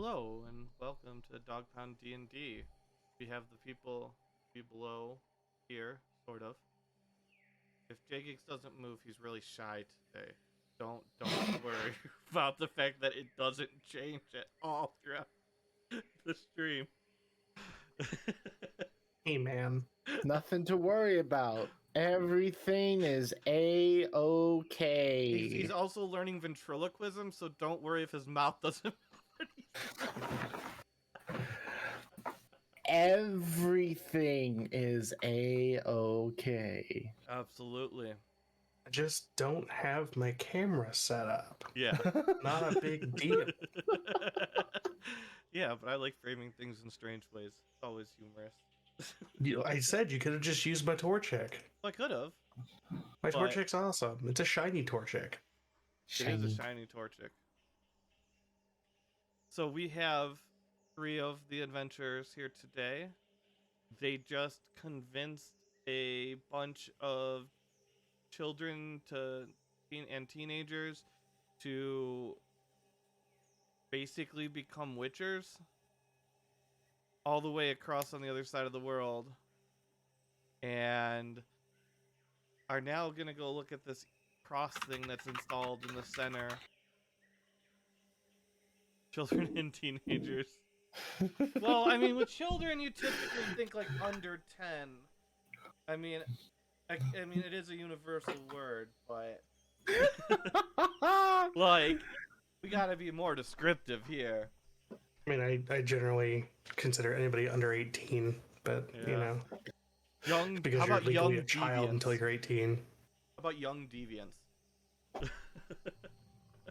Hello and welcome to Dog Pound D&D. We have the people below here, sort of. If J-Geeks doesn't move, he's really shy today. Don't worry about the fact that it doesn't change at all throughout the stream. Hey, man. Nothing to worry about. Everything is A-okay. He's also learning ventriloquism, so don't worry if his mouth doesn't Everything is A-okay. Absolutely. I just don't have my camera set up. Yeah. Not a big deal. Yeah, but I like framing things in strange ways. It's always humorous. I said you could have just used my Torchic. I could have. My But- Torchic's awesome. It's a shiny Torchic. It is a shiny Torchic. So we have 3 of the adventurers here today. They just convinced a bunch of children and teenagers to basically become witchers all the way across on the other side of the world, and are now gonna go look at this cross thing that's installed in the center. Children and teenagers. Well, I mean, with children, you typically think like under 10. I mean, it is a universal word, but like, we gotta be more descriptive here. I mean, I generally consider anybody under 18, but, you Yeah. know, Young, because how you're about legally young a child deviants? until you're 18. How about young deviants?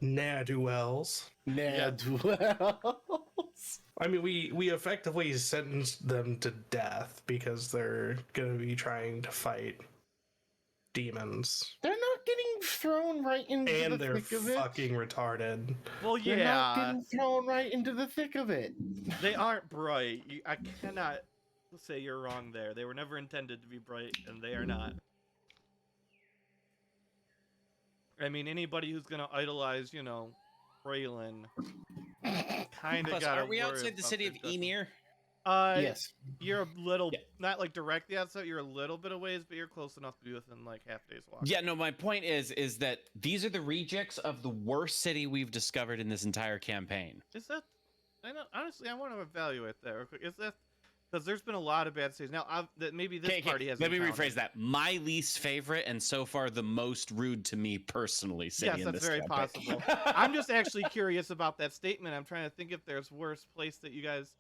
Ne'er-do-wells. Ne'er-do-wells. I mean, we effectively sentenced them to death because they're going to be trying to fight demons. They're not getting thrown right into And the they're thick of it. fucking retarded. Well, They're not yeah, getting thrown right into the thick of it. they aren't bright. I cannot say you're wrong there. They were never intended to be bright, and they are not. I mean, anybody who's gonna idolize, Braylon, kind of Plus, got. aren't we outside the city of Emir? Yes. You're a little, Yeah. not like directly outside. You're a little bit of ways, but you're close enough to be within like half a day's walk. Yeah, no, my point is that these are the rejects of the worst city we've discovered in this entire campaign. Is that? Honestly, I want to evaluate that real quick. Is that? Because there's been a lot of bad cities. Now, that maybe this party has. Let me rephrase that. My least favorite and so far the most rude to me personally city Yes, in that's this very campaign. possible. I'm just actually curious about that statement. I'm trying to think if there's worse place that you guys.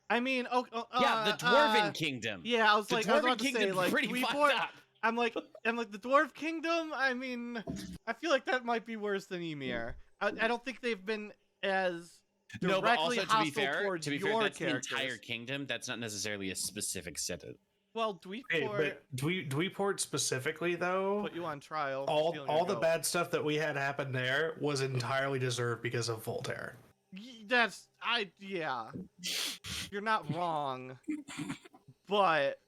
I mean, yeah, the Dwarven Kingdom. Yeah, I was The like, I was Dwarven about to say, Kingdom's like, pretty Dweeb fucked War- up. I'm like the Dwarf Kingdom. I mean, I feel like that might be worse than Emir. I don't think they've been as No, but directly also hostile towards to be your fair, that's characters. the entire kingdom. That's not necessarily a specific city. Well, Dweeport Hey, but Dweeport specifically, though, put you on trial. for stealing all your the goat. bad stuff that we had happen there was entirely deserved because of Voltaire. Yeah. You're not wrong, but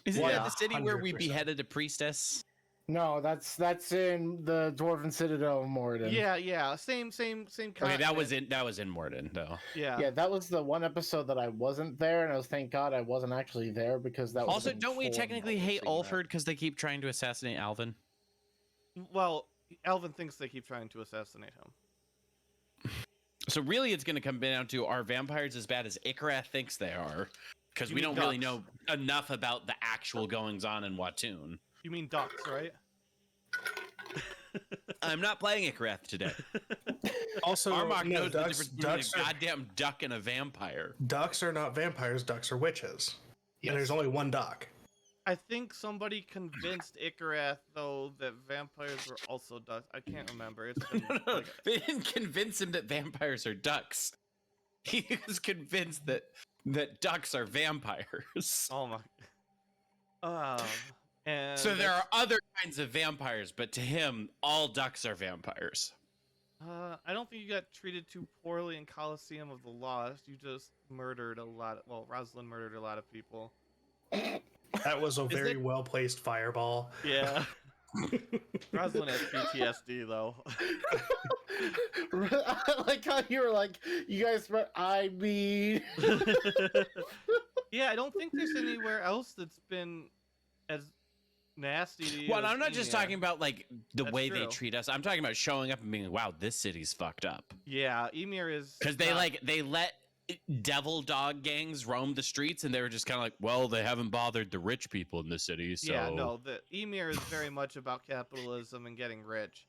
Isn't What? that the city where we 100%. beheaded a priestess? No, that's in the Dwarven Citadel of Morden. yeah, same kind. Okay, that was in Morden though. Yeah. Yeah, that was the one episode that I wasn't there, and I was thank God I wasn't actually there because that was Also, don't we technically hate Ulford because they keep trying to assassinate Alvin? Well, Alvin thinks they keep trying to assassinate him. So really, it's going to come down to, are vampires as bad as Icarath thinks they are? Because You we mean don't really ducks. know enough about the actual goings on in Watoon. You mean ducks, right? I'm not playing Icarath today. Also, Armok no, knows the difference between ducks a goddamn duck and a vampire. ducks are not vampires. Ducks are witches. Yes. And there's only one duck. I think somebody convinced Icarath, though, that vampires were also ducks. I can't remember. It's been, like, They didn't convince him that vampires are ducks. He was convinced that ducks are vampires. oh my. And So there are other kinds of vampires, but to him, all ducks are vampires. I don't think you got treated too poorly in Coliseum of the Lost. You just murdered a lot. Rosalind murdered a lot of people. That was a very it- well placed fireball. Yeah. Rosalind has PTSD though. I like how you were like, you guys. I mean, Yeah, I don't think there's anywhere else that's been as nasty to you. Well, as I'm not just Emir. talking about like the That's way they true. treat us. I'm talking about showing up and being like, wow, this city's fucked up. Yeah, Emir is Because they not- they let devil dog gangs roam the streets, and they were just kind of like, well, they haven't bothered the rich people in the city, so Yeah, no, the Emir is very much about capitalism and getting rich.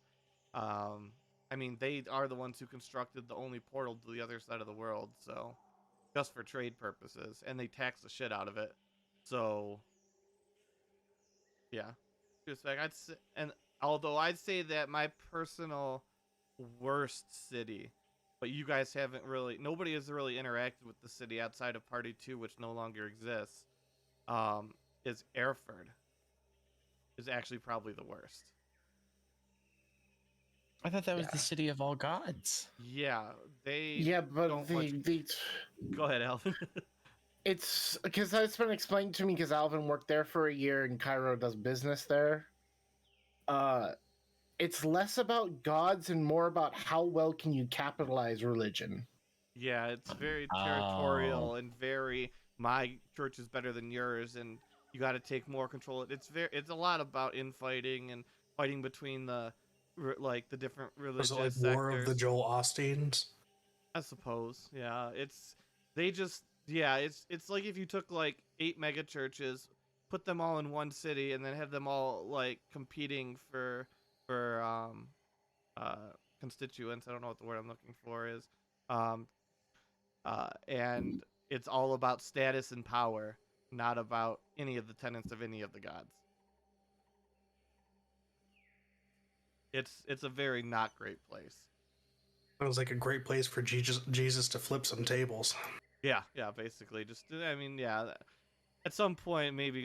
I mean, they are the ones who constructed the only portal to the other side of the world, so just for trade purposes, and they tax the shit out of it. So, yeah, just like I'd say, and although I'd say that my personal worst city, but you guys haven't really, nobody has really interacted with the city outside of Party 2, which no longer exists, is Erfurt. Is actually probably the worst. I thought that was Yeah. the city of all gods. Yeah, they. yeah, but don't much- the Go ahead, Alvin. it's because it's been explained to me because Alvin worked there for a year and Cairo does business there. It's less about gods and more about how well can you capitalize religion. Yeah, it's very territorial and very. My church is better than yours, and you got to take more control. It's a lot about infighting and fighting between the different Was religious it like sectors. War of the Joel Austins? I suppose. Yeah, it's like if you took like 8 mega churches, put them all in one city, and then have them all like competing for constituents. I don't know what the word I'm looking for is. And it's all about status and power, not about any of the tenets of any of the gods. It's a very not great place. Sounds like a great place for Jesus to flip some tables. Yeah, basically. Just, I mean, yeah. At some point, maybe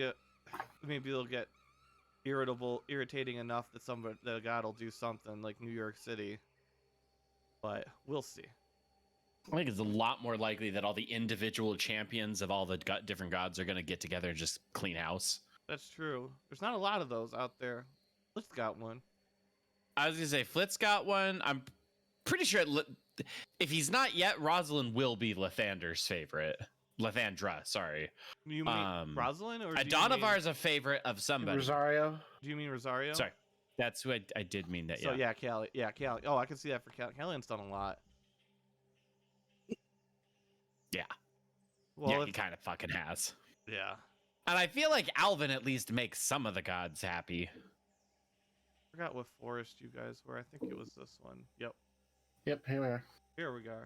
they'll get irritating enough that the god will do something like New York City. But we'll see. I think it's a lot more likely that all the individual champions of all the different gods are going to get together and just clean house. That's true. There's not a lot of those out there. Let's got one. I was going to say, Flit's got one. I'm pretty sure if he's not yet, Rosalind will be Lathander's favorite. Lathandra, sorry. You mean Rosalind or Donovar's a favorite of somebody. Rosario. Do you mean Rosario? Sorry. That's who I did mean that, So yeah. Callie. Yeah, Callie. Oh, I can see that for Callie. Callion's done a lot. Yeah. Well, Yeah, if- he kind of fucking has. yeah. And I feel like Alvin at least makes some of the gods happy. Forgot what forest you guys were. I think it was this one. Yep. Yep, here we are. Here we go.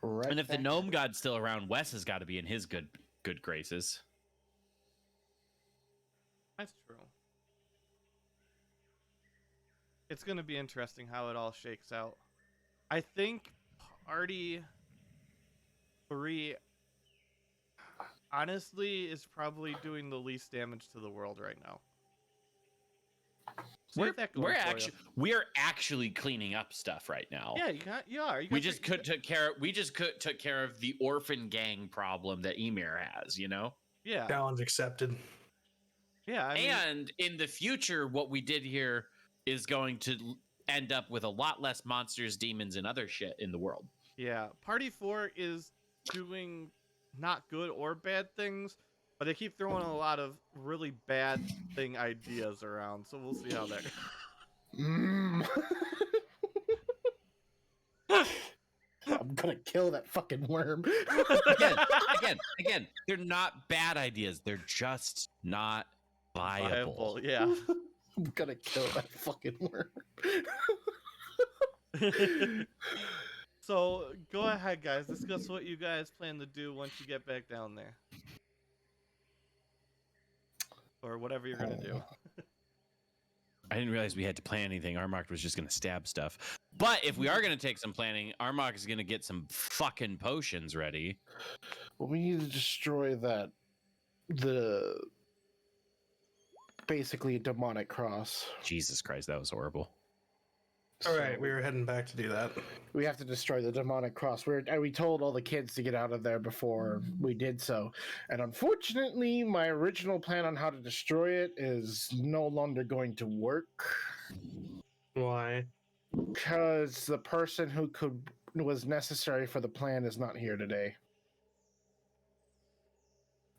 Right And if the back. gnome god's still around, Wes has got to be in his good graces. That's true. It's going to be interesting how it all shakes out. I think Party 3 honestly is probably doing the least damage to the world right now. So you have that going for you. We're actually cleaning up stuff right now. Yeah, you are. We just took care of the orphan gang problem that Emir has, you know? Yeah. Challenge accepted. Yeah. I mean, And in the future, what we did here is going to end up with a lot less monsters, demons, and other shit in the world. yeah. Party 4 is doing not good or bad things, but they keep throwing a lot of really bad thing ideas around. So we'll see how that goes. Mm. I'm gonna kill that fucking worm. Again, they're not bad ideas. They're just not viable. Yeah. I'm gonna kill that fucking worm. So go ahead, guys. Discuss what you guys plan to do once you get back down there, or whatever you're gonna do. I didn't realize we had to plan anything. Armok was just going to stab stuff. But if we are going to take some planning, Armok is going to get some fucking potions ready. Well, we need to destroy basically a demonic cross. Jesus Christ, that was horrible. All right, we were heading back to do that. We have to destroy the demonic cross. We told all the kids to get out of there before we did so. And unfortunately, my original plan on how to destroy it is no longer going to work. Why? Because the person who was necessary for the plan is not here today.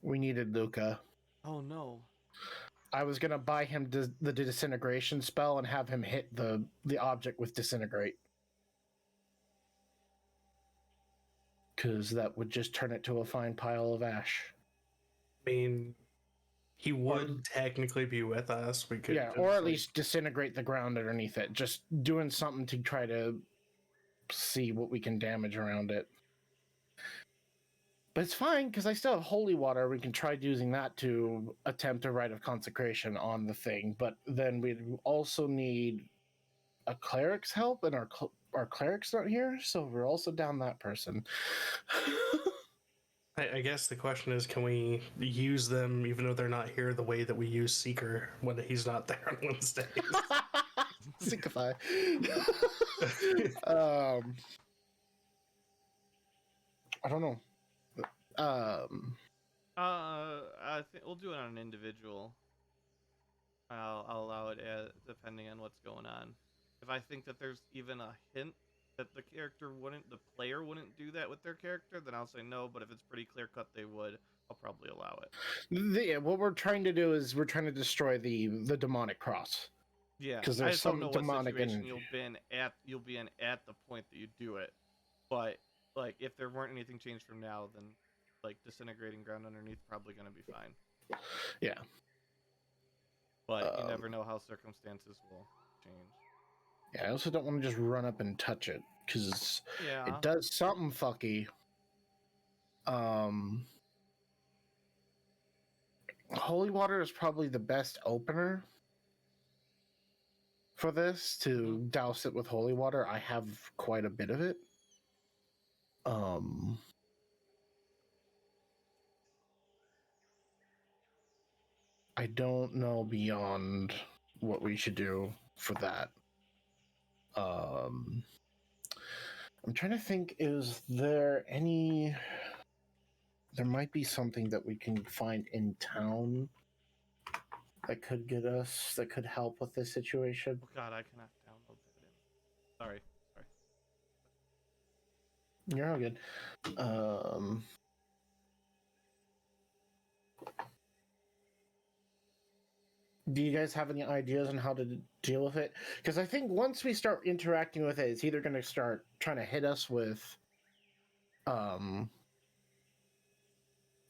We needed Luca. Oh no. I was gonna buy him the disintegration spell and have him hit the object with disintegrate, because that would just turn it to a fine pile of ash. I mean, he would technically be with us. We could, Yeah, or at least disintegrate the ground underneath it. Just doing something to try to see what we can damage around it. But it's fine, because I still have holy water. We can try using that to attempt a rite of consecration on the thing. But then we'd also need a cleric's help, and our cleric's not here, so we're also down that person. I guess the question is, can we use them even though they're not here the way that we use Seeker when he's not there on Wednesdays? Syncify. I don't know. I think we'll do it on an individual. I'll allow it depending on what's going on. If I think that there's even a hint that the player wouldn't do that with their character, then I'll say no. But if it's pretty clear cut they would, I'll probably allow it. What we're trying to do is we're trying to destroy the demonic cross. Yeah, because I there's just don't some know demonic what situation in. you'll be in at the point that you do it. But like, if there weren't anything changed from now, then like disintegrating ground underneath probably gonna be fine. Yeah. But you never know how circumstances will change. Yeah, I also don't want to just run up and touch it, because Yeah. it does something fucky. Holy water is probably the best opener for this, to douse it with holy water. I have quite a bit of it. I don't know beyond what we should do for that. I'm trying to think, is there any... There might be something that we can find in town that could that could help with this situation. Oh god, I cannot download that in. Sorry. You're all good. Do you guys have any ideas on how to deal with it? Because I think once we start interacting with it, it's either going to start trying to hit us with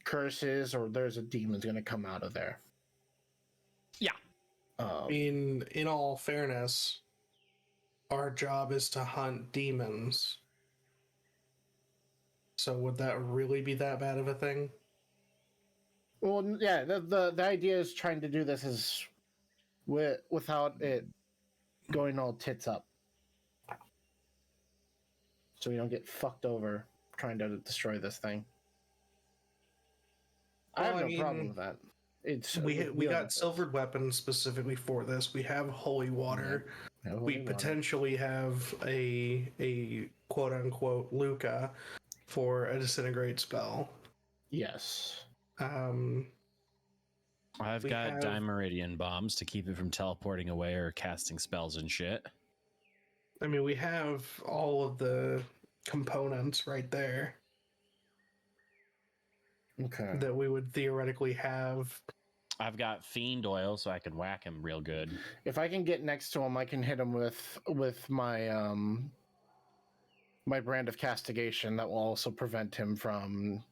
curses, or there's a demon's going to come out of there. Yeah. I mean, in all fairness, our job is to hunt demons. So would that really be that bad of a thing? Well, yeah, the idea is trying to do this is without it going all tits up, so we don't get fucked over trying to destroy this thing. I have no problem with that. We got silvered weapons specifically for this. We have holy water. Yeah, we potentially have a quote unquote Luca for a disintegrate spell. Yes. I've got Dimeridian bombs to keep it from teleporting away or casting spells and shit. I mean, we have all of the components right there. Okay. That we would theoretically have. I've got Fiend Oil, so I can whack him real good. If I can get next to him, I can hit him with my my brand of castigation. That will also prevent him from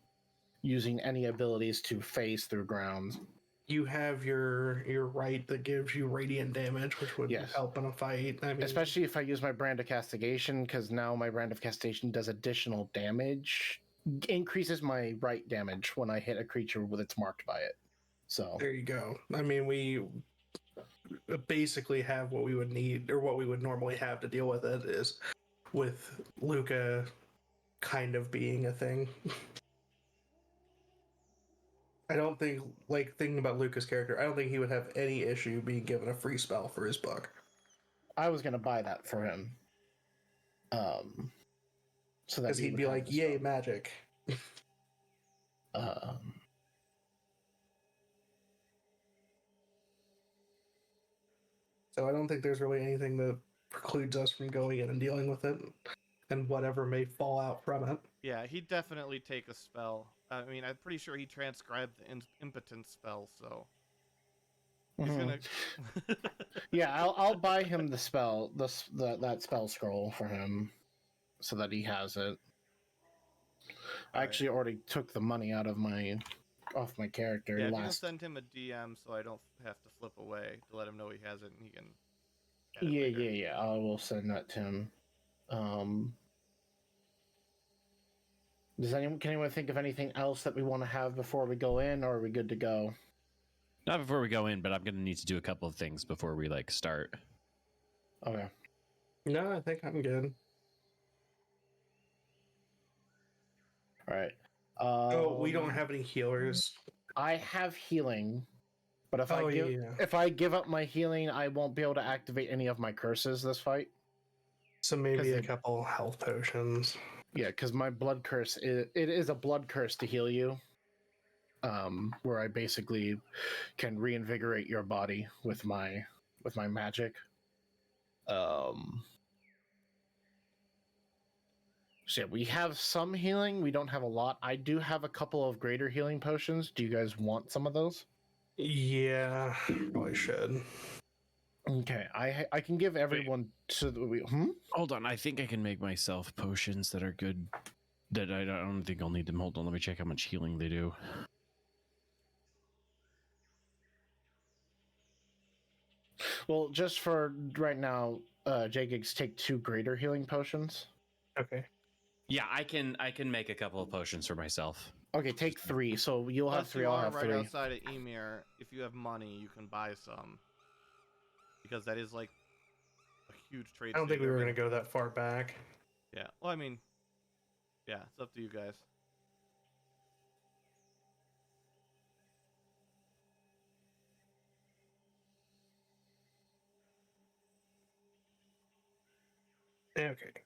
using any abilities to phase through ground. You have your right that gives you radiant damage, which would help in a fight. I mean, especially if I use my brand of castigation, because now my brand of castigation does additional damage, increases my right damage when I hit a creature that's marked by it. So there you go. I mean, we basically have what we would need, or what we would normally have to deal with it, is with Luca kind of being a thing. I don't think, like, thinking about Luca's character, I don't think he would have any issue being given a free spell for his book. I was gonna buy that for him. So that Because he he'd would be have like, the "Yay, spell. magic!" Um, So I don't think there's really anything that precludes us from going in and dealing with it, and whatever may fall out from it. Yeah, he'd definitely take a spell. I mean, I'm pretty sure he transcribed the impotence spell, so he's mhm. gonna. Yeah, I'll buy him the spell, that spell scroll for him, so that he has it. I Alright. actually already took the money off my character Yeah, if you can last. send him a DM so I don't have to flip away to let him know he has it and he can add it Yeah, later. yeah. I will send that to him. Can anyone think of anything else that we want to have before we go in, or are we good to go? Not before we go in, but I'm gonna need to do a couple of things before we like start. Okay. No, I think I'm good. All right. Oh, we don't have any healers. I have healing, but if Oh, I give yeah. if I give up my healing, I won't be able to activate any of my curses this fight. So maybe 'Cause a couple health potions. Yeah, because my blood curse is a blood curse to heal you. Where I basically can reinvigorate your body with my magic. So yeah, we have some healing. We don't have a lot. I do have a couple of greater healing potions. Do you guys want some of those? Yeah, probably should. Okay, I can give everyone to the. Hold on, I think I can make myself potions that are good. That I don't think I'll need them. Hold on, let me check how much healing they do. Well, just for right now, J-Gigs take 2 greater healing potions. Okay. Yeah, I can make a couple of potions for myself. Okay, take 3. So you'll have Plus, 3. you I'll are have right 3. outside of Emir. If you have money, you can buy some. Because that is like a huge trade. I don't think we city. were going to go that far back. Yeah. Well, I mean, yeah, it's up to you guys. Okay.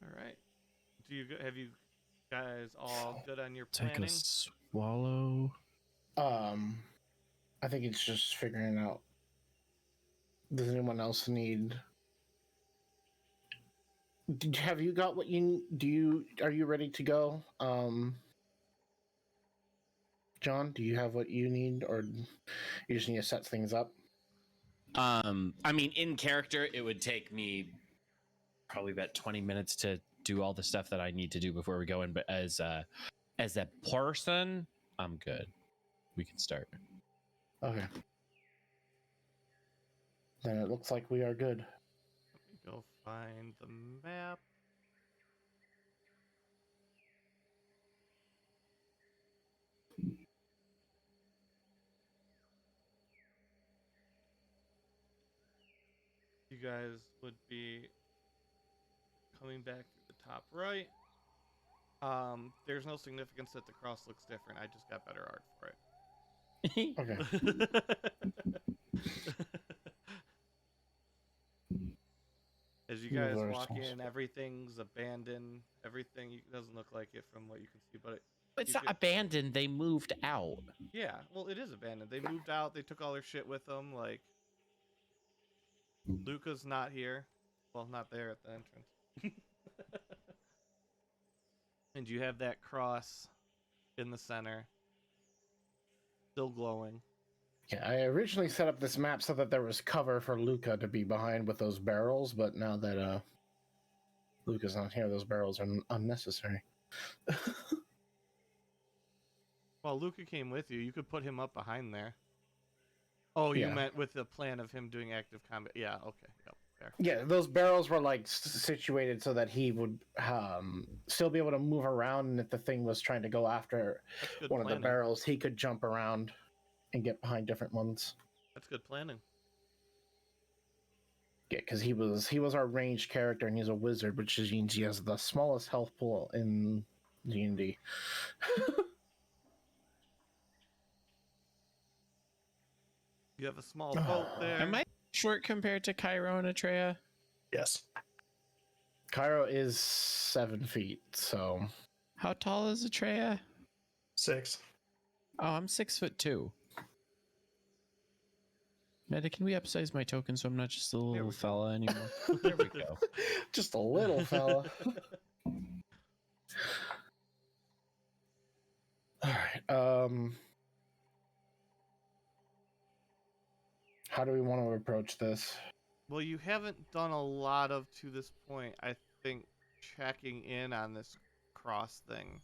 All right. Have you guys all good on your Take planning? a swallow. I think it's just figuring out. Does anyone else need? Have you got what you do? Are you ready to go? John, do you have what you need, or you just need to set things up? I mean, in character, it would take me probably about 20 minutes to do all the stuff that I need to do before we go in. But as a person, I'm good. We can start. Okay. Then it looks like we are good. Let me go find the map. You guys would be coming back to the top right. There's no significance that the cross looks different. I just got better art for it. Okay. As you Move guys our walk response. in, everything's abandoned. Everything doesn't look like it from what you can see, but It's you not get- abandoned. They moved out. yeah, well, it is abandoned. They moved out. They took all their shit with them. Like, Luca's not here. Well, not there at the entrance. And you have that cross in the center, still glowing. Yeah, I originally set up this map so that there was cover for Luca to be behind with those barrels, but now that Luca's not here, those barrels are unnecessary. Well, Luca came with you. You could put him up behind there. Oh, you Yeah. meant with the plan of him doing active combat. Yeah, okay. Yep. Fair. Yeah, those barrels were like situated so that he would still be able to move around, and if the thing was trying to go after That's good one of planning. the barrels, he could jump around and get behind different ones. That's good planning. Yeah, because he was our ranged character, and he's a wizard, which means he has the smallest health pool in D&D. You have a small boat there. Am I short compared to Cairo and Atreya? Yes. Cairo is 7 feet, so How tall is Atreya? 6. Oh, I'm 6'2". Meta, can we upsize my token so I'm not just a we little go. fella anymore? There we go. just a little fella. All right. How do we want to approach this? Well, you haven't done a lot of to this point. I think checking in on this cross thing,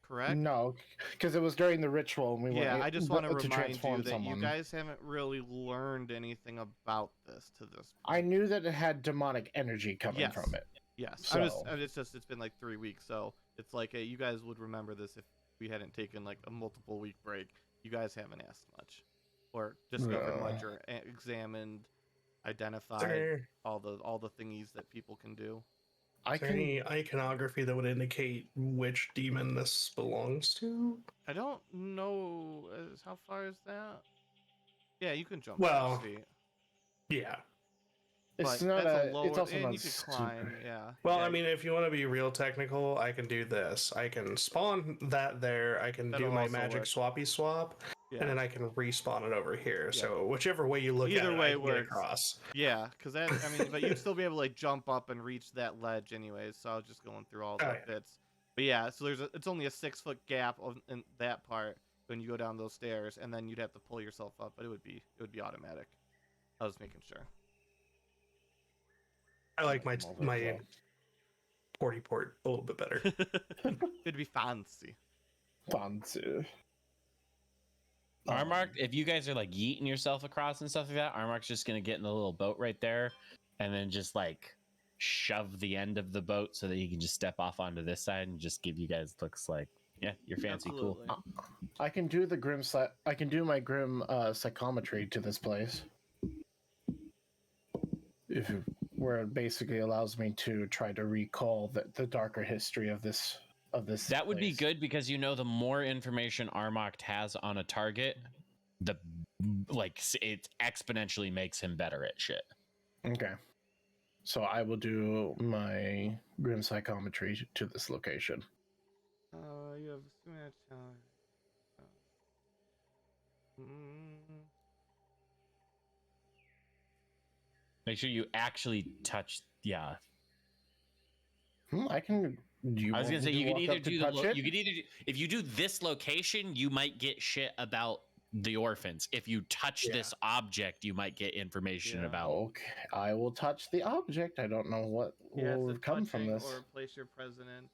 correct? No, because it was during the ritual, and we Yeah, went I just want to remind you transform that someone. you guys haven't really learned anything about this to this point. I knew that it had demonic energy coming Yes. from it. Yes, So- it's been like 3 weeks, so it's like you guys would remember this if we hadn't taken like a multiple week break. You guys haven't asked much, or discovered much, or examined, identified There, all the thingies that people can do. I is there can. any iconography that would indicate which demon this belongs to? I don't know how far is that. Yeah, you can jump. Well, 6 feet. Yeah. It's But not that's a. lower, It's also and not you could super. climb. Yeah. Well, yeah, I mean, if you want to be real technical, I can do this. I can spawn that there. I can That'll do my also magic work. swappy swap, yeah. and then I can respawn it over here. Yeah. So whichever way you look Either at it, way I can get works. across. Yeah, because that, I mean, but you'd still be able to like jump up and reach that ledge anyways. So I was just going through all the Oh, yeah. bits. But yeah, so it's only a 6 foot gap in that part when you go down those stairs, and then you'd have to pull yourself up, but it would be automatic. I was making sure. I like my Multiple. my porty port a little bit better. It'd be fancy. Fancy. Armark, if you guys are like yeeting yourself across and stuff like that, Armark's just gonna get in the little boat right there, and then just like shove the end of the boat so that he can just step off onto this side and just give you guys looks like, yeah, you're fancy, Absolutely. cool. I can do the grim. I can do my grim psychometry to this place. Where it basically allows me to try to recall the darker history of this. That would be place. good because you know the more information Armark has on a target, the like it exponentially makes him better at shit. Okay. So I will do my grim psychometry to this location. You have so much time. Mm, Make sure you actually touch. Yeah, I can. Do you I was want gonna say me to you could walk either up to do touch it? you could either if you do this location, you might get shit about the orphans. If you touch Yeah. this object, you might get information Yeah. about. Okay, I will touch the object. I don't know what yeah, will it's a come from touching this. or place your president.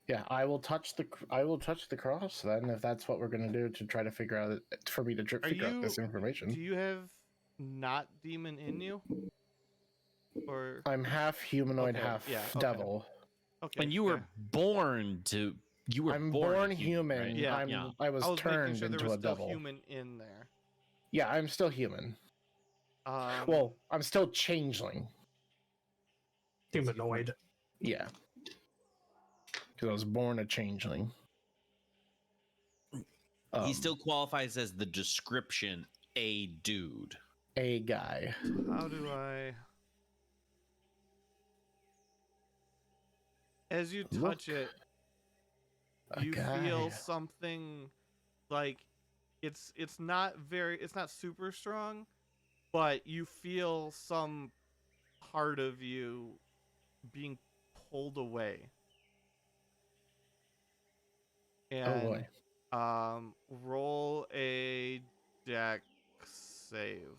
Yeah, I will touch the cross then, if that's what we're gonna do to try to figure out for me to figure out this information. Do you have not demon in you? Or I'm half humanoid, Okay, half yeah, okay. devil. okay, And you were yeah. born to. You were I'm born, born human. right? Yeah. I was I was making turned sure there into was a still devil. human in there. Yeah, I'm still human. Well, I'm still changeling. Humanoid. Yeah. Because I was born a changeling. He still qualifies as the description a dude. a guy. how do I? As you touch it, A you guy. feel something like it's not super strong, but you feel some part of you being pulled away. Oh And boy. roll a dex save.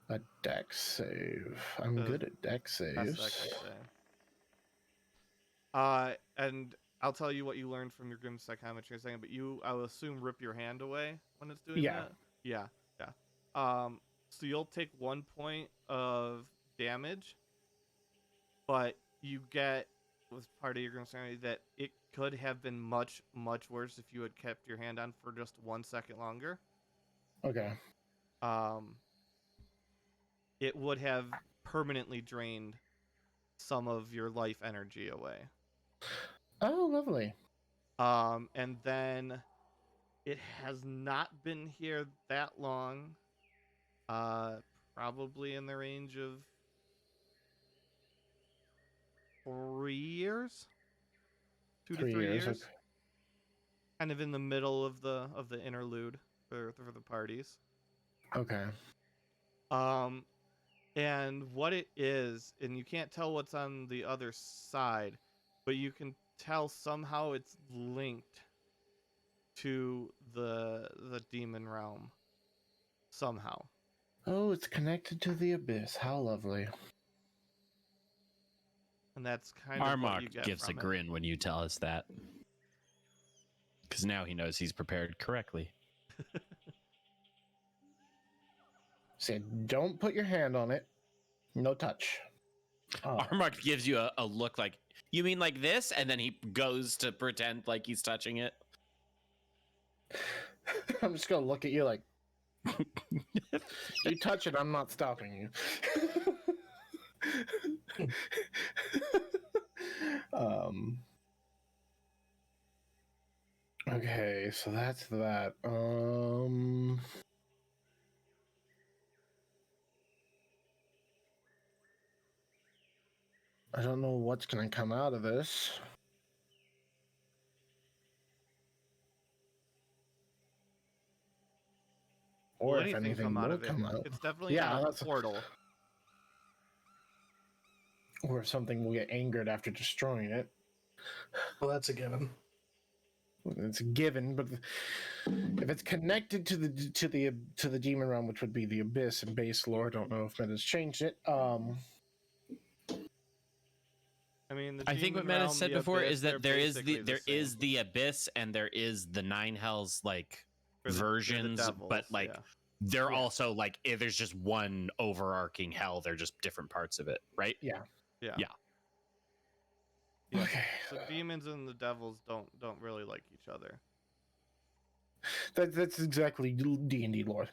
A dex save. I'm Uh, good at dex That's what I saves. can say. And I'll tell you what you learned from your grim psychometry in a second, but I will assume rip your hand away when it's doing Yeah. that. Yeah, yeah. So you'll take 1 point of damage, but you get, was part of your concern, that it could have been much, much worse if you had kept your hand on for just 1 second longer. Okay. It would have permanently drained some of your life energy away. Oh, lovely. And then it has not been here that long. Probably in the range of 3 years, 2 to 3 3 years. years. Okay. Kind of in the middle of the interlude for the parties. Okay. And what it is, and you can't tell what's on the other side, but you can tell somehow it's linked to the demon realm somehow. Oh, it's connected to the abyss. How lovely. And that's kind of what you Armok get gives a from it. grin when you tell us that. Because now he knows he's prepared correctly. Said, don't put your hand on it. No touch. Oh. Armok gives you a look like, you mean like this? And then he goes to pretend like he's touching it. I'm just gonna look at you like, you touch it, I'm not stopping you. Okay, so that's that. I don't know what's gonna come out of this. Or if anything come out will of it. come out. It's definitely Yeah, not a that's- portal. Or if something will get angered after destroying it. Well, that's a given. It's a given, but if it's connected to the demon realm, which would be the abyss and base lore, I don't know if Meta's changed it. I mean, I think what demon Meta realm, said the before abyss, is that they're there is basically the same. the abyss and there is the nine hells like They're the versions, devils, but like yeah. they're Yeah. also like there's just one overarching hell. They're just different parts of it, right? Yeah. Yeah. Yeah. Okay. The demons and the devils don't really like each other. That's exactly D&D lore.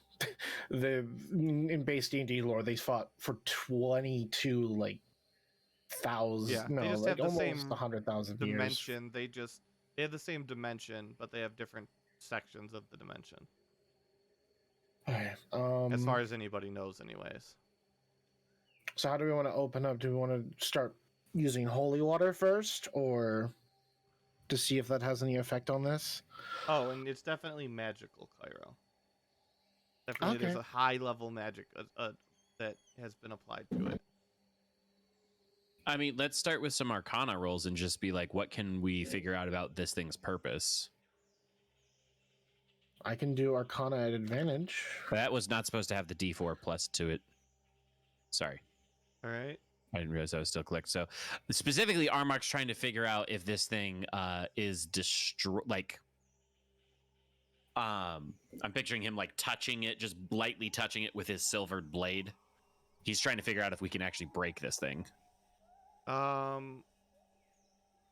In base D&D lore, they fought for 22 like thousand. Yeah, No, they just like have the almost same 100,000 years. dimension. They have the same dimension, but they have different sections of the dimension. Okay. As far as anybody knows, anyways. So how do we want to open up? Do we want to start using holy water first, or to see if that has any effect on this? Oh, and it's definitely magical, Cairo. Definitely, there's Okay. a high level magic that has been applied to it. I mean, let's start with some Arcana rolls and just be like, what can we figure out about this thing's purpose? I can do Arcana at advantage. That was not supposed to have the D4 plus to it. Sorry. All right. I didn't realize I was still clicked. So specifically, Armok's trying to figure out if this thing is I'm picturing him like touching it, just lightly touching it with his silvered blade. He's trying to figure out if we can actually break this thing.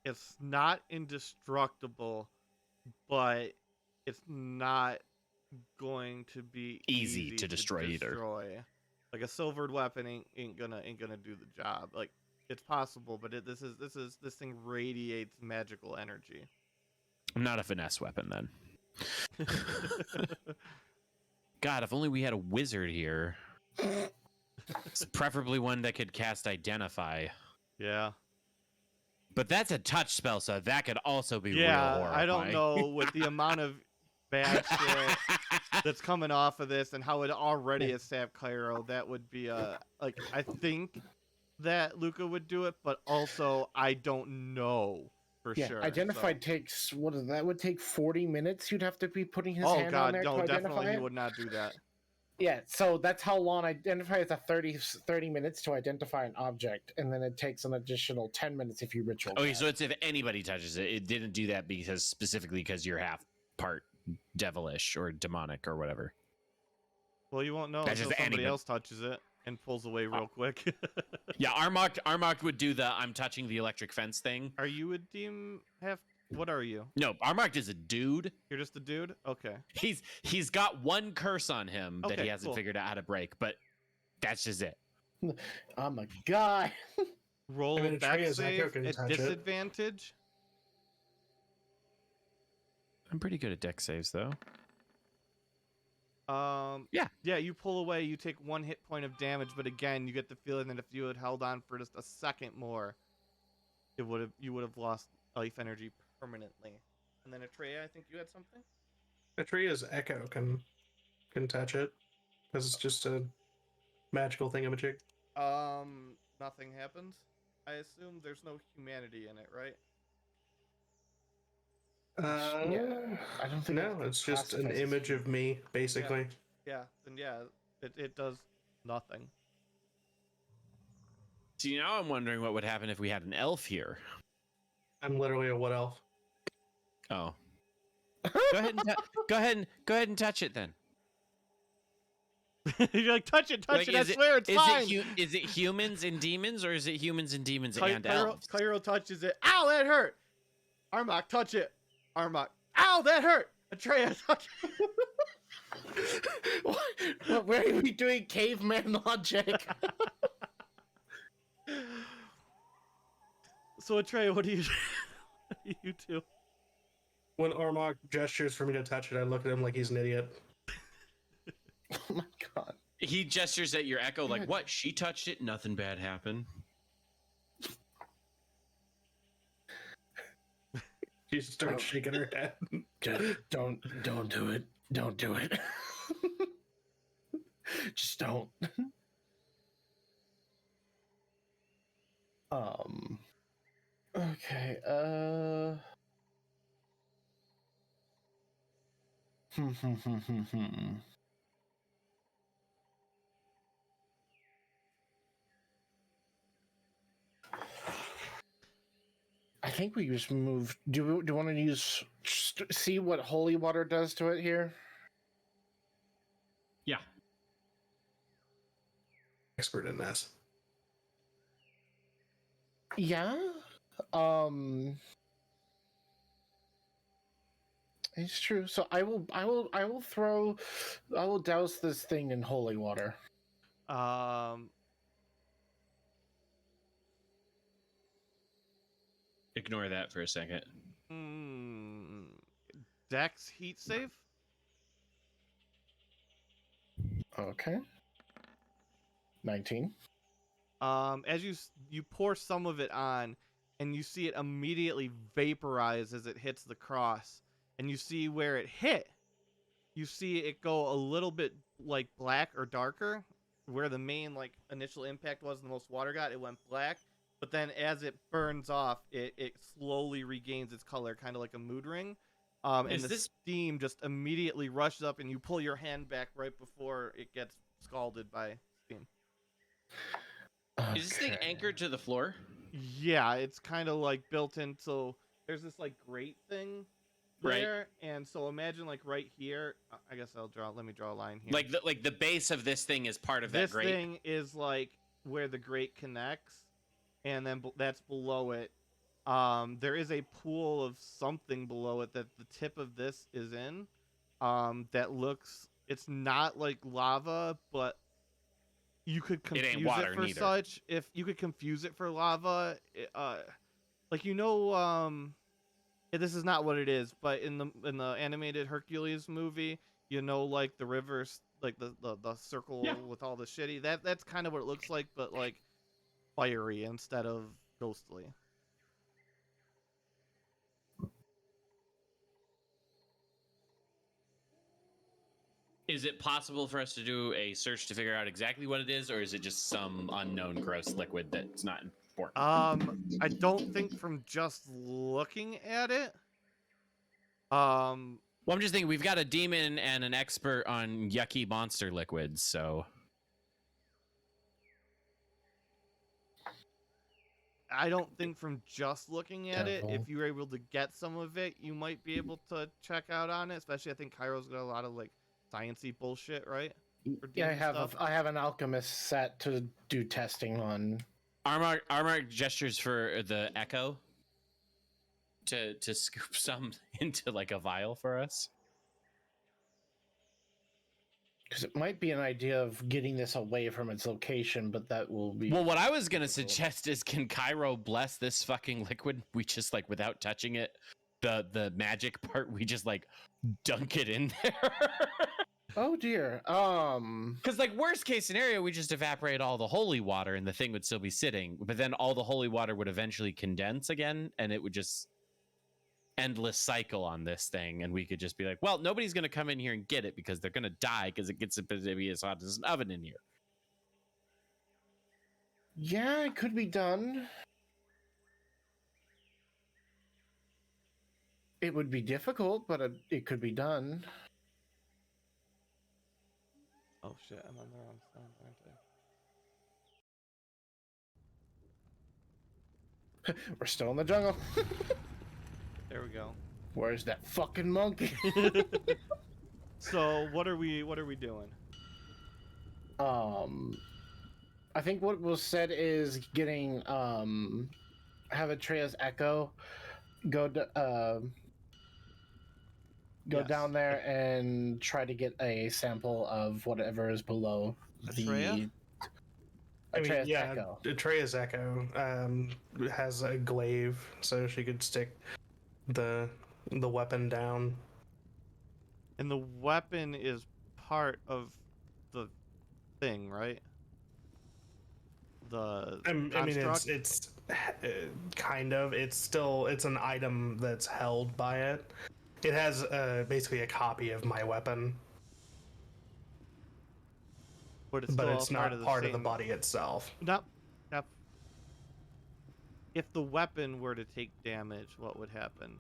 It's not indestructible, but it's not going to be Easy to destroy either. Like a silvered weapon ain't gonna do the job. Like it's possible, but this thing radiates magical energy. Not a finesse weapon then. God, if only we had a wizard here. Preferably one that could cast Identify. Yeah. But that's a touch spell, so that could also be real horrifying. I don't know with the amount of bad shit that's coming off of this and how it already has sapped Cairo. That would be like I think that Luca would do it, but also I don't know for sure. Identified takes what is that? Would take 40 minutes. You'd have to be putting his hand on God, there no, to identify definitely it. he would not do that. Yeah, so that's how long Identify is a 30 minutes to identify an object, and then it takes an additional 10 minutes if you ritual. Okay, cast. so it's if anybody touches it. It didn't do that because you're half part devilish or demonic or whatever. Well, you won't know That's until just somebody anybody. else touches it and pulls away real quick. Yeah, Armok would do the I'm touching the electric fence thing. Are you a demon half? What are you? No, Armok is a dude. You're just a dude? Okay. He's got one curse on him that he Okay, hasn't cool. figured out how to break, but that's just it. I'm a guy. Roll I mean, a dex Atreus Echo save can at touch it. disadvantage. I'm pretty good at deck saves though. Yeah, you pull away, you take 1 hit point of damage, but again, you get the feeling that if you had held on for just a second more, you would have lost life energy permanently. And then Atreya, I think you had something? Atreus Echo can touch it because it's just a magical thingamajig. Nothing happens. I assume there's no humanity in it, right? Yeah, I don't think. No, it's just an classifies as image human. of me, basically. Yeah, then yeah, it does nothing. See, now I'm wondering what would happen if we had an elf here. I'm literally a wood elf. Oh. Go ahead and touch it then. You're like, touch it, Like, I swear it's fine. Is it humans and demons, or is it humans and demons and Cairo, elves? Cairo touches it. Ow, that hurt. Armok, touch it. Armok. Ow, that hurt. Atreya, touch it. What, where are we doing caveman logic? So Atreya, what do you you do? When Ormok gestures for me to touch it, I look at him like he's an idiot. Oh my god. He gestures at your echo like, Good. what? She touched it, nothing bad happened. She starts shaking her head. Don't do it. Don't do it. Just don't. Okay. I think we just move. Do you want to use see what holy water does to it here? Yeah. Expert in this. Yeah. It's true. So I will douse this thing in holy water. Ignore that for a second. Dex heat save. Okay. 19. As you pour some of it on, and you see it immediately vaporize as it hits the cross, and you see where it hit. You see it go a little bit like black or darker, where the main like initial impact was. The most water got, it went black. But then as it burns off, it slowly regains its color, kind of like a mood ring. And the steam just immediately rushes up, and you pull your hand back right before it gets scalded by steam. Okay. Is this thing anchored to the floor? Yeah, it's kind of like built in. So there's this like grate thing there, and so imagine like right here. I guess let me draw a line here. Like the base of this thing is part of that this grate. This thing is like where the grate connects, and then that's below it. There is a pool of something below it that the tip of this is in. That looks. It's not like lava, but you could confuse it for such. If you could confuse it for lava, like this is not what it is, but in the animated Hercules movie, like the rivers, like the circle with all the shitty. That's kind of what it looks like, but like fiery instead of ghostly. Is it possible for us to do a search to figure out exactly what it is, or is it just some unknown gross liquid that's not important? I don't think from just looking at it. Well, I'm just thinking we've got a demon and an expert on yucky monster liquids, so I don't think from just looking at it, if you were able to get some of it, you might be able to check out on it. Especially, I think Cairo's got a lot of like sciencey bullshit, right? for Yeah, D&D stuff? I have an alchemist set to do testing on. Armar gestures for the echo to scoop some into like a vial for us. Because it might be an idea of getting this away from its location, but that will be. Well, what I was gonna suggest is, can Cairo bless this fucking liquid? We just like, without touching it, the magic part, we just like dunk it in there. Oh dear. Because like, worst case scenario, we just evaporate all the holy water and the thing would still be sitting, but then all the holy water would eventually condense again, and it would just endless cycle on this thing, and we could just be like, well, nobody's gonna come in here and get it because they're gonna die because it gets to be as hot as an oven in here. Yeah, it could be done. It would be difficult, but it could be done. Oh shit, I'm on the wrong side, aren't I? We're still in the jungle. There we go. Where's that fucking monkey? So what are we doing? I think what was said is getting have Atreus Echo go Yes. down there and try to get a sample of whatever is below Atreya? Atreus yeah, Echo. Atreya's Echo has a glaive, so she could stick the weapon down. And the weapon is part of the thing, right? I mean, construct? it's kind of. It's an item that's held by it. It has basically a copy of my weapon, but it's not part of the same- body itself. Not. If the weapon were to take damage, what would happen?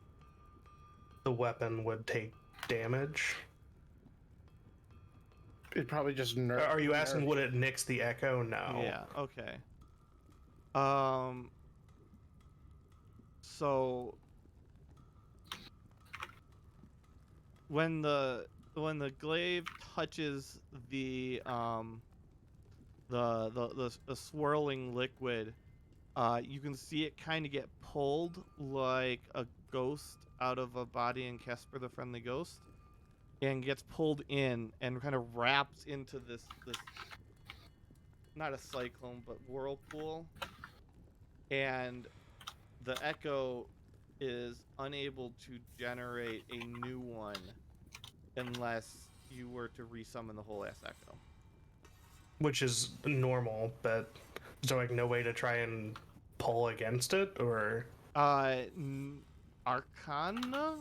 The weapon would take damage. It'd probably just Are you asking would it nix the echo? No. Yeah. Okay. So when the glaive touches the swirling liquid, you can see it kind of get pulled like a ghost out of a body in Casper the Friendly Ghost, and gets pulled in and kind of wraps into this not a cyclone but whirlpool, and the echo is unable to generate a new one unless you were to resummon the whole ass echo. Which is normal, but is there like no way to try and pull against it, or Arcana?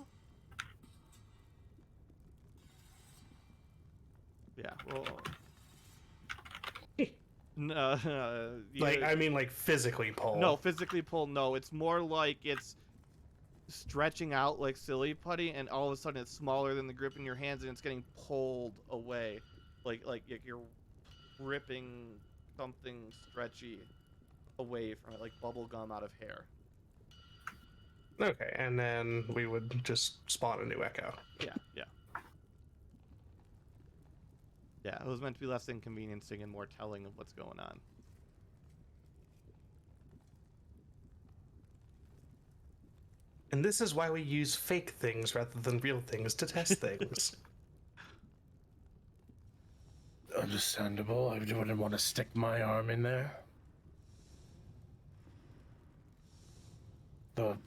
Yeah, well, like I mean like physically pull? no, physically pull. No, it's more like it's stretching out like silly putty, and all of a sudden it's smaller than the grip in your hands, and it's getting pulled away, like you're ripping something stretchy away from it, like bubble gum out of hair. Okay, and then we would just spawn a new echo. Yeah. Yeah, it was meant to be less inconveniencing and more telling of what's going on. And this is why we use fake things rather than real things to test things. Understandable. I wouldn't want to stick my arm in there. But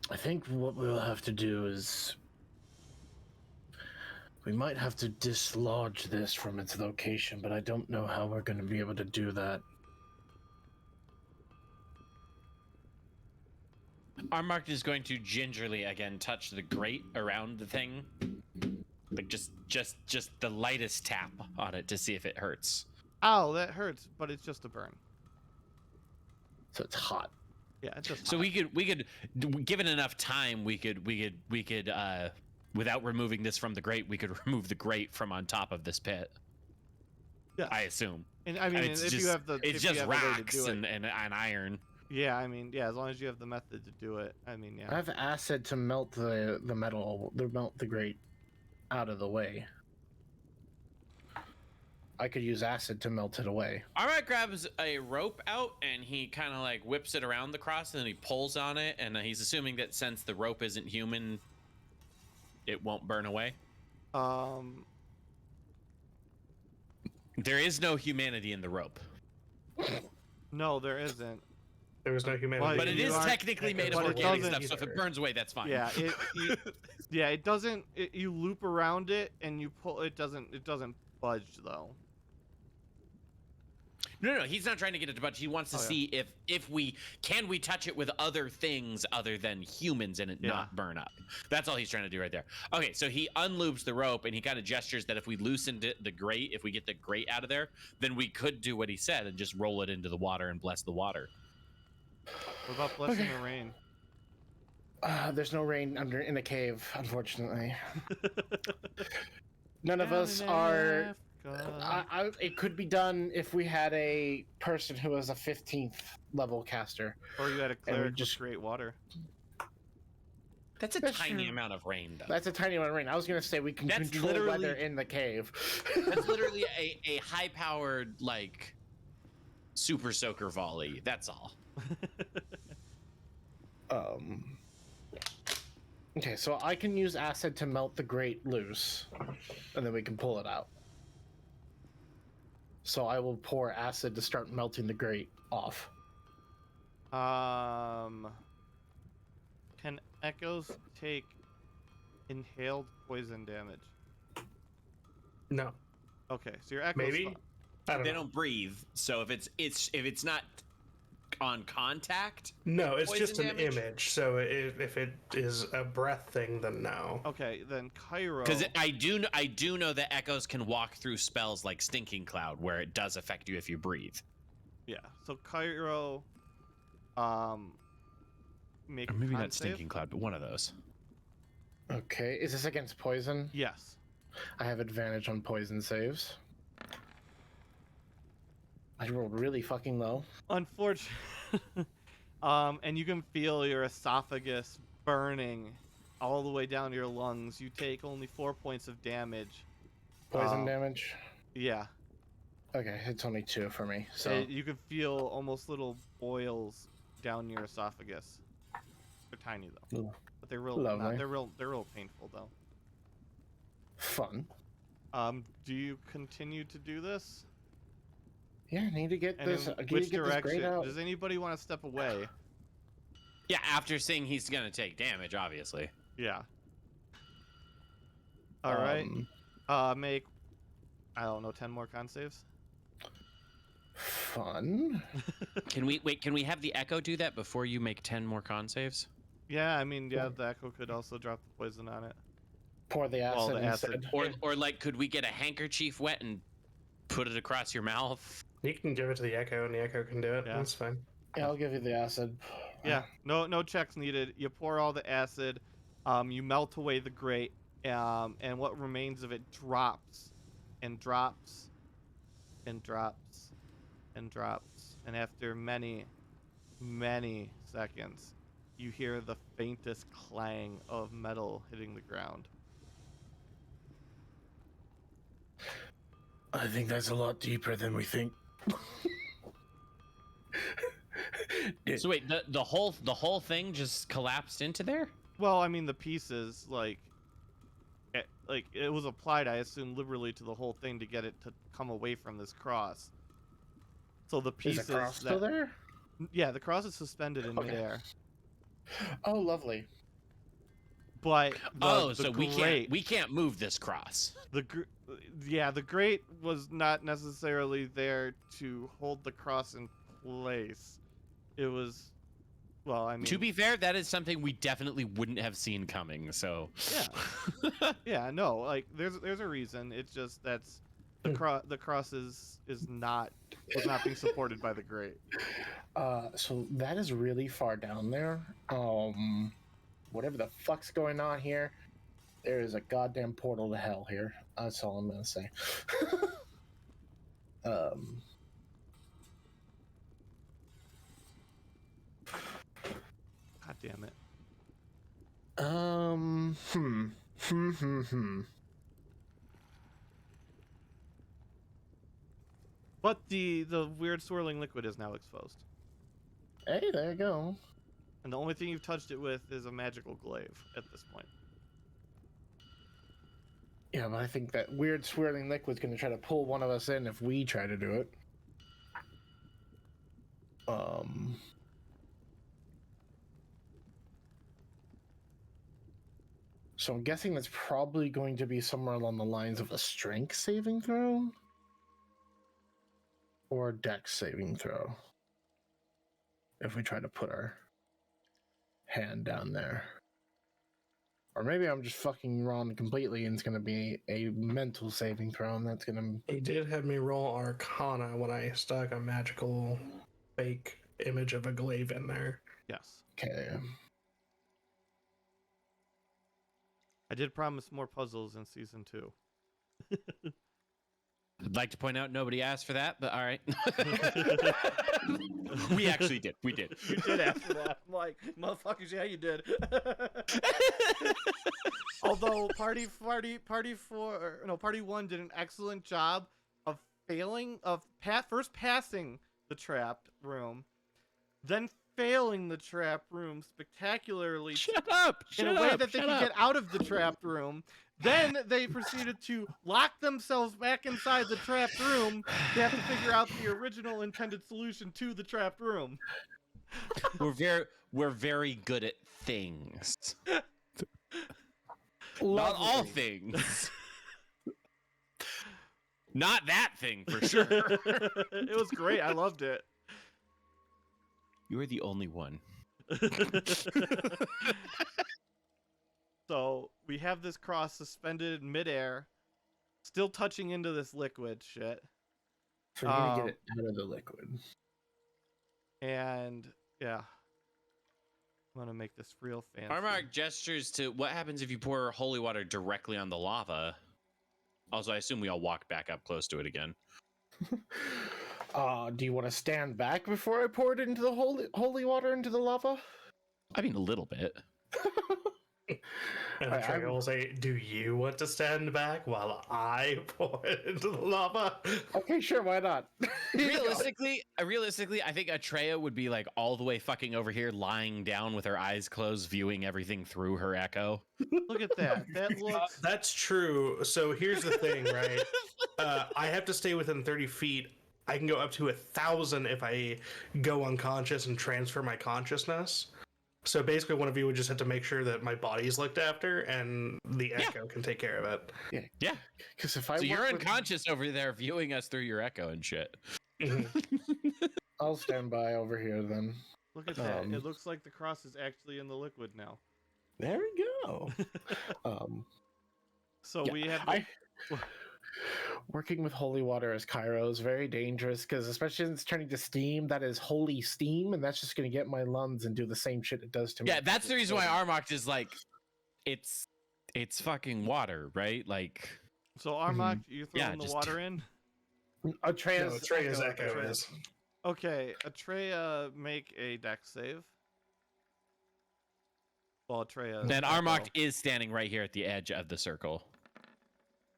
I think what we'll have to do is we might have to dislodge this from its location, but I don't know how we're going to be able to do that. Armark is going to gingerly again touch the grate around the thing, like just the lightest tap on it to see if it hurts. Ow, that hurts, but it's just a burn. So it's hot. Yeah, it's just So hot. we could, given enough time, we could without removing this from the grate, we could remove the grate from on top of this pit. Yeah. I assume. And I mean, it's if just, you have the, it's if you just have the way to rocks do it. and iron. Yeah, I mean, yeah, as long as you have the method to do it. I mean, I yeah. have acid to melt the metal, melt the grate. out of the way. I could use acid to melt it away. Armite grabs a rope out and he kind of like whips it around the cross and then he pulls on it. And he's assuming that since the rope isn't human, it won't burn away. There is no humanity in the rope. No, there isn't. There was no humanity. But it you is are- technically made of but it organic doesn't stuff, so if it burns away, that's fine. Yeah, it doesn't. You loop around it and you pull. It doesn't budge though. No, he's not trying to get it to budge. He wants to see if we touch it with other things other than humans and it not burn up. That's all he's trying to do right there. Okay, so he unloops the rope and he kind of gestures that if we loosened the grate, if we get the grate out of there, then we could do what he said and just roll it into the water and bless the water. What about blessing the rain? There's no rain in a cave, unfortunately. None of us are. It could be done if we had a person who was a 15th level caster. Or you had a cleric just with great water. That's a tiny amount of rain, though. That's a tiny amount of rain. I was going to say we can control weather in the cave. That's literally a high-powered, like, super soaker volley. That's all. Okay, so I can use acid to melt the grate loose, and then we can pull it out. So I will pour acid to start melting the grate off. Can echoes take inhaled poison damage? No. Okay, so your echoes. Maybe. I don't They know. don't breathe, so if it's not on contact. No, it's poison just an damage? image. So if it is a breath thing, then no. Okay, then Cairo. Because I do know that echoes can walk through spells like Stinking Cloud, where it does affect you if you breathe. Yeah. So Cairo. Make Or maybe con not save? Stinking Cloud, but one of those. Okay, is this against poison? Yes. I have advantage on poison saves. I rolled really fucking low. Unfortunately. And you can feel your esophagus burning all the way down to your lungs. You take only 4 points of damage. Poison damage? Yeah. Okay, it's only 2 for me. So You can feel almost little boils down your esophagus. They're tiny though, Ooh, but they're real. lovely. They're real painful though. fun. Do you continue to do this? Yeah, I need to get And this. in I need to which get this grade direction? out. Does anybody want to step away? Yeah, after seeing he's gonna take damage, obviously. Yeah. All right. Make, I don't know, 10 more con saves. Fun. Can we have the echo do that before you make 10 more con saves? Yeah, I mean, yeah, the echo could also drop the poison on it. Pour the acid. Well, the acid. instead. Or like, could we get a handkerchief wet and put it across your mouth? You can give it to the echo, and the echo can do it. Yeah. That's fine. Yeah, I'll give you the acid. Yeah, no checks needed. You pour all the acid, you melt away the grate, and what remains of it drops, and drops, and drops, and drops, and after many, many seconds, you hear the faintest clang of metal hitting the ground. I think that's a lot deeper than we think. So wait, the whole thing just collapsed into there? Well, I mean, the pieces, like it was applied, I assume, liberally to the whole thing to get it to come away from this cross. So the Is pieces the cross still there? Yeah, the cross is suspended in midair. Oh, lovely. But So we can't move this cross. the grate was not necessarily there to hold the cross in place. It was, well, I mean, To be fair, that is something we definitely wouldn't have seen coming. So yeah, no, like there's a reason. It's just that's the cross was not being supported by the grate. So that is really far down there. Whatever the fuck's going on here, there is a goddamn portal to hell here. That's all I'm gonna say. God damn it. But the weird swirling liquid is now exposed. Hey, there you go. And the only thing you've touched it with is a magical glaive at this point. Yeah, but I think that weird swirling liquid's going to try to pull one of us in if we try to do it. So I'm guessing that's probably going to be somewhere along the lines of a strength saving throw or a dex saving throw. If we try to put our hand down there. Or maybe I'm just fucking wrong completely and it's going to be a mental saving throw and that's going to... He did have me roll Arcana when I stuck a magical fake image of a glaive in there. Yes. Okay. I did promise more puzzles in season 2. I'd like to point out nobody asked for that, but all right. We actually did. We did. You did ask for that. I'm like, motherfuckers, yeah, you did. Although party 1 did an excellent job of first passing the trapped room, then failing the trap room spectacularly Shut up! in a way that they could get out of the trapped room. Then they proceeded to lock themselves back inside the trapped room. They have to figure out the original intended solution to the trapped room. We're very good at things. Not all things. Not that thing for sure. It was great. I loved it. You are the only one. So we have this cross suspended in midair, still touching into this liquid shit. For you to get it out of the liquid. And yeah, I'm gonna make this real fancy. Armark gestures to what happens if you pour holy water directly on the lava. Also, I assume we all walk back up close to it again. Do you want to stand back before I pour it into the holy water into the lava? I mean, a little bit. And Trey will say, "Do you want to stand back while I pour it into the lava?" Okay, sure, why not? Realistically, I think Atreya would be like all the way fucking over here, lying down with her eyes closed, viewing everything through her echo. Look at that. That looks. That's true. So here's the thing, right? I have to stay within 30 feet. I can go up to 1,000 if I go unconscious and transfer my consciousness. So basically, one of you would just have to make sure that my body's looked after, and the echo can take care of it. Yeah. Because if I So you're work with- unconscious over there, viewing us through your echo and shit. I'll stand by over here then. Look at that. It looks like the cross is actually in the liquid now. There we go. So Yeah, we have. Working with holy water as Cairo is very dangerous because especially when it's turning to steam, that is holy steam, and that's just going to get my lungs and do the same shit it does to me. Yeah, that's the reason why Armok is like, it's fucking water, right? Like, So Armok, you throwing the just- water in? Atreya's echo is. Okay, Atreya, make a dex save. Well, Atreya. then Armok is standing right here at the edge of the circle.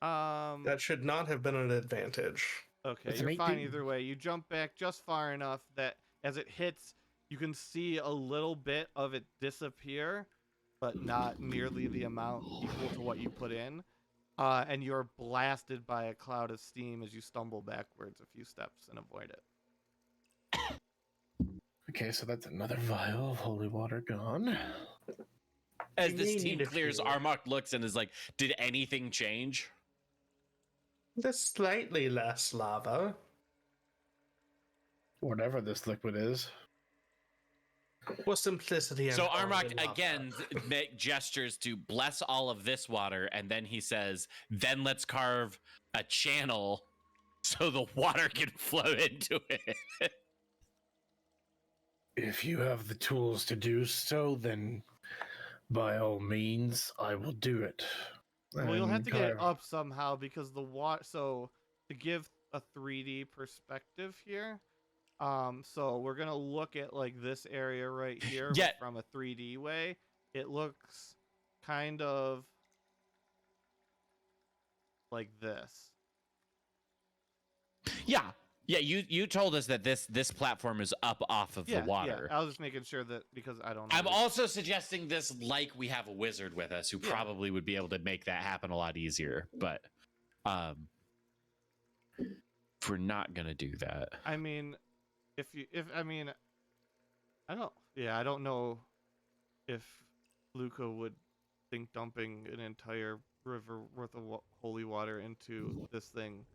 That should not have been an advantage. Okay, It's you're an fine 18. either way. You jump back just far enough that as it hits, you can see a little bit of it disappear, but not nearly the amount equal to what you put in. And you're blasted by a cloud of steam as you stumble backwards a few steps and avoid it. Okay, so that's another vial of holy water gone. As You this need team a clears, few. Armok looks and is like, did anything change? There's slightly less lava. Whatever this liquid is. Well, simplicity. And So quality Armok lava. again make gestures to bless all of this water, and then he says, then let's carve a channel so the water can flow into it. If you have the tools to do so, then by all means, I will do it. Well, you'll have And to get it Cairo- up somehow because the water. So to give a 3D perspective here, so we're gonna look at like this area right here but Yeah. from a 3D way. It looks kind of like this. Yeah. Yeah, you told us that this platform is up off of the water. Yeah. I was just making sure that because I don't know. I'm also suggesting this like we have a wizard with us who probably would be able to make that happen a lot easier. But if we're not gonna do that, I mean, I don't know if Luca would think dumping an entire river worth of holy water into this thing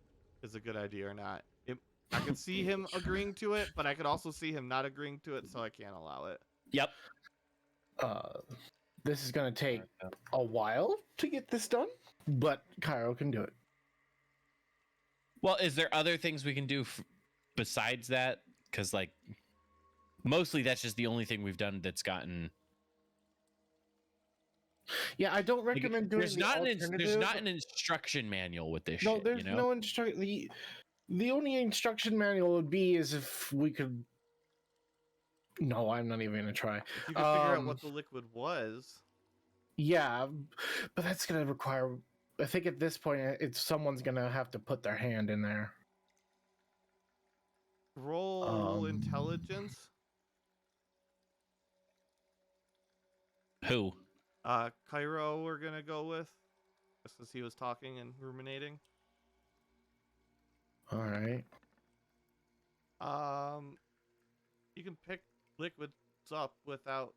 is a good idea or not. I could see him agreeing to it, but I could also see him not agreeing to it, so I can't allow it. Yep. This is going to take a while to get this done, but Cairo can do it. Well, is there other things we can do besides that? Because like, mostly that's just the only thing we've done that's gotten. Yeah, I don't recommend doing. There's not an instruction manual with this. No, shit, there's no instruction. The only instruction manual would be is if we could. No, I'm not even gonna try. If you could figure out what the liquid was. Yeah, but that's gonna require. I think at this point, it's someone's gonna have to put their hand in there. Roll intelligence. Who? Cairo, we're gonna go with, just as he was talking and ruminating. All right. You can pick liquids up without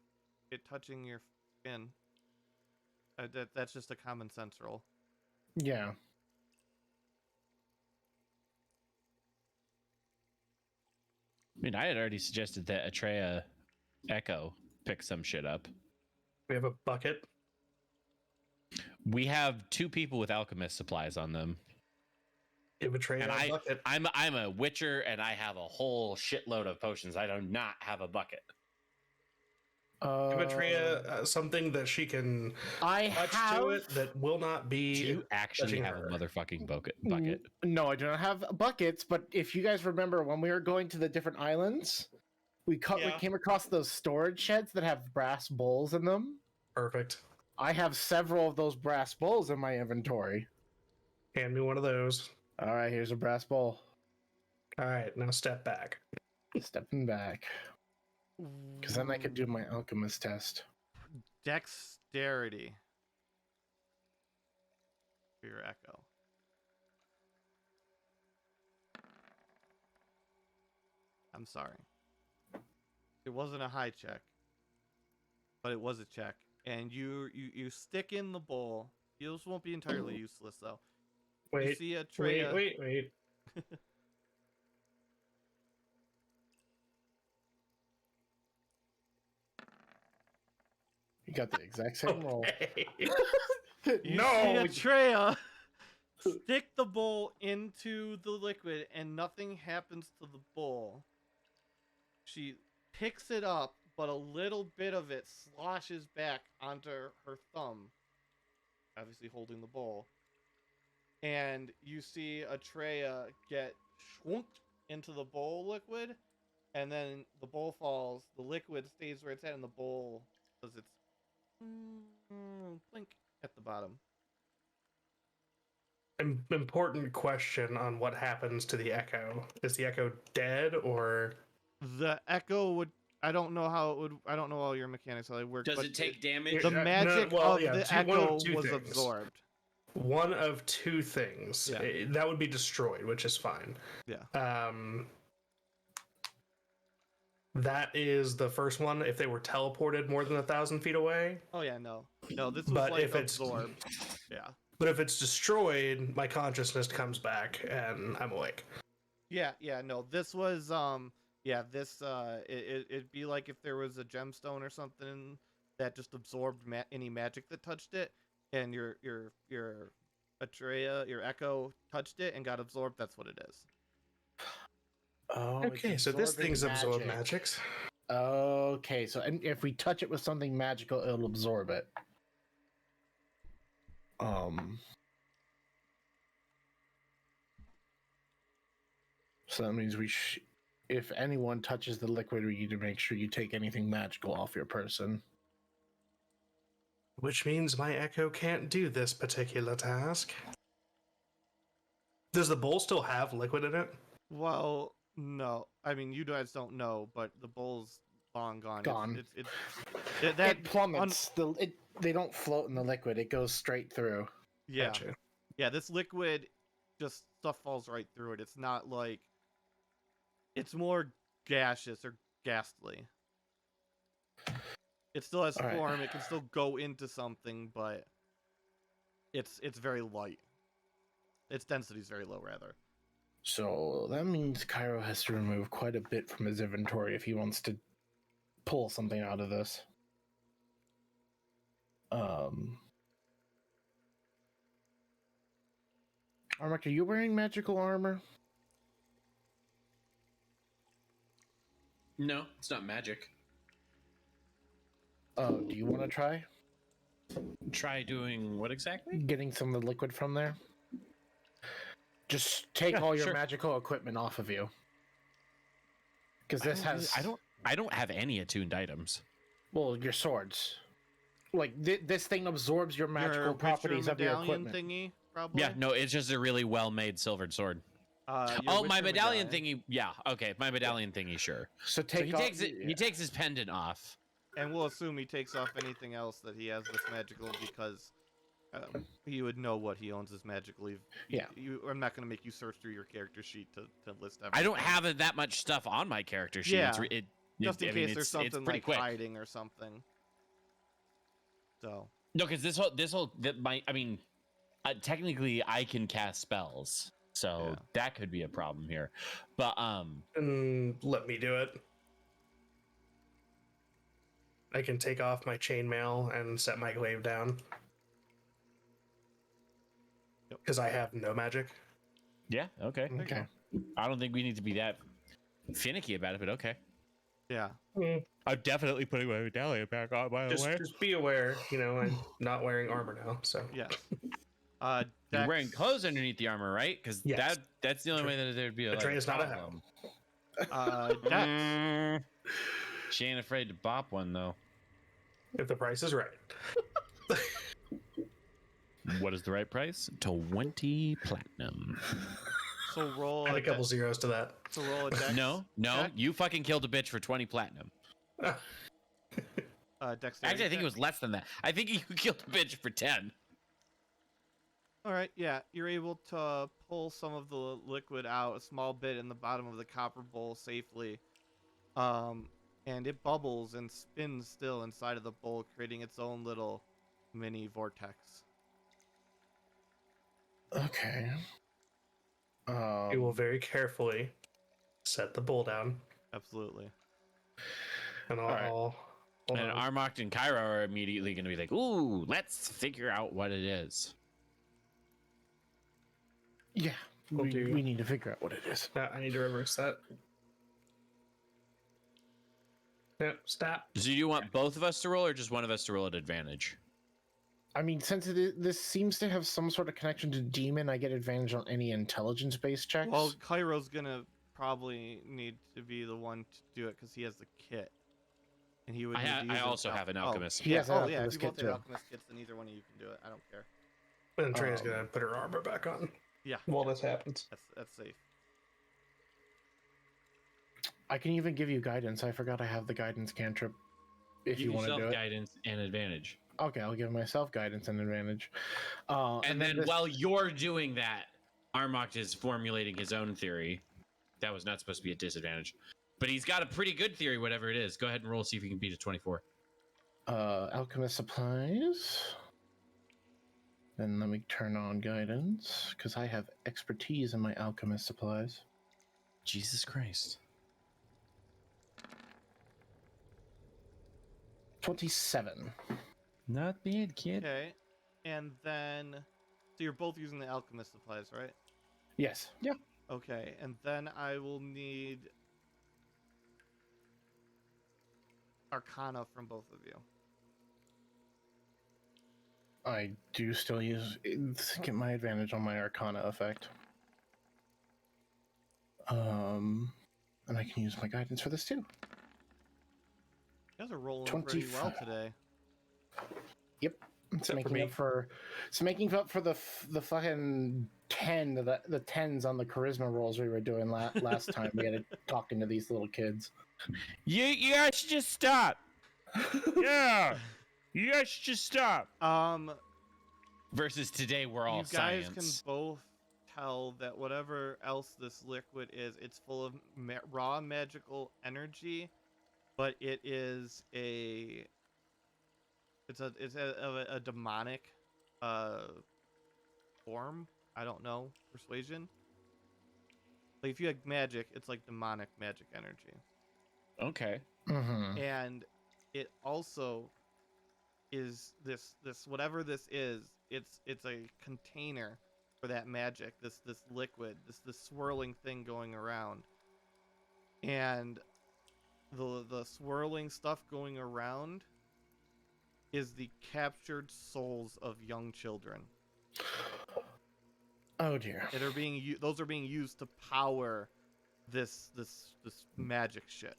it touching your skin. That's just a common sense roll. Yeah. I mean, I had already suggested that Atreya Echo pick some shit up. We have a bucket. We have 2 people with alchemist supplies on them. Give Atreya a bucket. I'm a witcher and I have a whole shitload of potions. I do not have a bucket. Give Atreya something that she can touch to it that will not be. Do you actually have a motherfucking bucket? No, I do not have buckets. But if you guys remember when we were going to the different islands, we came across those storage sheds that have brass bowls in them. Perfect. I have several of those brass bowls in my inventory. Hand me one of those. All right, here's a brass bowl. All right, now step back. Stepping back. Because then I could do my alchemist test. Dexterity. For your echo. I'm sorry. It wasn't a high check, but it was a check. And you stick in the bowl. This won't be entirely useless though. Wait. You see Atreya. Wait. You got the exact same roll. You No! see Atreya stick the bowl into the liquid and nothing happens to the bowl. She picks it up, but a little bit of it sloshes back onto her thumb, obviously holding the bowl. And you see Atreya get schwunked into the bowl liquid, and then the bowl falls, the liquid stays where it's at, and the bowl does its blink at the bottom. Important question on what happens to the echo. Is the echo dead or The echo would. I don't know how it would. I don't know all your mechanics how they work. Does but it take damage? The magic one of the echo of two was things. absorbed. One of 2 things. Yeah. That would be destroyed, which is fine. Yeah. That is the first one. If they were teleported more than 1,000 feet away. Oh yeah, no. This was But like if it's- absorbed. Yeah. But if it's destroyed, my consciousness comes back and I'm awake. Yeah, no. This was it'd be like if there was a gemstone or something that just absorbed any magic that touched it, and your Atreya, your echo touched it and got absorbed. That's what it is. Oh, Okay, it's so this absorbing thing's absorbed magics. Okay, so and if we touch it with something magical, it'll absorb it. So that means if anyone touches the liquid, we need to make sure you take anything magical off your person. Which means my echo can't do this particular task. Does the bowl still have liquid in it? Well, no. I mean, you guys don't know, but the bull's long gone. Gone. That It plummets. They don't float in the liquid. It goes straight through. yeah. Gotcha. Yeah, this liquid, just stuff falls right through it. It's not like... It's more gaseous or ghastly. It still has All right. form. It can still go into something, but it's very light. Its density is very low, rather. So that means Cairo has to remove quite a bit from his inventory if he wants to pull something out of this. Armak, are you wearing magical armor? No, it's not magic. Oh, do you want to try Try doing what exactly? getting some of the liquid from there? Just take all your sure. magical equipment off of you. Because this has... I don't have any attuned items. Well, your swords. Like, this thing absorbs your magical properties of your medallion equipment. thingy, probably? Yeah, no, it's just a really well-made silvered sword. Your Oh, my Witcher medallion thingy. Yeah, okay, my medallion thingy, sure. So So take he off, takes it. He takes his pendant off. And we'll assume he takes off anything else that he has that's magical because he would know what he owns as magically. Yeah. I'm not going to make you search through your character sheet to list everything. I don't have that much stuff on my character sheet. Yeah, Just in case there's something pretty like quick. hiding or something. So. No, because technically I can cast spells, so Yeah. that could be a problem here. But Let me do it. I can take off my chainmail and set my glaive down. Because I have no magic. yeah, okay. Okay. I don't think we need to be that finicky about it, but okay. Yeah. I'm definitely putting my medallion back on, by Just be aware, I'm not wearing armor now, so. Yes. You're Dex- wearing clothes underneath the armor, right? Because Yes. that's the only way that there'd be a Atreus not a problem. Dex. Mm, she ain't afraid to bop one though. If the price is right. What is the right price? 20 platinum. So roll Add a couple dex- zeros to that. So roll a dex. No, check. you fucking killed a bitch for 20 platinum. Dexterity Actually, I think check. it was less than that. I think you killed a bitch for 10. All right, yeah, you're able to pull some of the liquid out, a small bit in the bottom of the copper bowl safely, and it bubbles and spins still inside of the bowl, creating its own little mini vortex. Okay. We will very carefully set the bowl down. Absolutely. And right. I'll hold And on. Armocht and Cairo are immediately going to be like, ooh, let's figure out what it is. Yeah. We'll We do- need to figure out what it is. I need to reverse that. No, stop. So do you want both of us to roll or just one of us to roll at advantage? I mean, since this seems to have some sort of connection to demon, I get advantage on any intelligence-based checks. Well, Cairo's gonna probably need to be the one to do it because he has the kit, and he would. Need to use I it also himself. have an Oh, alchemist. He has an yeah. If alchemist you kit both have too. alchemist kits, then either one of you can do it. I don't care. And Trey's Um, gonna put her armor back on Yeah, while this happens. that's safe. I can even give you guidance. I forgot I have the guidance cantrip. If Give you want to yourself do it. guidance and advantage. Okay, I'll give myself guidance and advantage. And then this- while you're doing that, Armocht is formulating his own theory. That was not supposed to be a disadvantage. But he's got a pretty good theory, whatever it is. Go ahead and roll, see if you can beat a 24. alchemist supplies. Then let me turn on guidance because I have expertise in my alchemist supplies. Jesus Christ. 27. Not bad, kid. Okay, and then so you're both using the alchemist supplies, right? Yes. Okay, and then I will need Arcana from both of you. I do still get my advantage on my Arcana effect. And I can use my guidance for this too. You guys are rolling pretty well 25. today. It's Except for making me. up for the fucking the tens on the charisma rolls we were doing last time. We had to talking to these little kids. You guys should just stop. Yeah, you guys should just stop. Versus today, we're all you guys science. can both tell that whatever else this liquid is, it's full of raw magical energy, but it is a demonic form. I don't know, persuasion. Like if you have magic, it's like demonic magic energy. Okay. Mm-hmm. And it also is this whatever this is, it's a container for that magic, this liquid, this swirling thing going around. And the swirling stuff going around is the captured souls of young children. Oh dear. Those are being used to power this magic shit.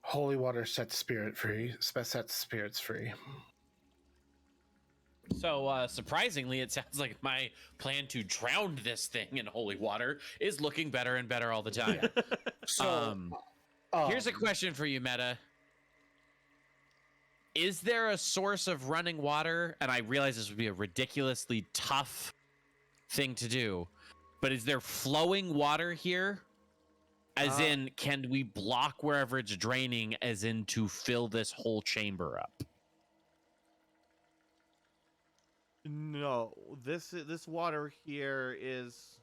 Holy water sets spirits free. So, surprisingly, it sounds like my plan to drown this thing in holy water is looking better and better all the time. So, Here's a question for you, Meta. Is there a source of running water? And I realize this would be a ridiculously tough thing to do, but is there flowing water here? As in, can we block wherever it's draining, as in to fill this whole chamber up? No, this water here is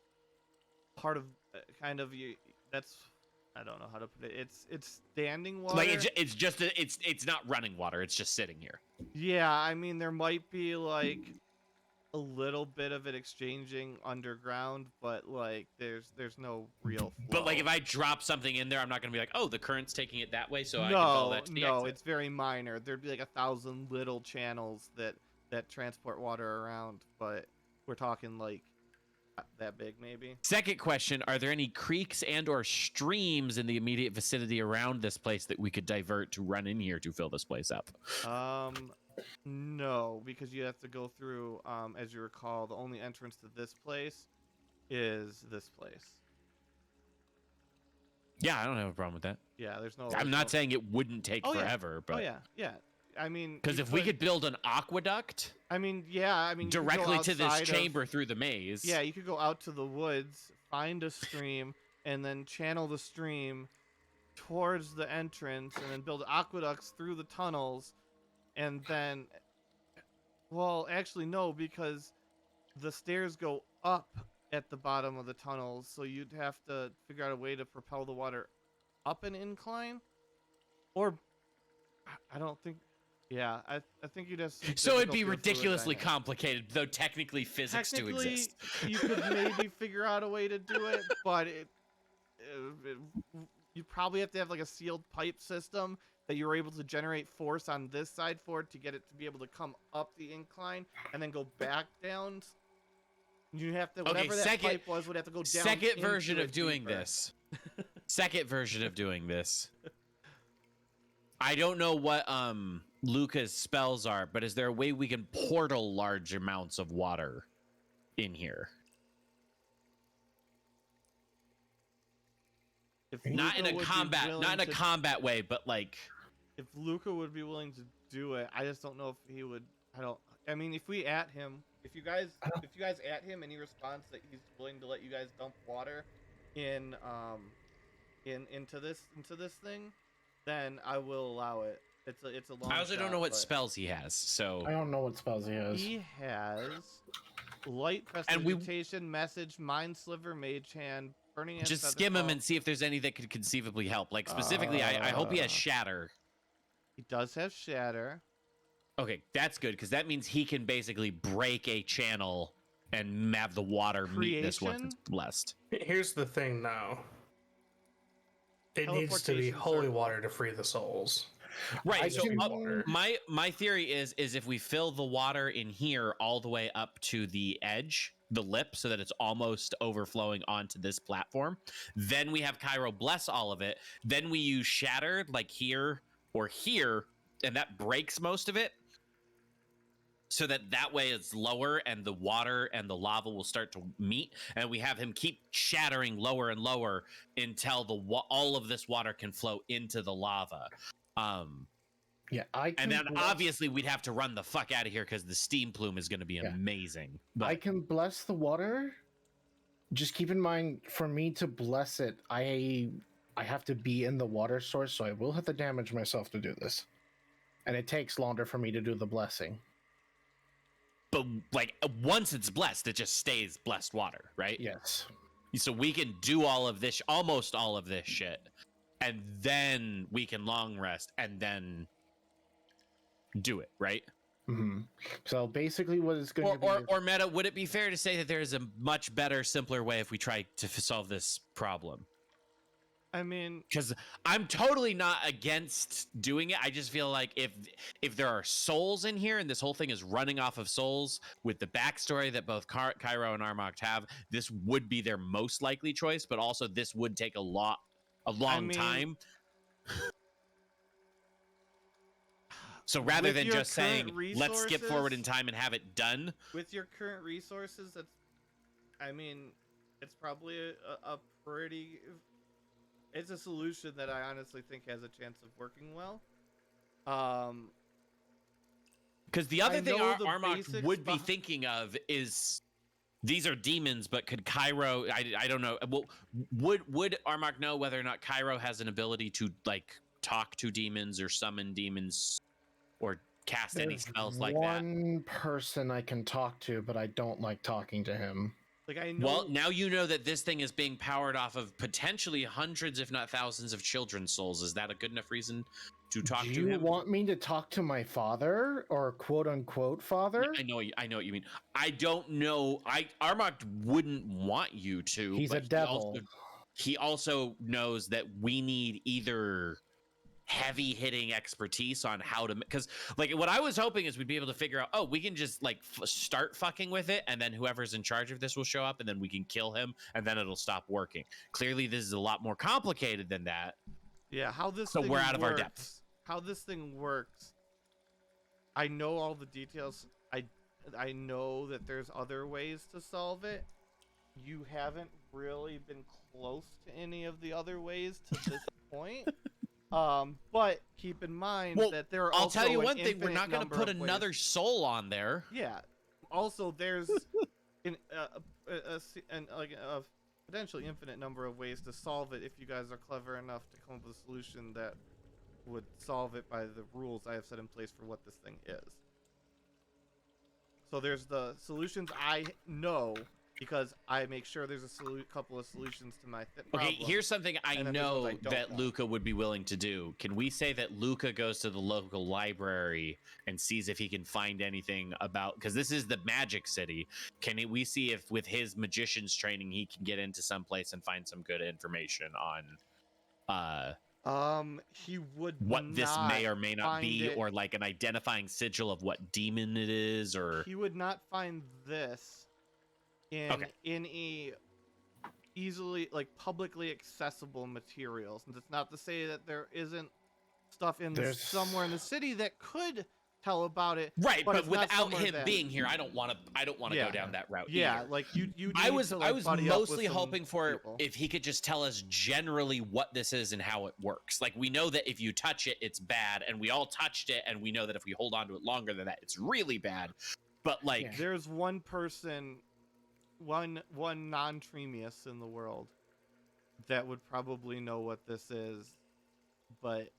part of kind of you. That's, I don't know how to put it. It's standing water. Like it's not running water. It's just sitting here. Yeah, I mean there might be like a little bit of it exchanging underground, but like there's no real flow. But like if I drop something in there, I'm not gonna be like, oh, the current's taking it that way, so I can follow that to the exit. It's very minor. There'd be like 1,000 little channels that transport water around, but we're talking like that big maybe. Second question, are there any creeks and or streams in the immediate vicinity around this place that we could divert to run in here to fill this place up? No, because you have to go through, as you recall, the only entrance to this place is this place. Yeah, I don't have a problem with that. Yeah, there's no... I'm not saying it wouldn't take forever, but... Oh, yeah. I mean... Because if we could build an aqueduct... I mean, yeah, directly to this chamber through the maze... Yeah, you could go out to the woods, find a stream, and then channel the stream towards the entrance, and then build aqueducts through the tunnels, and then... Well, actually, no, because the stairs go up at the bottom of the tunnels, so you'd have to figure out a way to propel the water up an incline, or I don't think. Yeah, I think you'd have. So it'd be ridiculously complicated, though technically physics do exist. You could maybe figure out a way to do it, but you probably have to have like a sealed pipe system that you're able to generate force on this side for it to get it to be able to come up the incline and then go back down. You have to, whatever that pipe was, would have to go down. Second version of doing this. Second version of doing this. I don't know what Luca's spells are, but is there a way we can portal large amounts of water in here? Not in a combat way, but like... If Luca would be willing to do it, I just don't know if he would. I mean, if we at him, if you guys at him and he responds that he's willing to let you guys dump water into this thing, then I will allow it. It's a long. I also don't know what spells he has, so I don't know what spells he has. He has light prestidigitation, message, mind sliver, mage hand, burning. Just skim him and see if there's any that could conceivably help. Like specifically, I hope he has shatter. He does have shatter. Okay, that's good, because that means he can basically break a channel and have the water meet this once it's blessed. Here's the thing, though. It needs to be holy water to free the souls. Right. So my theory is if we fill the water in here all the way up to the edge, the lip, so that it's almost overflowing onto this platform, then we have Cairo bless all of it. Then we use shatter, like here or here, and that breaks most of it. so that way it's lower and the water and the lava will start to meet, and we have him keep shattering lower and lower until all of this water can flow into the lava. Yeah, I can And then bless, obviously we'd have to run the fuck out of here because the steam plume is going to be amazing. But I can bless the water. Just keep in mind, for me to bless it, I have to be in the water source, so I will have to damage myself to do this, and it takes longer for me to do the blessing. But like once it's blessed, it just stays blessed water, right? Yes. So we can do all of this, almost all of this shit, and then we can long rest and then do it, right? Mm-hmm. So basically, what it's going to be, or Meta, would it be fair to say that there is a much better, simpler way if we try to solve this problem? I mean, Because I'm totally not against doing it. I just feel like if there are souls in here and this whole thing is running off of souls with the backstory that both Cairo and Armok have, this would be their most likely choice. But also, this would take a long time. So rather with than your just saying current let's skip forward in resources- time and have it done, with your current resources, it's probably a pretty. It's a solution that I honestly think has a chance of working well. because the other I thing know the Armok basics would be beh- thinking of is these are demons, but could Cairo? I don't know. Well, would Armok know whether or not Cairo has an ability to like talk to demons or summon demons or cast any there's spells like that? one person I can talk to, but I don't like talking to him. Like I know. Well, now you know that this thing is being powered off of potentially hundreds, if not thousands, of children's souls. Is that a good enough reason to talk Do to you him? want me to talk to my father, or quote unquote father? I know what you mean. I don't know. Armok wouldn't want you to. He's a but devil. He also knows that we need either heavy hitting expertise on how to, because like what I was hoping is we'd be able to figure out, oh, we can just like start fucking with it, and then whoever's in charge of this will show up, and then we can kill him, and then it'll stop working. Clearly, this is a lot more complicated than that. Yeah, how this So thing we're out of our works- depth. How this thing works. I know all the details. I know that there's other ways to solve it. You haven't really been close to any of the other ways to this point. But keep in mind Well, that there are I'll also tell you an one thing: we're infinite not going to number put of ways. another soul on there. Yeah. Also, there's a potentially infinite number of ways to solve it if you guys are clever enough to come up with a solution that would solve it by the rules I have set in place for what this thing is. So there's the solutions I know because I make sure there's a couple of solutions to my problem. Okay, here's something I and then there's know ones I don't that know. Luca would be willing to do. Can we say that Luca goes to the local library and sees if he can find anything about, because this is the magic city. We see if with his magician's training he can get into some place and find some good information on he would what this may not or may not find be, it- or like an identifying sigil of what demon it is, or He would not find this in Okay. any easily publicly accessible materials. And it's not to say that there isn't stuff There's- somewhere in the city that could tell about it. right. But it's not without somewhere him that- being here, I don't want to Yeah. go down that route. Yeah, either. like you. I need was to, I was buddy up with mostly some hoping for people. if he could just tell us generally what this is and how it works. Like we know that if you touch it, it's bad, and we all touched it, and we know that if we hold on to it longer than that, it's really bad. But like, Yeah. There's one person, one non-Tremius in the world that would probably know what this is, but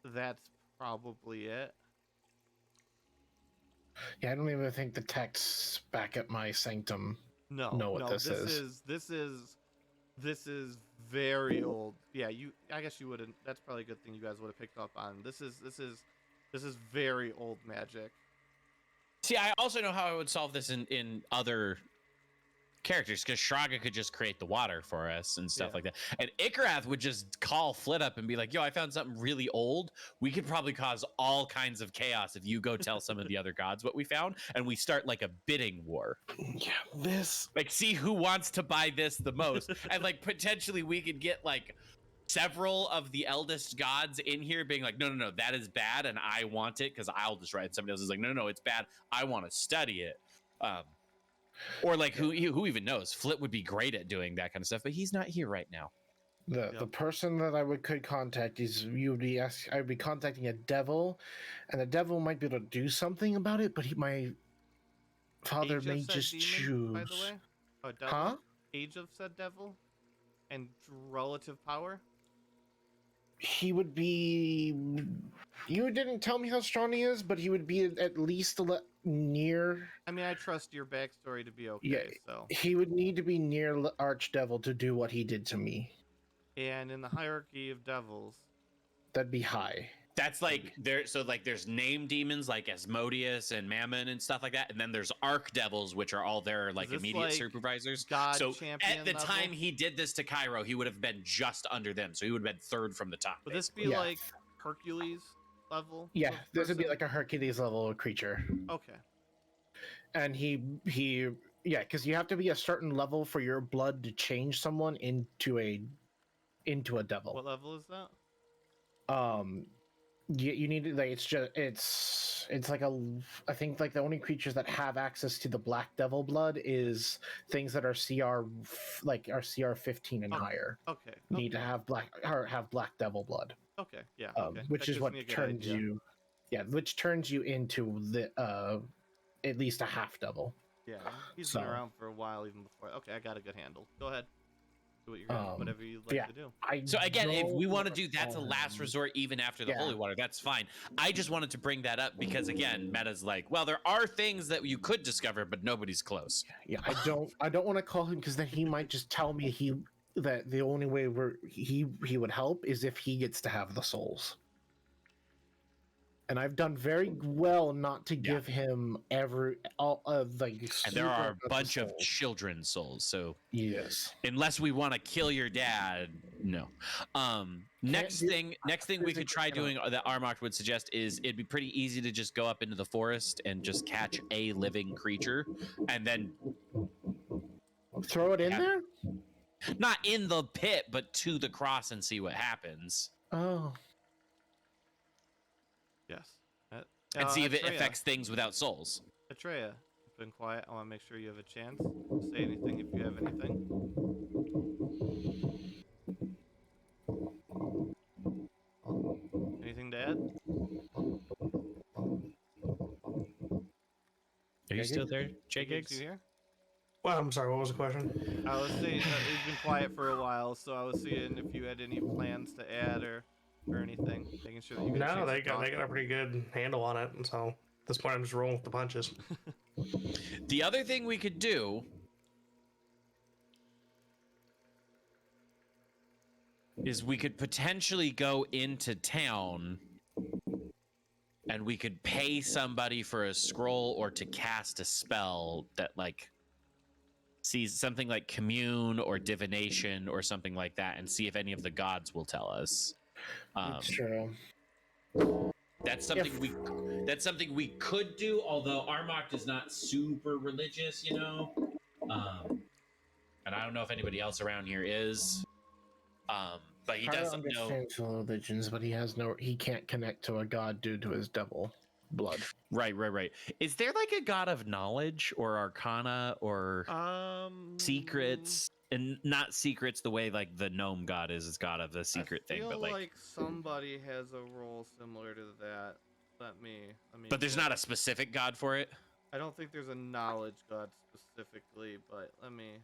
that's probably it. Yeah, I don't even think the texts back at my sanctum. No, Know what no, this is. This is very old. Yeah, I guess you wouldn't. That's probably a good thing you guys would have picked up on. This is very old magic. see, I also know how I would solve this in other characters, because Shraga could just create the water for us and stuff Yeah. like that, and Ikrath would just call Flit up and be like, "Yo, I found something really old. We could probably cause all kinds of chaos if you go tell some of the other gods what we found, and we start like a bidding war." Yeah, this. Like, see who wants to buy this the most, and like potentially we could get like several of the eldest gods in here being like, no, that is bad, and I want it because I'll destroy it. Somebody else is like, no, it's bad. I want to study it. Or like, who even knows? Flip would be great at doing that kind of stuff, but he's not here right now. The person that could contact is I would be contacting a devil, and the devil might be able to do something about it, but my father Age of may said just demon, choose. by the way? Oh, devil? Huh? Age of said devil? And relative power? He would be. You didn't tell me how strong he is, but he would be at least near. I mean, I trust your backstory to be okay, Yeah, so. he would need to be near Archdevil to do what he did to me. And in the hierarchy of devils, That'd be high. That's like there's name demons like Asmodeus and Mammon and stuff like that, and then there's archdevils, which are all their like this immediate like supervisors. God So champion at the level? time he did this to Cairo, he would have been just under them, so he would have been third from the top. would this be Yeah. like Hercules level? Yeah, of this would be person? like a Hercules level creature. Okay. And because you have to be a certain level for your blood to change someone into a devil. What level is that? You need to like it's like I think like the only creatures that have access to the black devil blood is things that are CR 15 and Okay. higher. Okay. Need to have black devil blood. Okay. Yeah. Okay. Which That is gives what me a good turns idea. you which turns you into the at least a half devil. Yeah. He's So- been around for a while even before. Okay, I got a good handle. Go ahead. Do what you're gonna, whatever you'd like yeah. to do. So again, if we don't want to do that's a last um, resort even after the yeah. holy water, that's fine. I just wanted to bring that up because again, meta's like, well, there are things that you could discover, but nobody's close. Yeah, I don't want to call him because then he might just tell me that the only way he would help is if he gets to have the souls. And I've done very well not to give him all of like. And there are a super bunch of souls. children's souls, so Yes. unless we want to kill your dad, no. Next thing we could try doing that Armok would suggest is it'd be pretty easy to just go up into the forest and just catch a living creature and then Throw it in Yeah. there. not in the pit but to the cross and see what happens Oh, Yes. and see if it Atreya. affects things without souls. Atreya, you've been quiet. I want to make sure you have a chance to say anything if you have anything. Anything to add? Are you still there, Gigs, you here? Well, I'm sorry. What was the question? I was saying you've been quiet for a while, so I was seeing if you had any plans to add or anything, making sure that you get a No, chance they to got talk. a pretty good handle on it, and so at this point I'm just rolling with the punches. The other thing we could do is we could potentially go into town and we could pay somebody for a scroll or to cast a spell that like sees something like commune or divination or something like that and see if any of the gods will tell us. it's true. That's something we could do, although Armok is not super religious, you know. And I don't know if anybody else around here is. But he I don't doesn't know. understand religions, but he can't connect to a god due to his devil blood. Right. Is there like a god of knowledge or arcana or secrets? And not secrets the way like the gnome god is god of the secret I thing, feel but like somebody has a role similar to that. I mean, but there's not a specific god for it. I don't think there's a knowledge god specifically, but let me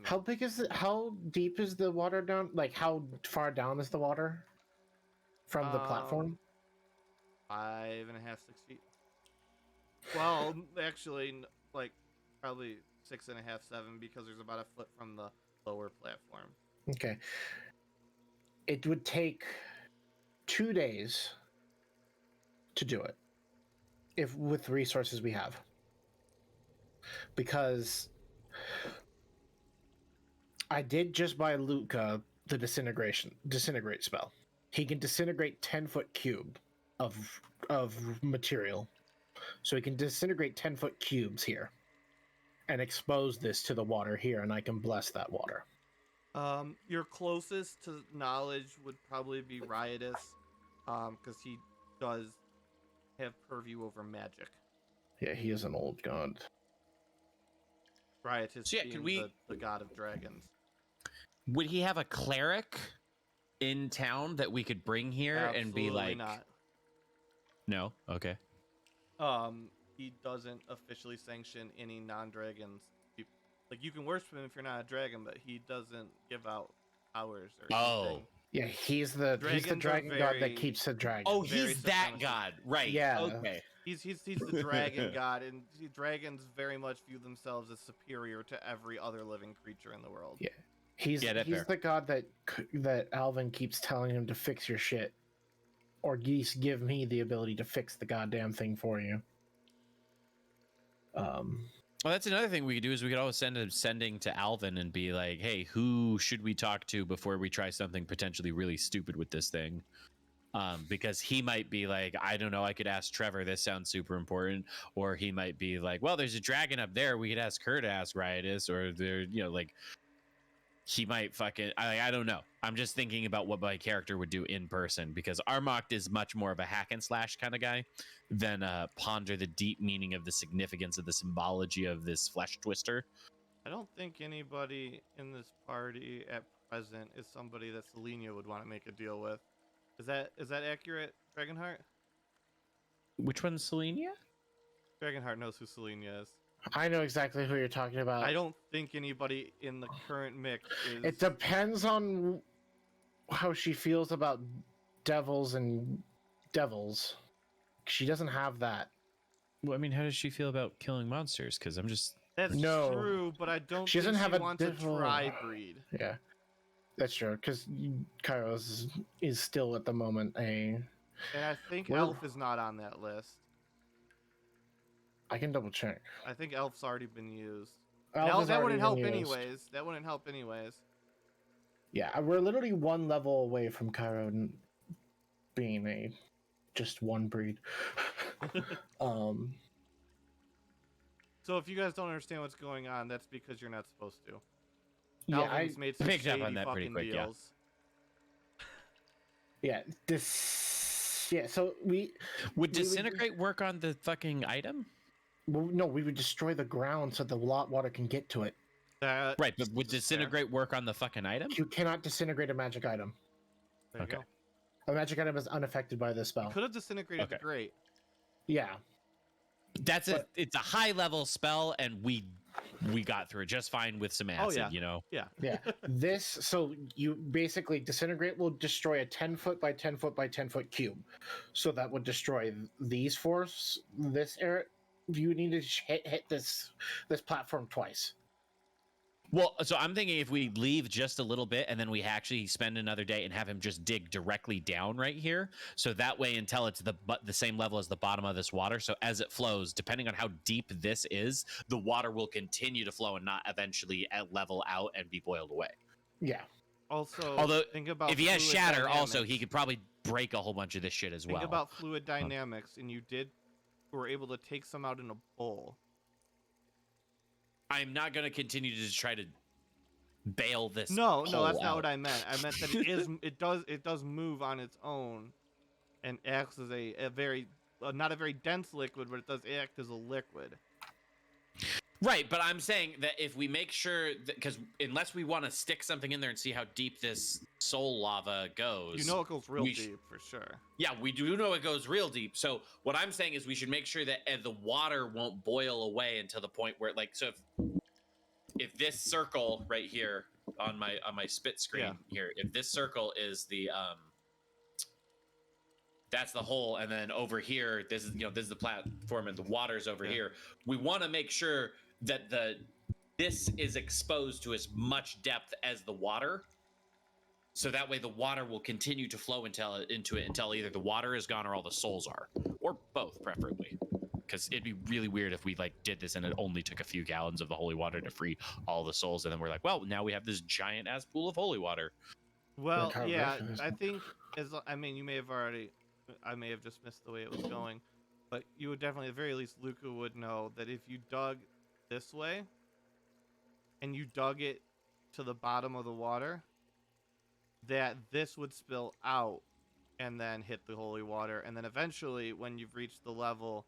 How big is it? How deep is the water down? Like, how far down is the water from the platform? 5.5, 6 feet. Well, actually, like probably 6.5, 7, because there's about a foot from the lower platform. Okay. It would take 2 days to do it, if with the resources we have, because I did just buy Luca the disintegrate spell. He can disintegrate 10-foot cube of material, so he can disintegrate 10-foot cubes here, and expose this to the water here, and I can bless that water. Your closest to knowledge would probably be Riotous, because he does have purview over magic. Yeah, he is an old god. Riotous So yeah, being could we- the god of dragons. Would he have a cleric in town that we could bring here and be Absolutely like, not. no, okay, He doesn't officially sanction any non-dragons. Like, you can worship him if you're not a dragon, but he doesn't give out powers or anything. Yeah, he's the Dragons are dragon god very- that keeps the dragon. oh, Very he's that supremacist. god, right? Yeah. Okay. He's the dragon god, and dragons very much view themselves as superior to every other living creature in the world. Yeah. He's Yeah, that's fair. the god that Alvin keeps telling him to fix your shit, or geese give me the ability to fix the goddamn thing for you. Well, that's another thing we could do is we could always sending to Alvin and be like, hey, who should we talk to before we try something potentially really stupid with this thing? Because he might be like, I don't know, I could ask Trevor, this sounds super important. Or he might be like, well, there's a dragon up there, we could ask her to ask Riotous. Or there, like, he might fucking, I don't know. I'm just thinking about what my character would do in person, because Armocht is much more of a hack and slash kind of guy than ponder the deep meaning of the significance of the symbology of this flesh twister. I don't think anybody in this party at present is somebody that Selenia would want to make a deal with. Is that accurate, Dragonheart? Which one's Selenia? Dragonheart knows who Selenia is. I know exactly who you're talking about. I don't think anybody in the current mix is. It depends on how she feels about devils and devils. She doesn't have that. Well, I mean, how does she feel about killing monsters? Because I'm just... That's No. true, but I don't She think doesn't have she a wants a devil- tri-breed. Yeah, that's true. Because Kairos is still at the moment a. And I think Well- Elf is not on that list. I can double check. I think Elf's already been used. Elf That has already wouldn't help been used. anyways. That wouldn't help anyways. Yeah, we're literally one level away from Cairo being a just one breed. So if you guys don't understand what's going on, that's because you're not supposed to. Yeah, Alvin's made some picked up shady on that pretty fucking quick, yeah. deals. yeah, this. Yeah, so Would we would- disintegrate work on the fucking item? well, no, we would destroy the ground so the water can get to it. That Right, but would is fair. disintegrate work on the fucking item? You cannot disintegrate a magic item. There you Okay. go. A magic item is unaffected by this spell. Could have disintegrated Okay. the grate. Yeah, It's a high level spell, and we got through it just fine with some acid, yeah. you know? Yeah. yeah. So you basically disintegrate will destroy a 10-foot by 10-foot by 10-foot cube. So that would destroy these fours. This area, you need to hit this platform twice. Well, so I'm thinking if we leave just a little bit and then we actually spend another day and have him just dig directly down right here. So that way until it's the same level as the bottom of this water. So as it flows, depending on how deep this is, the water will continue to flow and not eventually level out and be boiled away. Yeah. Also, Although, think about if he has fluid shatter, also, dynamics. he could probably break a whole bunch of this shit as Think well. about fluid dynamics, and you were able to take some out in a bowl. I'm not going to continue to try to bail this. No, that's hole not out. what I meant. I meant that it does move on its own, and acts as a very not a very dense liquid, but it does act as a liquid. Right, but I'm saying that if we make sure that, because unless we want to stick something in there and see how deep this soul lava goes, You know it goes real we deep for sure. yeah, we do know it goes real deep. So what I'm saying is we should make sure that the water won't boil away until the point where, like, so if this circle right here on my spit screen here, if this circle is the that's the hole, and then over here this is the platform and the water's over here. We want to make sure that this is exposed to as much depth as the water, so that way the water will continue to flow into it until either the water is gone or all the souls are, or both, preferably. Because it'd be really weird if we did this and it only took a few gallons of the holy water to free all the souls, and then we're like, well, now we have this giant ass pool of holy water. Well, Like, yeah, how rough I think I may have just missed the way it was going, but you would definitely, at the very least, Luca would know that if you dug this way, and you dug it to the bottom of the water, that this would spill out and then hit the holy water. And then eventually, when you've reached the level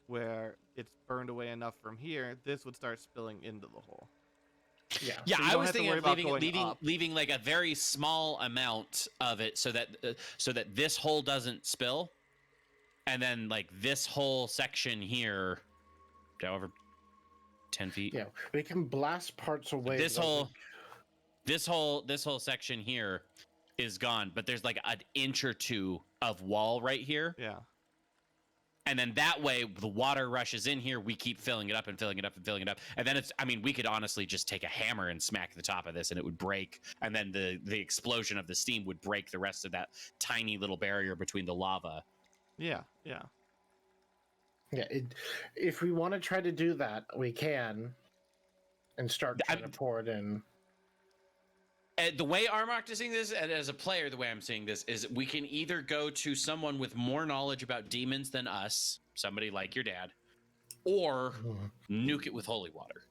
where it's burned away enough from here, this would start spilling into the hole. Yeah. Yeah, So you I don't was have to thinking worry of about going up. leaving like a very small amount of it so that this hole doesn't spill, and then like this whole section here, however, 10 feet. Yeah, we can blast parts away. This but whole section here is gone, but there's like an inch or two of wall right here. Yeah. And then that way the water rushes in here, we keep filling it up and filling it up and filling it up. And then it's, I mean, we could honestly just take a hammer and smack the top of this and it would break. And then the explosion of the steam would break the rest of that tiny little barrier between the lava. Yeah. Yeah. Yeah, if we want to try to do that, we can, and start trying to pour it in. The way Armok is seeing this, and as a player, the way I'm seeing this is we can either go to someone with more knowledge about demons than us, somebody like your dad, or nuke it with holy water.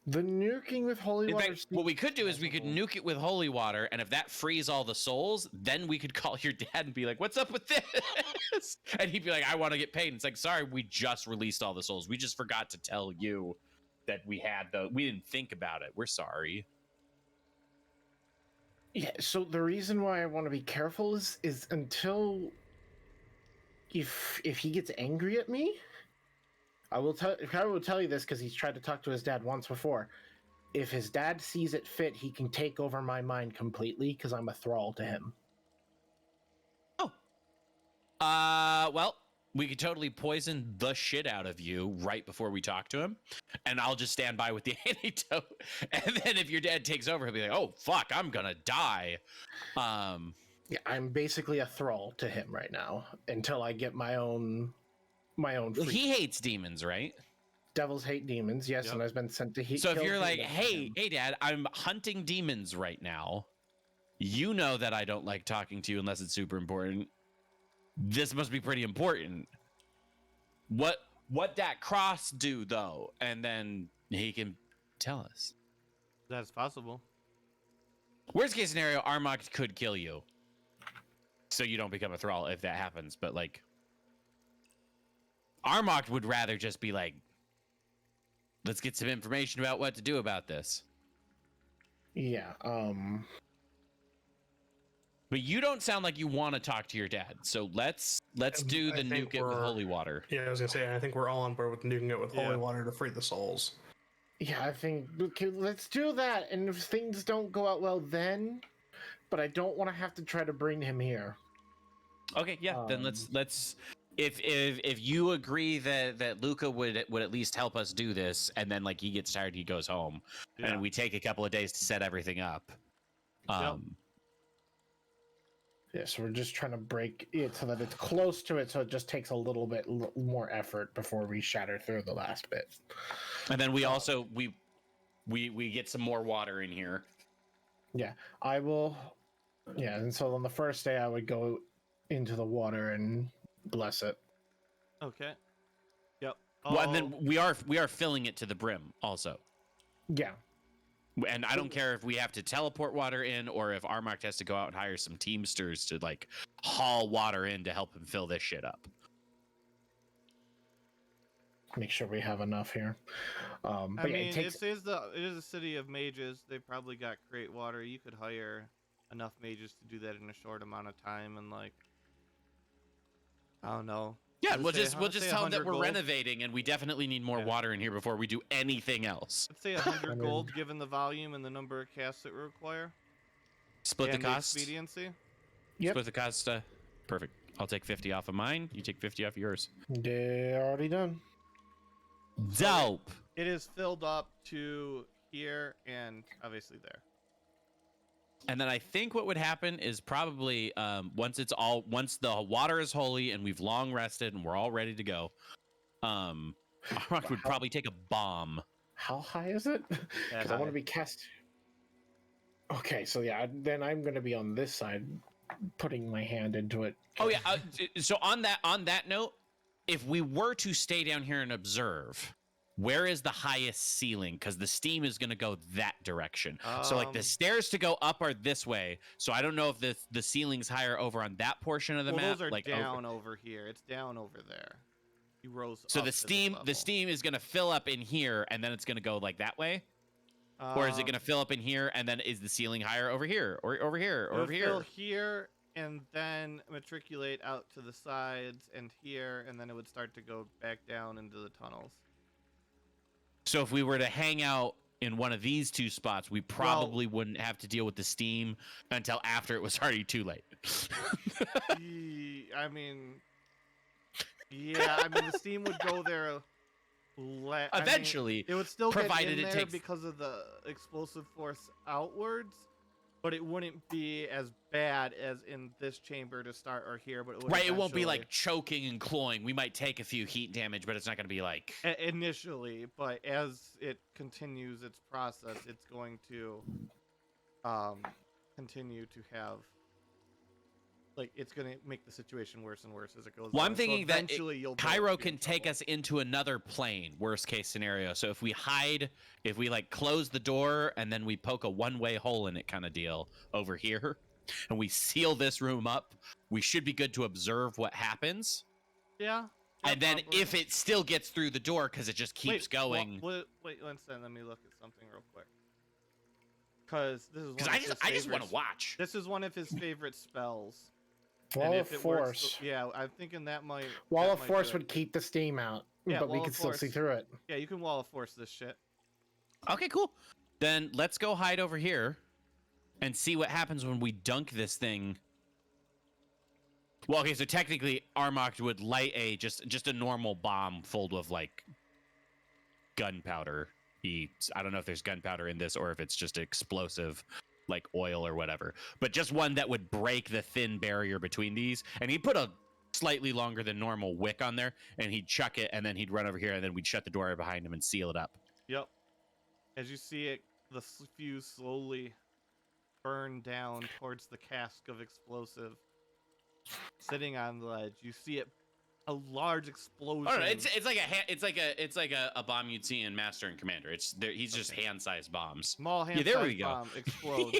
The nuking with holy In water. fact, what we could do is we could nuke it with holy water, and if that frees all the souls, then we could call your dad and be like, "What's up with this?" And he'd be like, "I want to get paid." And it's like, "Sorry, we just released all the souls. We just forgot to tell you that we didn't think about it. We're sorry." Yeah, so the reason why I want to be careful is until if he gets angry at me, I will tell you this because he's tried to talk to his dad once before. If his dad sees it fit, he can take over my mind completely because I'm a thrall to him. Oh. Well, we could totally poison the shit out of you right before we talk to him, and I'll just stand by with the antidote. And then if your dad takes over, he'll be like, "Oh fuck, I'm gonna die." Yeah, I'm basically a thrall to him right now until I get my own. He hates demons, right? Devils hate demons, yes, Yep. and I've been sent to So if kill you're like, demons hey, Dad, I'm hunting demons right now. You know that I don't like talking to you unless it's super important. This must be pretty important. What that cross do though? And then he can tell us. That's possible. Worst case scenario, Armok could kill you. So you don't become a thrall if that happens, but like Armok would rather just be like, let's get some information about what to do about this. Yeah, But you don't sound like you want to talk to your dad. So let's do the I think nuke it with we're- holy water. Yeah, I was gonna say, I think we're all on board with nuking it with Yeah. holy water to free the souls. yeah, I think okay, let's do that. And if things don't go out well, then, but I don't want to have to try to bring him here. Okay, yeah. Then let's if you agree that Luca would at least help us do this, and then like he gets tired, he goes home, Yeah. and we take a couple of days to set everything up. Yeah, so we're just trying to break it so that it's close to it, so it just takes a little bit more effort before we shatter through the last bit. And then we also we get some more water in here. Yeah, I will. Yeah, and so on the first day, I would go into the water and bless it. Okay. Yep. Well, and then we are filling it to the brim also. Yeah, And I don't care if we have to teleport water in or if Armok has to go out and hire some teamsters to like haul water in to help him fill this shit up. make sure we have enough here. I But yeah, mean, it takes. it is a city of mages. They probably got great water. You could hire enough mages to do that in a short amount of time, and like, I don't know. Yeah, Let's we'll say just tell them that 100 we're gold. renovating and we definitely need more Yeah. water in here before we do anything else. Let's say 100 gold, given the volume and the number of casts it would require. Split and the cost. expediency. Yep, Split the cost. Perfect. I'll take 50 off of mine. You take 50 off of yours. they're already done. Dope. It is filled up to here and obviously there. And then I think what would happen is probably once the water is holy and we've long rested and we're all ready to go, Armok would probably take a bomb. How high is it? Because I want high. to be cast. Okay, so yeah, then I'm going to be on this side, putting my hand into it. Oh yeah. So on that note, if we were to stay down here and observe, where is the highest ceiling? Because the steam is going to go that direction. So like the Um, stairs to go up are this way. So I don't know if the ceiling's higher over on that portion of the well, map. those are like down over here. It's down over there. You rose So up the to this steam level. is going to fill up in here, and then it's going to go like that way. Or is it going to fill up in here, and then is the ceiling higher over here, or over here, or over Fill here? here and then matriculate out to the sides and here, and then it would start to go back down into the tunnels. So if we were to hang out in one of these two spots, we probably wouldn't have to deal with the steam until after it was already too late. I mean, yeah, I mean the steam would go there. Eventually, it would still provided get in it there takes- because of the explosive force outwards, but it wouldn't be as bad as in this chamber to start or here. But it would Right, it won't be eventually- like choking and clawing. We might take a few heat damage, but it's not going to be like... initially, but as it continues its process, it's going to continue to have, like, it's going to make the situation worse and worse as it goes. Well, I'm on. So thinking that eventually you'll Cairo be in can take trouble. us into another plane, worst case scenario. So if we hide, if we like close the door and then we poke a one-way hole in it kind of deal over here, and we seal this room up, we should be good to observe what happens. Yeah. And then probably. if it still gets through the door because it just keeps going. Wait, one second. Let me look at something real quick. Because this is one Because of his I just want to favorites. watch. This is one of his favorite spells. Wall And of if it works, Force. yeah, I'm thinking that might. Wall that of might Force do it. would keep the steam out, Yeah, but we Wall could of still see Force. through it. Yeah, you can wall of force this shit. Okay, cool. Then let's go hide over here and see what happens when we dunk this thing. Well, okay, so technically Armok would light just a normal bomb full of like gunpowder. I don't know if there's gunpowder in this or if it's just explosive like oil or whatever. But just one that would break the thin barrier between these. And he'd put a slightly longer than normal wick on there and he'd chuck it and then he'd run over here and then we'd shut the door behind him and seal it up. Yep. As you see it, the fuse slowly burn down towards the cask of explosive sitting on the ledge. You see it, a large explosion. Oh, no, it's like a bomb you'd see in Master and Commander. He's just hand-sized bombs. Small hand there we go. bomb explodes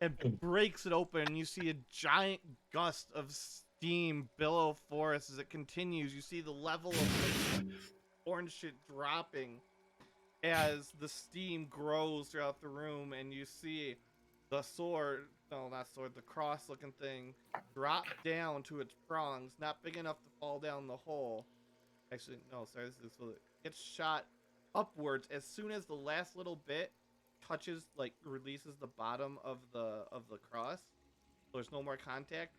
and breaks it open. And you see a giant gust of steam billow forth as it continues. You see the level of orange shit dropping as the steam grows throughout the room, and you see the the cross-looking thing drop down to its prongs, not big enough to fall down the hole. Actually, no, sorry, this is it's shot upwards as soon as the last little bit touches, like, releases the bottom of the cross. There's no more contact.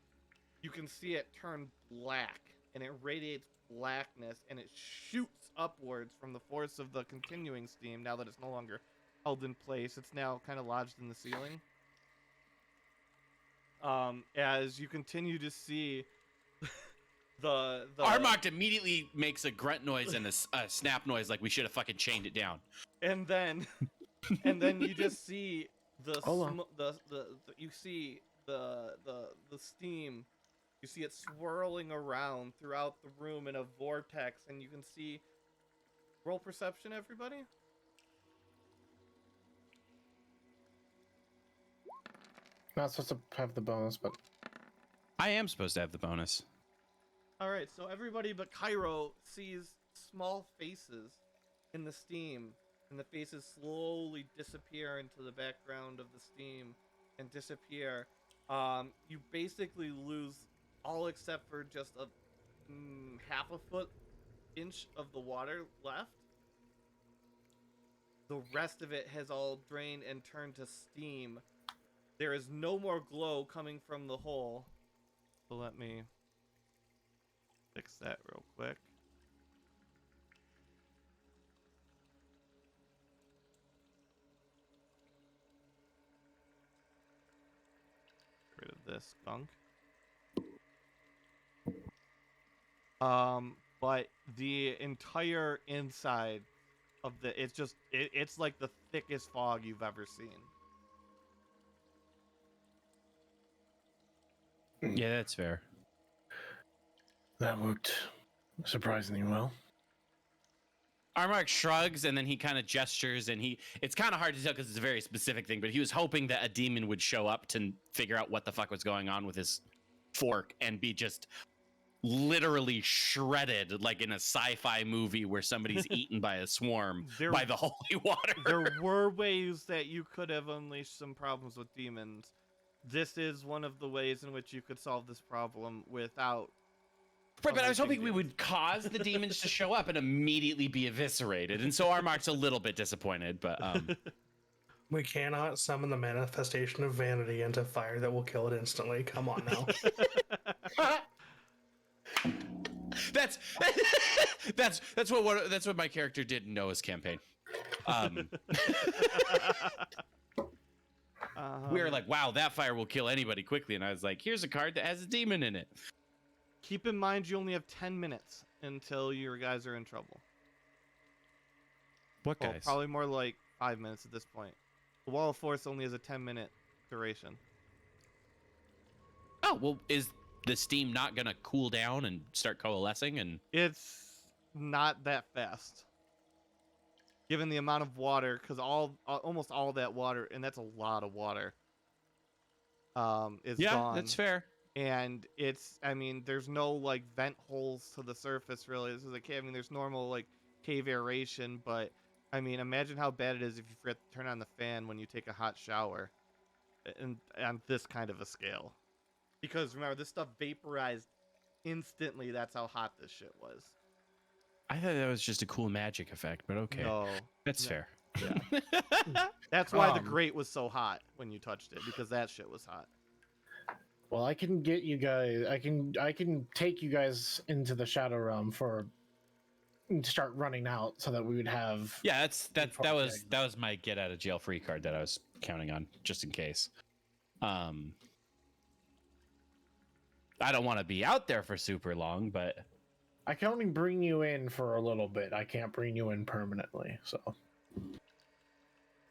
You can see it turn black, and it radiates blackness, and it shoots upwards from the force of the continuing steam. Now that it's no longer held in place, it's now kind of lodged in the ceiling. As you continue to see the Armok immediately makes a grunt noise and a snap noise like we should have fucking chained it down. and then you just see the you see the steam. You see it swirling around throughout the room in a vortex, and you can see. Roll perception, everybody. Not supposed to have the bonus, but I am supposed to have the bonus. All right, so everybody but Cairo sees small faces in the steam, and the faces slowly disappear into the background of the steam and disappear. You basically lose all except for just a half a foot inch of the water left. The rest of it has all drained and turned to steam. There is no more glow coming from the hole. So let me fix that real quick. Get rid of this gunk. But the entire inside of it's like the thickest fog you've ever seen. Yeah, that's fair. that worked surprisingly well. Armark shrugs and then he kind of gestures and it's kind of hard to tell because it's a very specific thing, but he was hoping that a demon would show up to figure out what the fuck was going on with his fork and be just literally shredded like in a sci-fi movie where somebody's eaten by a swarm by the holy water. There were ways that you could have unleashed some problems with demons. This is one of the ways in which you could solve this problem without. Right, but I was hoping we would cause the demons to show up and immediately be eviscerated, and so Armark's a little bit disappointed, but We cannot summon the manifestation of vanity into fire that will kill it instantly. Come on now. that's what my character did in Noah's campaign. We were like, wow, that fire will kill anybody quickly, and I was like, here's a card that has a demon in it. Keep in mind you only have 10 minutes until your guys are in trouble. What Well, guys? probably more like 5 minutes at this point. The Wall of Force only has a 10-minute duration. Oh, well, is the steam not gonna cool down and start coalescing? And It's not that fast. Given the amount of water, because almost all that water, and that's a lot of water, is gone. That's fair. And there's no like vent holes to the surface really. This is a cave. I mean, there's normal like cave aeration, but I mean, imagine how bad it is if you forget to turn on the fan when you take a hot shower, and on this kind of a scale. Because remember, this stuff vaporized instantly. That's how hot this shit was. I thought that was just a cool magic effect, but okay, No, that's fair. Yeah. That's why the grate was so hot when you touched it, because that shit was hot. Well, I can get you guys. I can take you guys into the Shadow Realm start running out, so that we would have. Yeah, that was my get out of jail free card that I was counting on just in case. I don't want to be out there for super long, but I can only bring you in for a little bit. I can't bring you in permanently. So,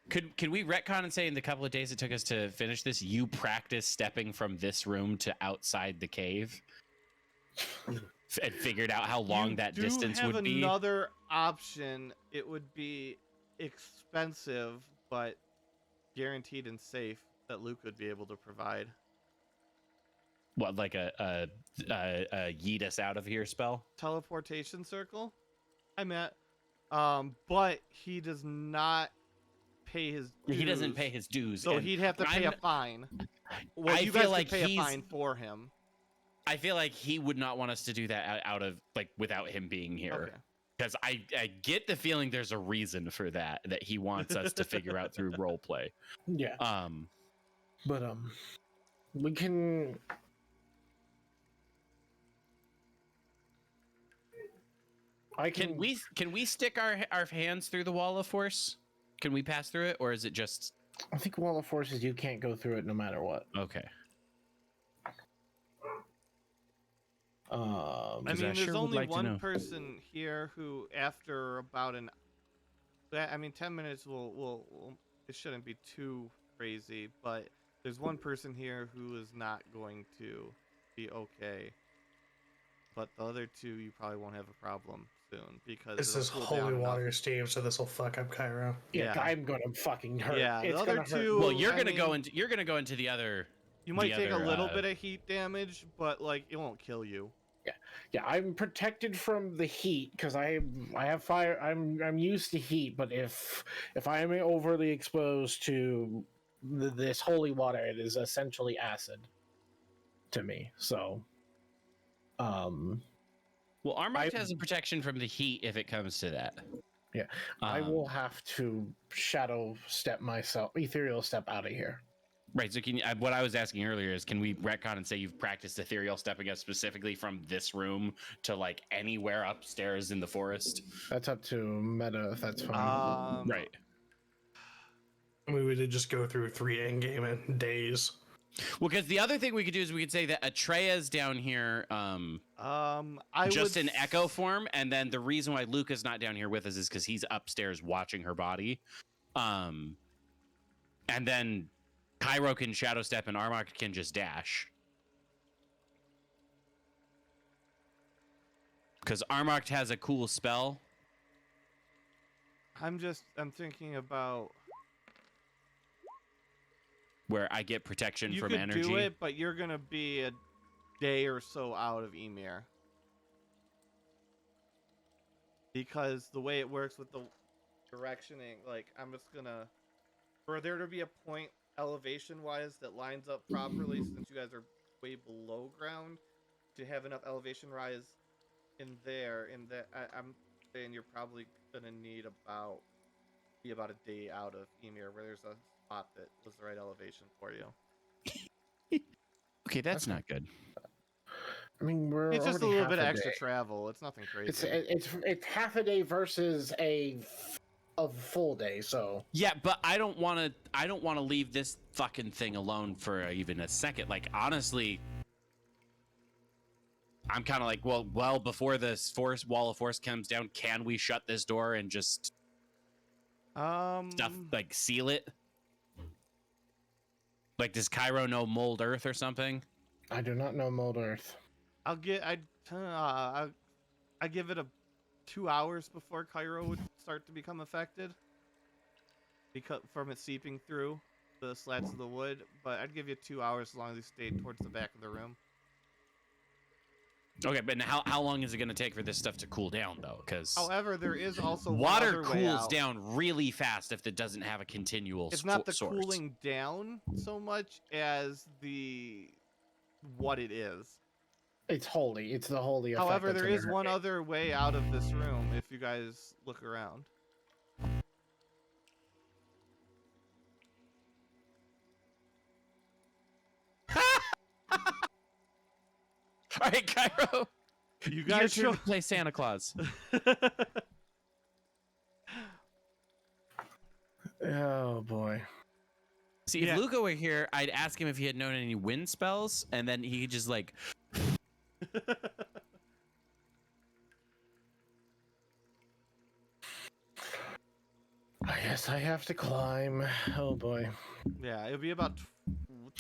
Can we retcon and say in the couple of days it took us to finish this, you practice stepping from this room to outside the cave and figured out how long that distance would be? Another option. It would be expensive, but guaranteed and safe that Luke would be able to provide. What, like a yeet us out of here spell? Teleportation circle? I meant, but he does not pay his dues. He doesn't pay his dues. So and he'd have to pay a fine. Well, I you feel guys like could pay a fine for him. I feel like he would not want us to do that out of, like, without him being here. Okay. Because I get the feeling there's a reason for that he wants us to figure out through role play. yeah. But we can. Can we stick our hands through the wall of force? Can we pass through it, or is it just? I think Wall of Forces, you can't go through it no matter what. Okay. I mean, there's only one person here who, after about 10 minutes will it shouldn't be too crazy, but there's one person here who is not going to be okay. But the other two, you probably won't have a problem soon because This is holy water, Steve, so this will fuck up Cairo. Yeah, I'm gonna fucking hurt. Yeah, it's the other two. Well, you're gonna go into the other. You might take a little bit of heat damage, but like it won't kill you. Yeah, I'm protected from the heat because I have fire. I'm used to heat, but if I am overly exposed to this holy water, it is essentially acid to me. So, well, Armand has a protection from the heat if it comes to that. Yeah, I will have to shadow step myself, ethereal step out of here. Right. So what I was asking earlier is, can we retcon and say you've practiced ethereal stepping us specifically from this room to like anywhere upstairs in the forest? That's up to meta. If that's fine. Right. We would just go through 3 endgame in days. Well, because the other thing we could do is we could say that Atreya's down here, just in echo form, and then the reason why Luca's not down here with us is because he's upstairs watching her body, and then Cairo can shadow step and Armok can just dash. Because Armok has a cool spell I'm thinking about where I get protection you from could energy. do it, but you're gonna be a day or so out of Emir. Because the way it works with the directioning, like, I'm just gonna... For there to be a point elevation-wise that lines up properly, since you guys are way below ground, to have enough elevation rise in there, I'm saying you're probably gonna need be about a day out of Emir, where there's a spot that was the right elevation for you. Okay, that's not good. I mean, we're It's just a already little bit half of a extra day. travel. It's nothing crazy. It's half a day versus a full day. So Yeah, but I don't want to leave this fucking thing alone for even a second. Like, honestly, I'm kind of like, well, before this wall of force comes down, can we shut this door and just stuff, like, seal it? Like, does Cairo know mold earth or something? I do not know mold earth. I give it 2 hours before Cairo would start to become affected, because from it seeping through the slats of the wood. But I'd give you 2 hours as long as you stayed towards the back of the room. Okay, but how long is it going to take for this stuff to cool down, though? Because However, there is also one water other way cools out. down really fast if it doesn't have a continual It's not the source. cooling down so much as what it is. It's holy. It's the holy effect. However, that's there gonna is hurt one me. other way out of this room if you guys look around. All right, Cairo, You guys your turn show... to play Santa Claus. Oh boy. See, if Luca were here, I'd ask him if he had known any wind spells, and then he could just like. I guess I have to climb. Oh boy. Yeah, it'll be about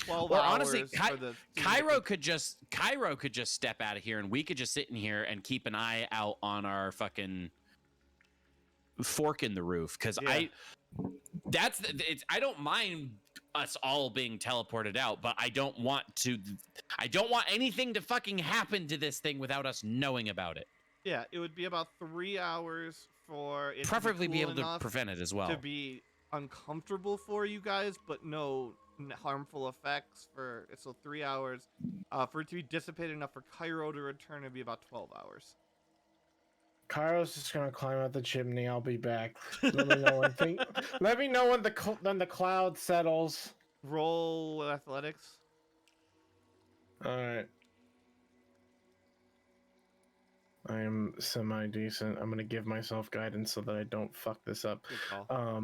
12 Well, hours honestly, for the... Cairo could just step out of here, and we could just sit in here and keep an eye out on our fucking fork in the roof. Because Yeah. I don't mind us all being teleported out, but I don't want anything to fucking happen to this thing without us knowing about it. Yeah, it would be about 3 hours for it Preferably to be cool able to enough prevent it as well. to be uncomfortable for you guys, but no harmful effects for... So 3 hours. For it to be dissipated enough for Cairo to return, it'd be about 12 hours. Cairo's just gonna climb out the chimney. I'll be back. Let me know when Let me know when the cloud settles. Roll athletics. All right. I am semi-decent. I'm gonna give myself guidance so that I don't fuck this up. Good call.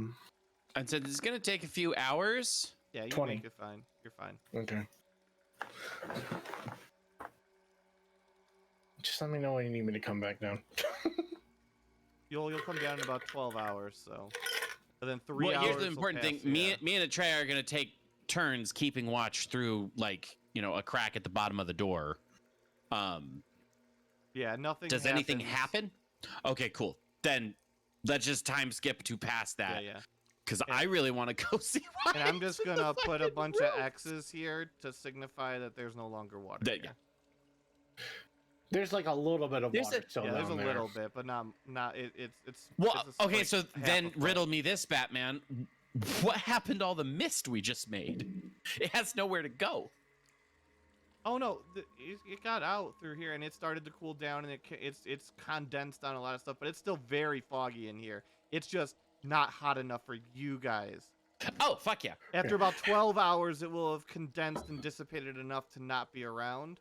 And so this is gonna take a few hours. Yeah, you 20. make it fine. You're fine. Okay. Just let me know when you need me to come back down. You'll come down in about 12 hours, so... And then 3 hours. Well, here's the will important thing. pass, Me and Atreya are gonna take turns keeping watch through, like, a crack at the bottom of the door. Yeah, nothing. Does anything happens. happen? Okay, cool. Then let's just time skip to past that. Yeah. Because I really want to go see why. And I'm just gonna put a bunch of X's here to signify that there's no longer water That- here. There's like a little bit of There's water a- still Yeah, there's a down there. little bit, but not it's. Well, it's okay, like so half then a foot. riddle me this, Batman. What happened to all the mist we just made? It has nowhere to go. Oh no, it got out through here and it started to cool down and it's condensed on a lot of stuff, but it's still very foggy in here. It's just not hot enough for you guys. Oh, fuck yeah. After about 12 hours, it will have condensed and dissipated enough to not be around.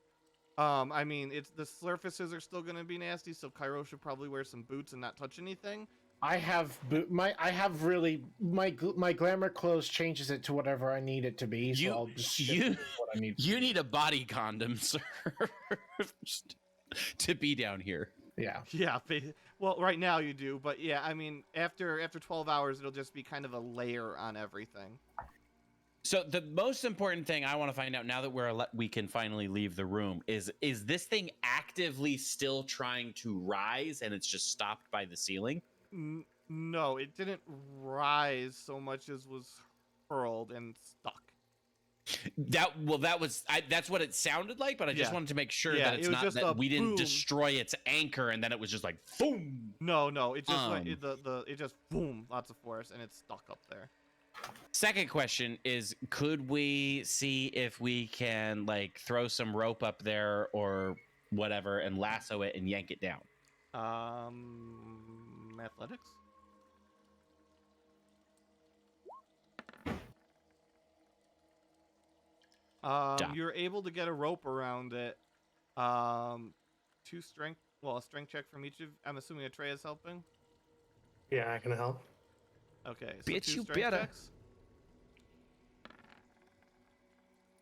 I mean, the surfaces are still gonna be nasty, so Cairo should probably wear some boots and not touch anything. I have my glamour clothes changes it to whatever I need it to be. So I'll just shift what I need. You need a body condom, sir, to be down here. Yeah. Yeah, well, right now you do, but yeah, I mean, after 12 hours, it'll just be kind of a layer on everything. So the most important thing I want to find out now that we can finally leave the room is this thing actively still trying to rise and it's just stopped by the ceiling? No, it didn't rise so much as was hurled and stuck. That was that's what it sounded like, but I just Yeah. wanted to make sure Yeah, that it it's was not just that a we didn't boom. destroy its anchor and then it was just like boom. No, it just like Um. it just boom, lots of force, and it's stuck up there. Second question is, could we see if we can like throw some rope up there or whatever and lasso it and yank it down? Athletics. You're able to get a rope around it. 2 strength. Well, a strength check from each of. I'm assuming Atreya's helping. Yeah, I can help. Okay, so Bitch, 2 you strength better. checks.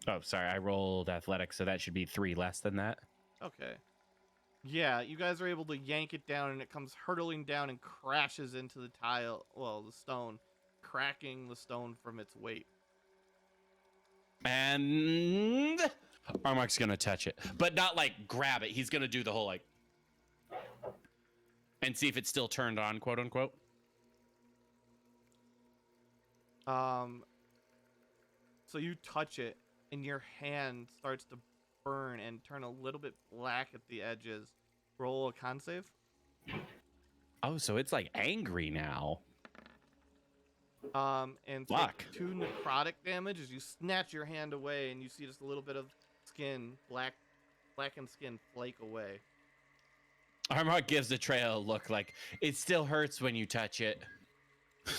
Oh, sorry, I rolled athletics, so that should be 3 less than that. Okay. Yeah, you guys are able to yank it down, and it comes hurtling down and crashes into the tile. Well, the stone, cracking the stone from its weight. And Armak's gonna touch it, but not like grab it. He's gonna do the whole like and see if it's still turned on, quote unquote. So you touch it, and your hand starts to burn and turn a little bit black at the edges. Roll a con save. Oh, so it's like angry now. And Fuck. take 2 necrotic damage as you snatch your hand away, and you see just a little bit of skin, blackened skin, flake away. Armak gives the trail a look like it still hurts when you touch it.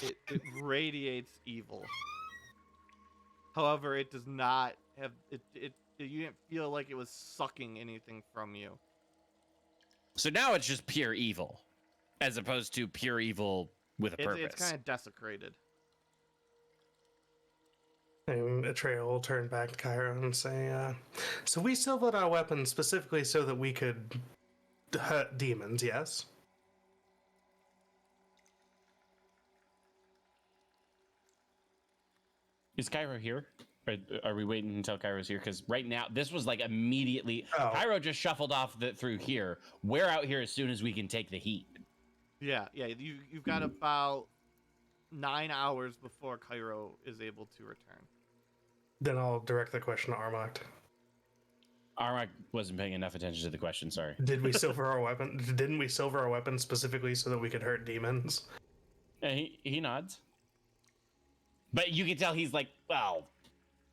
It radiates evil. However, it does not have it. You didn't feel like it was sucking anything from you. So now it's just pure evil, as opposed to pure evil with a purpose. It's kind of desecrated. And Atreya will turn back to Cairo and say, so we silvered our weapons specifically so that we could hurt demons, yes? Is Cairo here? Or are we waiting until Cairo's here? Because right now, this was like immediately. Oh. Cairo just shuffled off through here. We're out here as soon as we can take the heat. Yeah. You've got about 9 hours before Cairo is able to return. Then I'll direct the question to Armak. Armak wasn't paying enough attention to the question. Sorry. Did we silver our weapon? Didn't we silver our weapon specifically so that we could hurt demons? He nods. But you can tell he's like, well,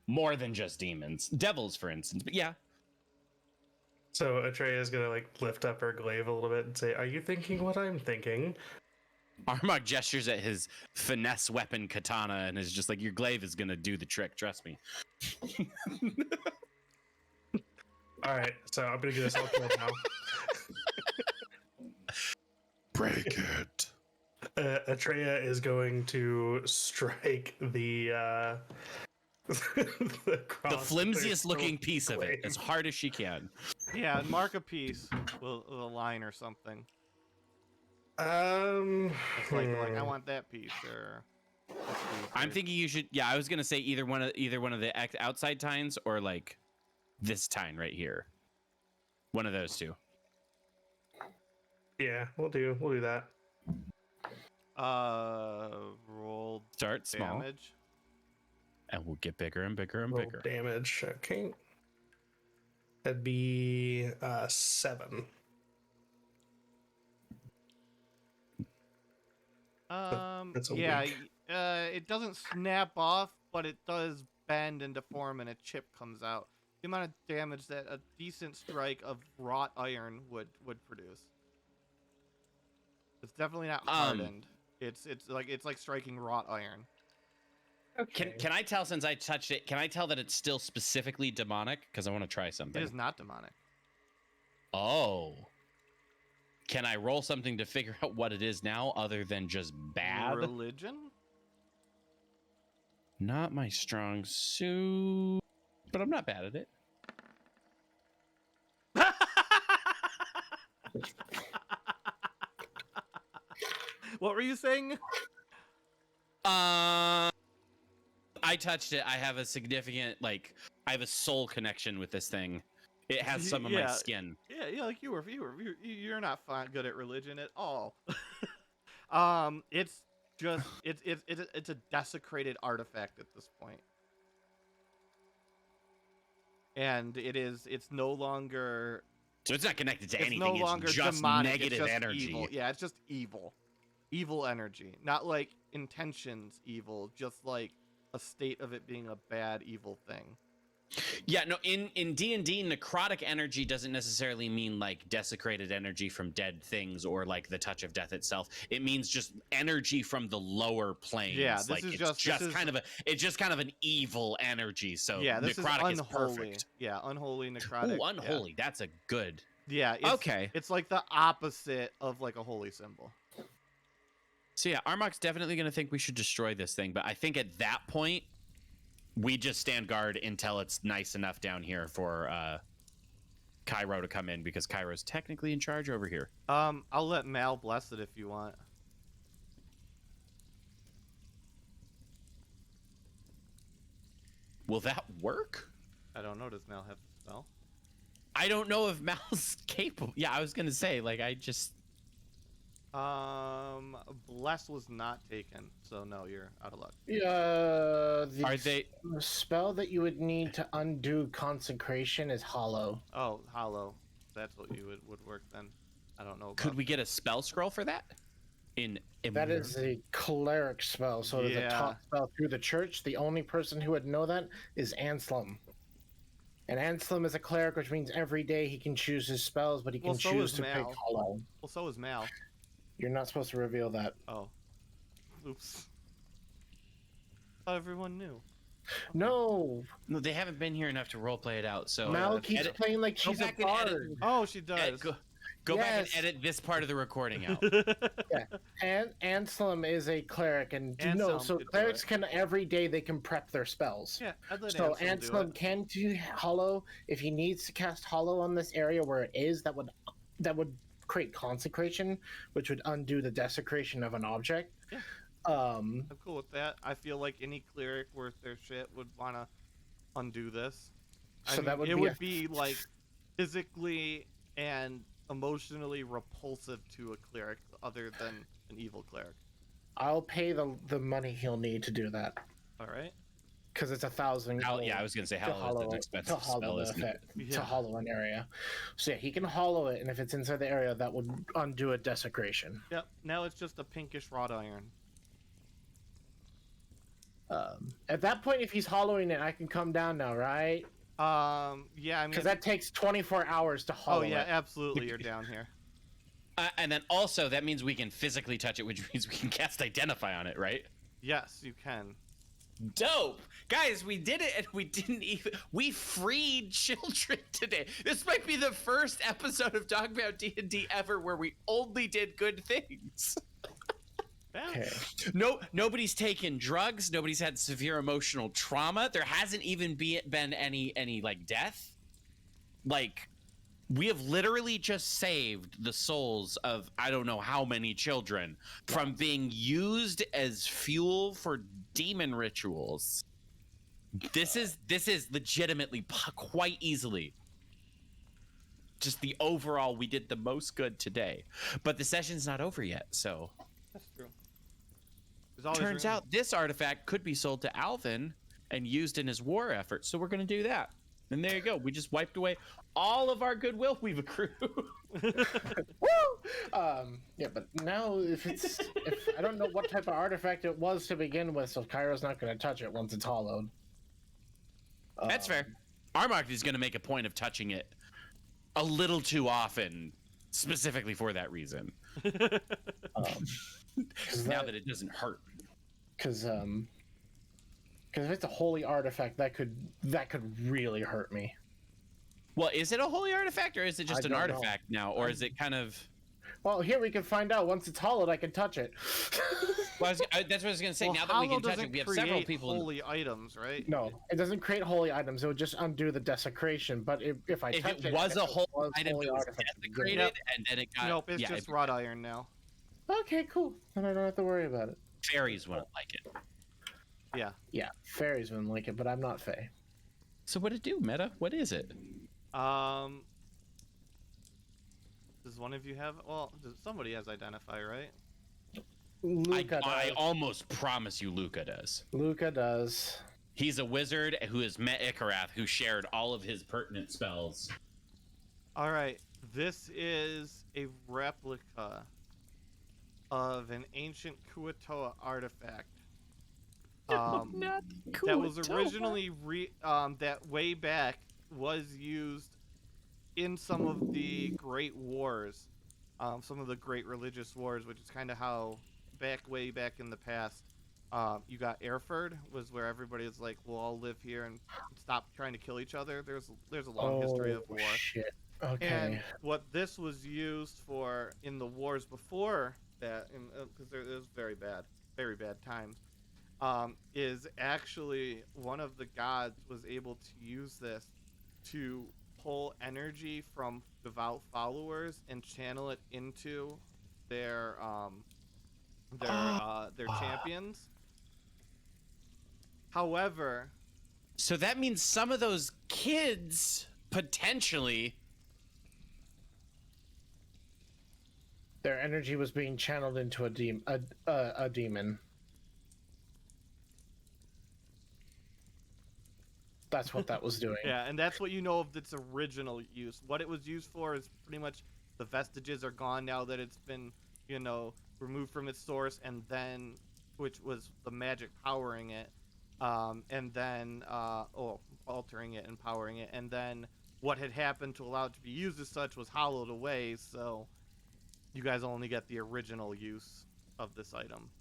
more than just demons, devils, for instance. But yeah. So Atreya is gonna like lift up her glaive a little bit and say, "Are you thinking what I'm thinking?" Armak gestures at his finesse weapon katana and is just like, your glaive is gonna do the trick, trust me. All right, so I'm gonna get us all killed now. Break it. Atreya is going to strike the The flimsiest looking piece of it glaive. as hard as she can. Yeah, mark a piece with a line or something. It's like I want that piece or. this piece, I'm or- thinking you should. Yeah, I was gonna say either one of the outside tines or like this tine right here. One of those two. Yeah, we'll do that. Roll Start small, damage. and we'll get bigger and bigger and Roll bigger. damage. Okay, that'd be 7. That's a Yeah, weak. it doesn't snap off, but it does bend and deform, and a chip comes out. The amount of damage that a decent strike of wrought iron would produce. It's definitely not hardened. It's like striking wrought iron. Can I tell, since I touched it? Can I tell that it's still specifically demonic? Because I want to try It something. is not demonic. Oh. Can I roll something to figure out what it is now, other than just bad? Religion? Not my strong suit, but I'm not bad at it. What were you saying? I touched it. I have a significant, I have a soul connection with this thing. It has some of my Yeah. skin. Yeah, like you're not good at religion at all. It's just it's a desecrated artifact at this point. And it's no longer So it's not connected to it's anything. no longer it's just demonic, negative it's just energy. evil. Yeah, it's just evil. Evil energy. Not like intentions evil, just like a state of it being a bad evil thing. Yeah, no, in D&D, necrotic energy doesn't necessarily mean like desecrated energy from dead things or like the touch of death itself. It means just energy from the lower planes. Yeah, this like is it's just kind of an evil energy. So yeah, this necrotic is is unholy. perfect. Yeah, unholy necrotic. Oh, unholy. That's a good. Yeah, it's, Okay. It's like the opposite of like a holy symbol. So yeah, Armok's definitely going to think we should destroy this thing, but I think at that point we just stand guard until it's nice enough down here for Cairo to come in, because Cairo's technically in charge over here. I'll let Mal bless it if you want. Will that work? I don't know. Does Mal have the spell? I don't know if Mal's capable. Yeah, I was gonna say, like, I just. Bless was not taken, so no, you're out of luck. Are they? The spell that you would need to undo consecration is hollow. Oh, hollow. That's what you would work then. I don't know. About Could we get a spell scroll for that? That is a cleric spell, so it's a top spell through the church. The only person who would know that is Anselm. And Anselm is a cleric, which means every day he can choose his spells, but he can choose to pick hollow. Well, so is Mal. You're not supposed to reveal that. Oh. Oops. Thought everyone knew. No! No, they haven't been here enough to roleplay it out. So Mal keeps playing like she's a bard. Oh, she does. Go back and edit this part of the recording out. Yeah, and Anselm is a cleric, and so clerics can every day they can prep their spells. Yeah, I'd let so Anselm can do hollow if he needs to cast hollow on this area where it is. That would create consecration, which would undo the desecration of an object. Yeah. I'm cool with that. I feel like any cleric worth their shit would want to undo this. So that would be like physically and emotionally repulsive to a cleric other than an evil cleric. I'll pay the money he'll need to do that. All right. Because it's 1,000. Yeah, I was gonna say how an expensive spell is to hollow an area. So yeah, he can hollow it, and if it's inside the area, that would undo a desecration. Yep. Now it's just a pinkish wrought iron. At that point, if he's hollowing it, I can come down now, right? Yeah, I mean, because that takes 24 hours to hollow. Oh yeah, it. absolutely. You're down here. And then also that means we can physically touch it, which means we can cast Identify on it, right? Yes, you can. Dope, guys! We did it, and we freed children today. This might be the first episode of Talk About D&D ever where we only did good things. Okay. Nobody's taken drugs. Nobody's had severe emotional trauma. There hasn't even been any like death. Like, we have literally just saved the souls of I don't know how many children from being used as fuel for demon rituals. This is legitimately quite easily just the overall. We did the most good today, but the session's not over yet. So that's true. Turns out this artifact could be sold to Alvin and used in his war effort. So we're going to do that. And there you go. We just wiped away all of our goodwill we've accrued. Yeah, but now if I don't know what type of artifact it was to begin with, so Cairo's not going to touch it once it's hollowed. That's fair. Armok is going to make a point of touching it a little too often, specifically for that reason. Now that it doesn't hurt. Because if it's a holy artifact, that could really hurt me. Well, is it a holy artifact, or is it just an artifact now, or is it kind of? Well, here we can find out. Once it's hollowed, I can touch it. Well, that's what I was going to say. Well, now that we can touch it, we have several people. Holy items, right? No, it doesn't create holy items. It would just undo the desecration. But if it was a holy item, it was desecrated, and then it got. Nope, it's just wrought iron now. Okay, cool. Then I don't have to worry about it. Fairies wouldn't like it. Yeah. Yeah, fairies wouldn't like it, but I'm not fae. So what it do, Meta? What is it? Does one of you have? Well, somebody has Identify, right? Luca I does. almost promise you Luca does. Luca does. He's a wizard who has met Ikarath, who shared all of his pertinent spells. All right, this is a replica of an ancient Kuatoa artifact. That was originally that way back was used in some of the great wars, some of the great religious wars, which is kind of how way back in the past, you got Erfurt was where everybody is like, we'll all live here and stop trying to kill each other. There's a long history of war. Shit. Okay. And what this was used for in the wars before that, because there was very bad times, is actually one of the gods was able to use this to pull energy from devout followers and channel it into their champions. However, So that means some of those kids potentially. Their energy was being channeled into a demon. That's what that was doing. yeah, and that's what you know of its original use. What it was used for is pretty much the vestiges are gone now that it's been, removed from its source, and then, which was the magic powering it, and then, altering it and powering it, and then what had happened to allow it to be used as such was hollowed away, so you guys only get the original use of this item.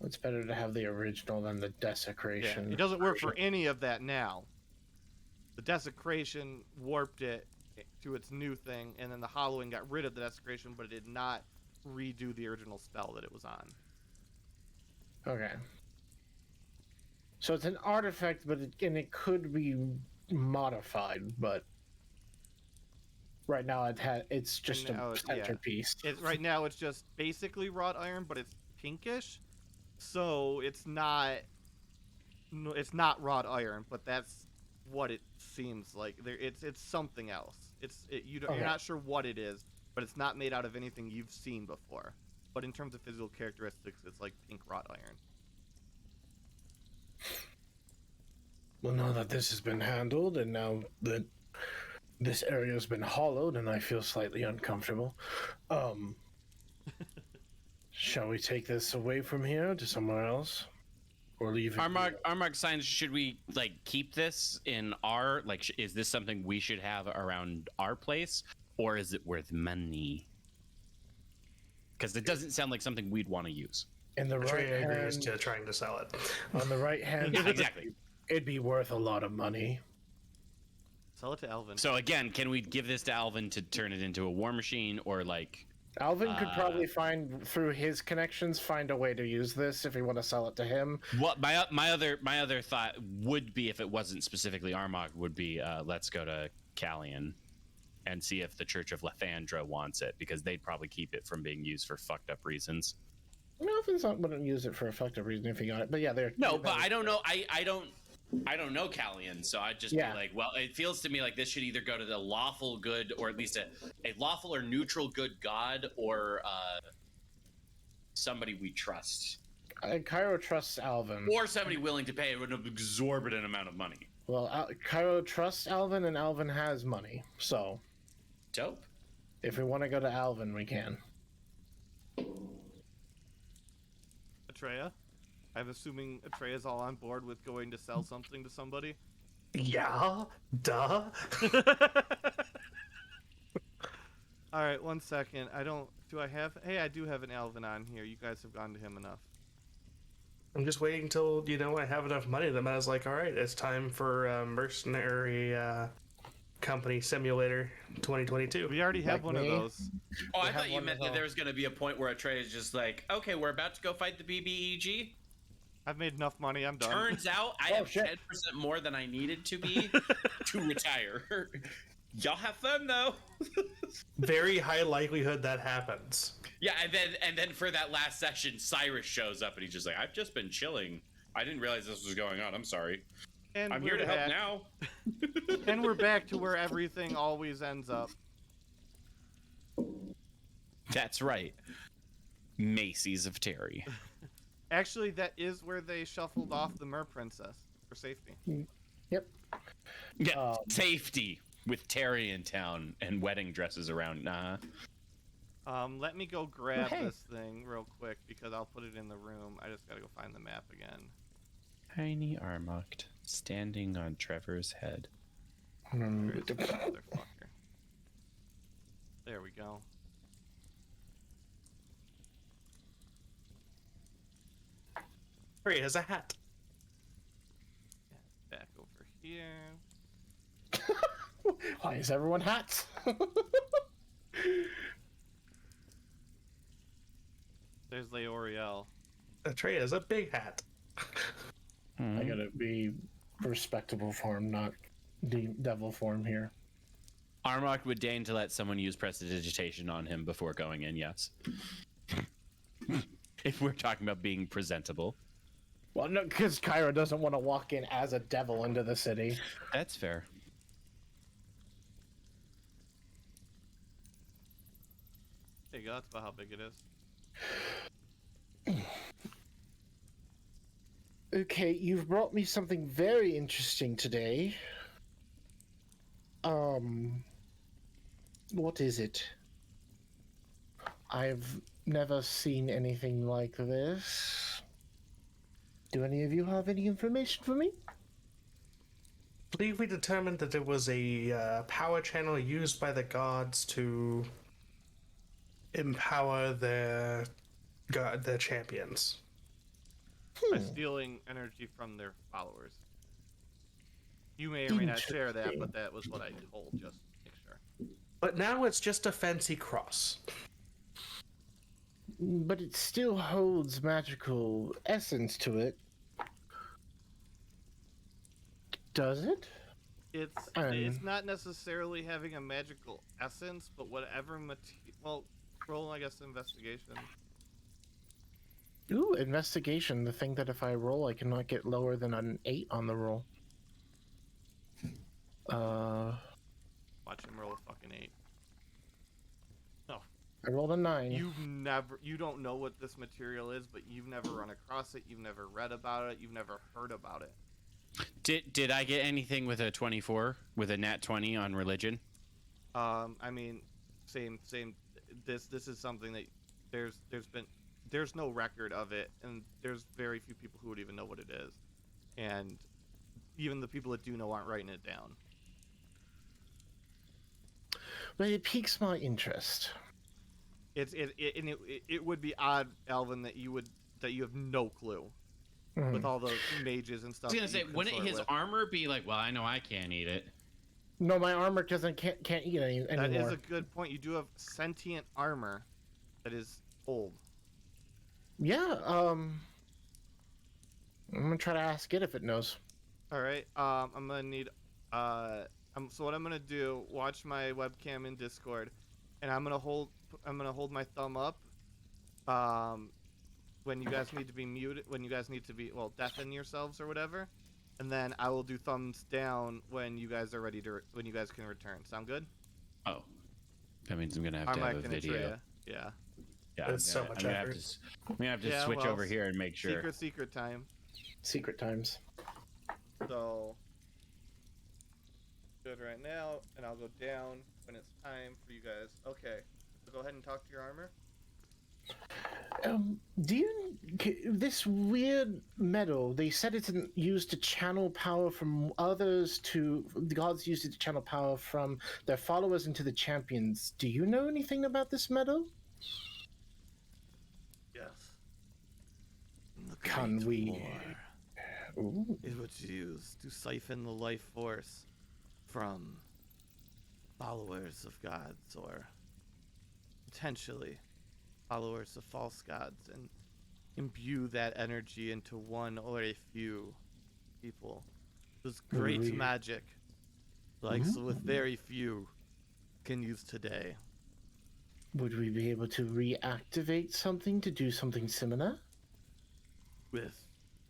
It's better to have the original than the desecration. Yeah, it doesn't work for any of that now. The desecration warped it to its new thing, and then the hollowing got rid of the desecration, but it did not redo the original spell that it was on. Okay. So it's an artifact, but it could be modified, but right now it's just a centerpiece. Right now it's just basically wrought iron, but it's pinkish. So it's not wrought iron, but that's what it seems like. It's something else. You're not sure what it is, but it's not made out of anything you've seen before. But in terms of physical characteristics, it's like pink wrought iron. Well, now that this has been handled, and now that this area has been hollowed, and I feel slightly uncomfortable, shall we take this away from here to somewhere else, or leave it? Armag signs. Should we keep this in our is this something we should have around our place, or is it worth money? Because it doesn't sound like something we'd want to use. In the right agrees hand, to trying to sell it. On the right hand, Yeah, exactly. It'd be worth a lot of money. Sell it to Alvin. So again, can we give this to Alvin to turn it into a war machine, or Alvin could probably through his connections find a way to use this if you want to sell it to him. What my other thought would be, if it wasn't specifically Armagh, would be let's go to Callian and see if the Church of Lathandra wants it, because they'd probably keep it from being used for fucked up reasons. Alvin's not wouldn't use it for effective reason if he got it, but yeah, they're but I don't know. I don't know Callian, so I'd just be like, well, it feels to me like this should either go to the lawful good, or at least a lawful or neutral good god, or somebody we trust. Cairo trusts Alvin. Or somebody willing to pay an exorbitant amount of money. Well, Cairo trusts Alvin, and Alvin has money, so... Dope. If we want to go to Alvin, we can. Atreya? I'm assuming Atreya's all on board with going to sell something to somebody? Yeah, duh. Alright, 1 second. I do have an Alvin on here. You guys have gone to him enough. I'm just waiting until, I have enough money that I was like, all right, it's time for Mercenary Company Simulator 2022. We already have one of those. Oh, I thought you meant that there was going to be a point where Atreya is just like, okay, we're about to go fight the BBEG. I've made enough money. I'm done. Turns out I have 10% more than I needed to be to retire. Y'all have fun though. Very high likelihood that happens. Yeah, and then for that last session, Cyrus shows up and he's just like, I've just been chilling. I didn't realize this was going on. I'm sorry. And I'm here to help now. And we're back to where everything always ends up. That's right. Macy's of Terry. Actually, that is where they shuffled off the Mer Princess for safety. Yep. Yeah, safety with Terry in town and wedding dresses around. Nah. Let me go grab hey. this thing real quick because I'll put it in the room. I just gotta go find the map again. Tiny Armuct standing on Trevor's head. Where is this motherfucker? There we go. Trey has a hat. Yeah, back over here. Why is everyone hats? There's Leoriel. Trey has a big hat. I gotta be respectable form, not devil form here. Armok would deign to let someone use prestidigitation on him before going in, yes. If we're talking about being presentable. Well, no, because Kyra doesn't want to walk in as a devil into the city. That's fair. There you go, that's about how big it is. Okay, you've brought me something very interesting today. What is it? I've never seen anything like this. Do any of you have any information for me? I believe we determined that it was a power channel used by the gods to empower their champions. By stealing energy from their followers. You may or may not share that, but that was what I told, just to make sure. But now it's just a fancy cross. But it still holds magical essence to it. Does it? It's not necessarily having a magical essence, but whatever well, roll, I guess, investigation. Ooh, investigation. The thing that if I roll, I cannot get lower than an 8 on the roll. Watch him roll a fucking 8. No. I rolled a 9. You don't know what this material is, but you've never run across it, you've never read about it, you've never heard about it. Did I get anything with a 24, with a nat 20 on religion? I mean, same. This is something that there's no record of it, and there's very few people who would even know what it is, and even the people that do know aren't writing it down. But it piques my interest. It would be odd, Alvin, that you have no clue with all the mages and stuff. I was gonna say, wouldn't his armor be like, well, I know I can't eat it? No, my armor can't eat anymore. That is a good point. You do have sentient armor that is old. Yeah, I'm gonna try to ask it if it knows. All right. I'm gonna need. So what I'm gonna do? Watch my webcam in Discord, and I'm gonna hold my thumb up. When you guys need to be muted, when you guys need to be deafen yourselves or whatever, and then I will do thumbs down when you guys are ready to when you guys can return. Sound good? Oh, that means I'm gonna have to have a video. Yeah. Yeah, That's so much effort. I'm gonna have to switch over here and make sure. Secret time. Secret times. So good right now, and I'll go down when it's time for you guys. Okay, so go ahead and talk to your armor. This weird metal, they said it's used to channel power from others to the gods used it to channel power from their followers into the champions. Do you know anything about this metal? Yes. Can we? Ooh. It was used to siphon the life force from followers of gods, or potentially followers of false gods, and imbue that energy into one or a few people. It was great magic, so with very few can use today. Would we be able to reactivate something to do something similar? With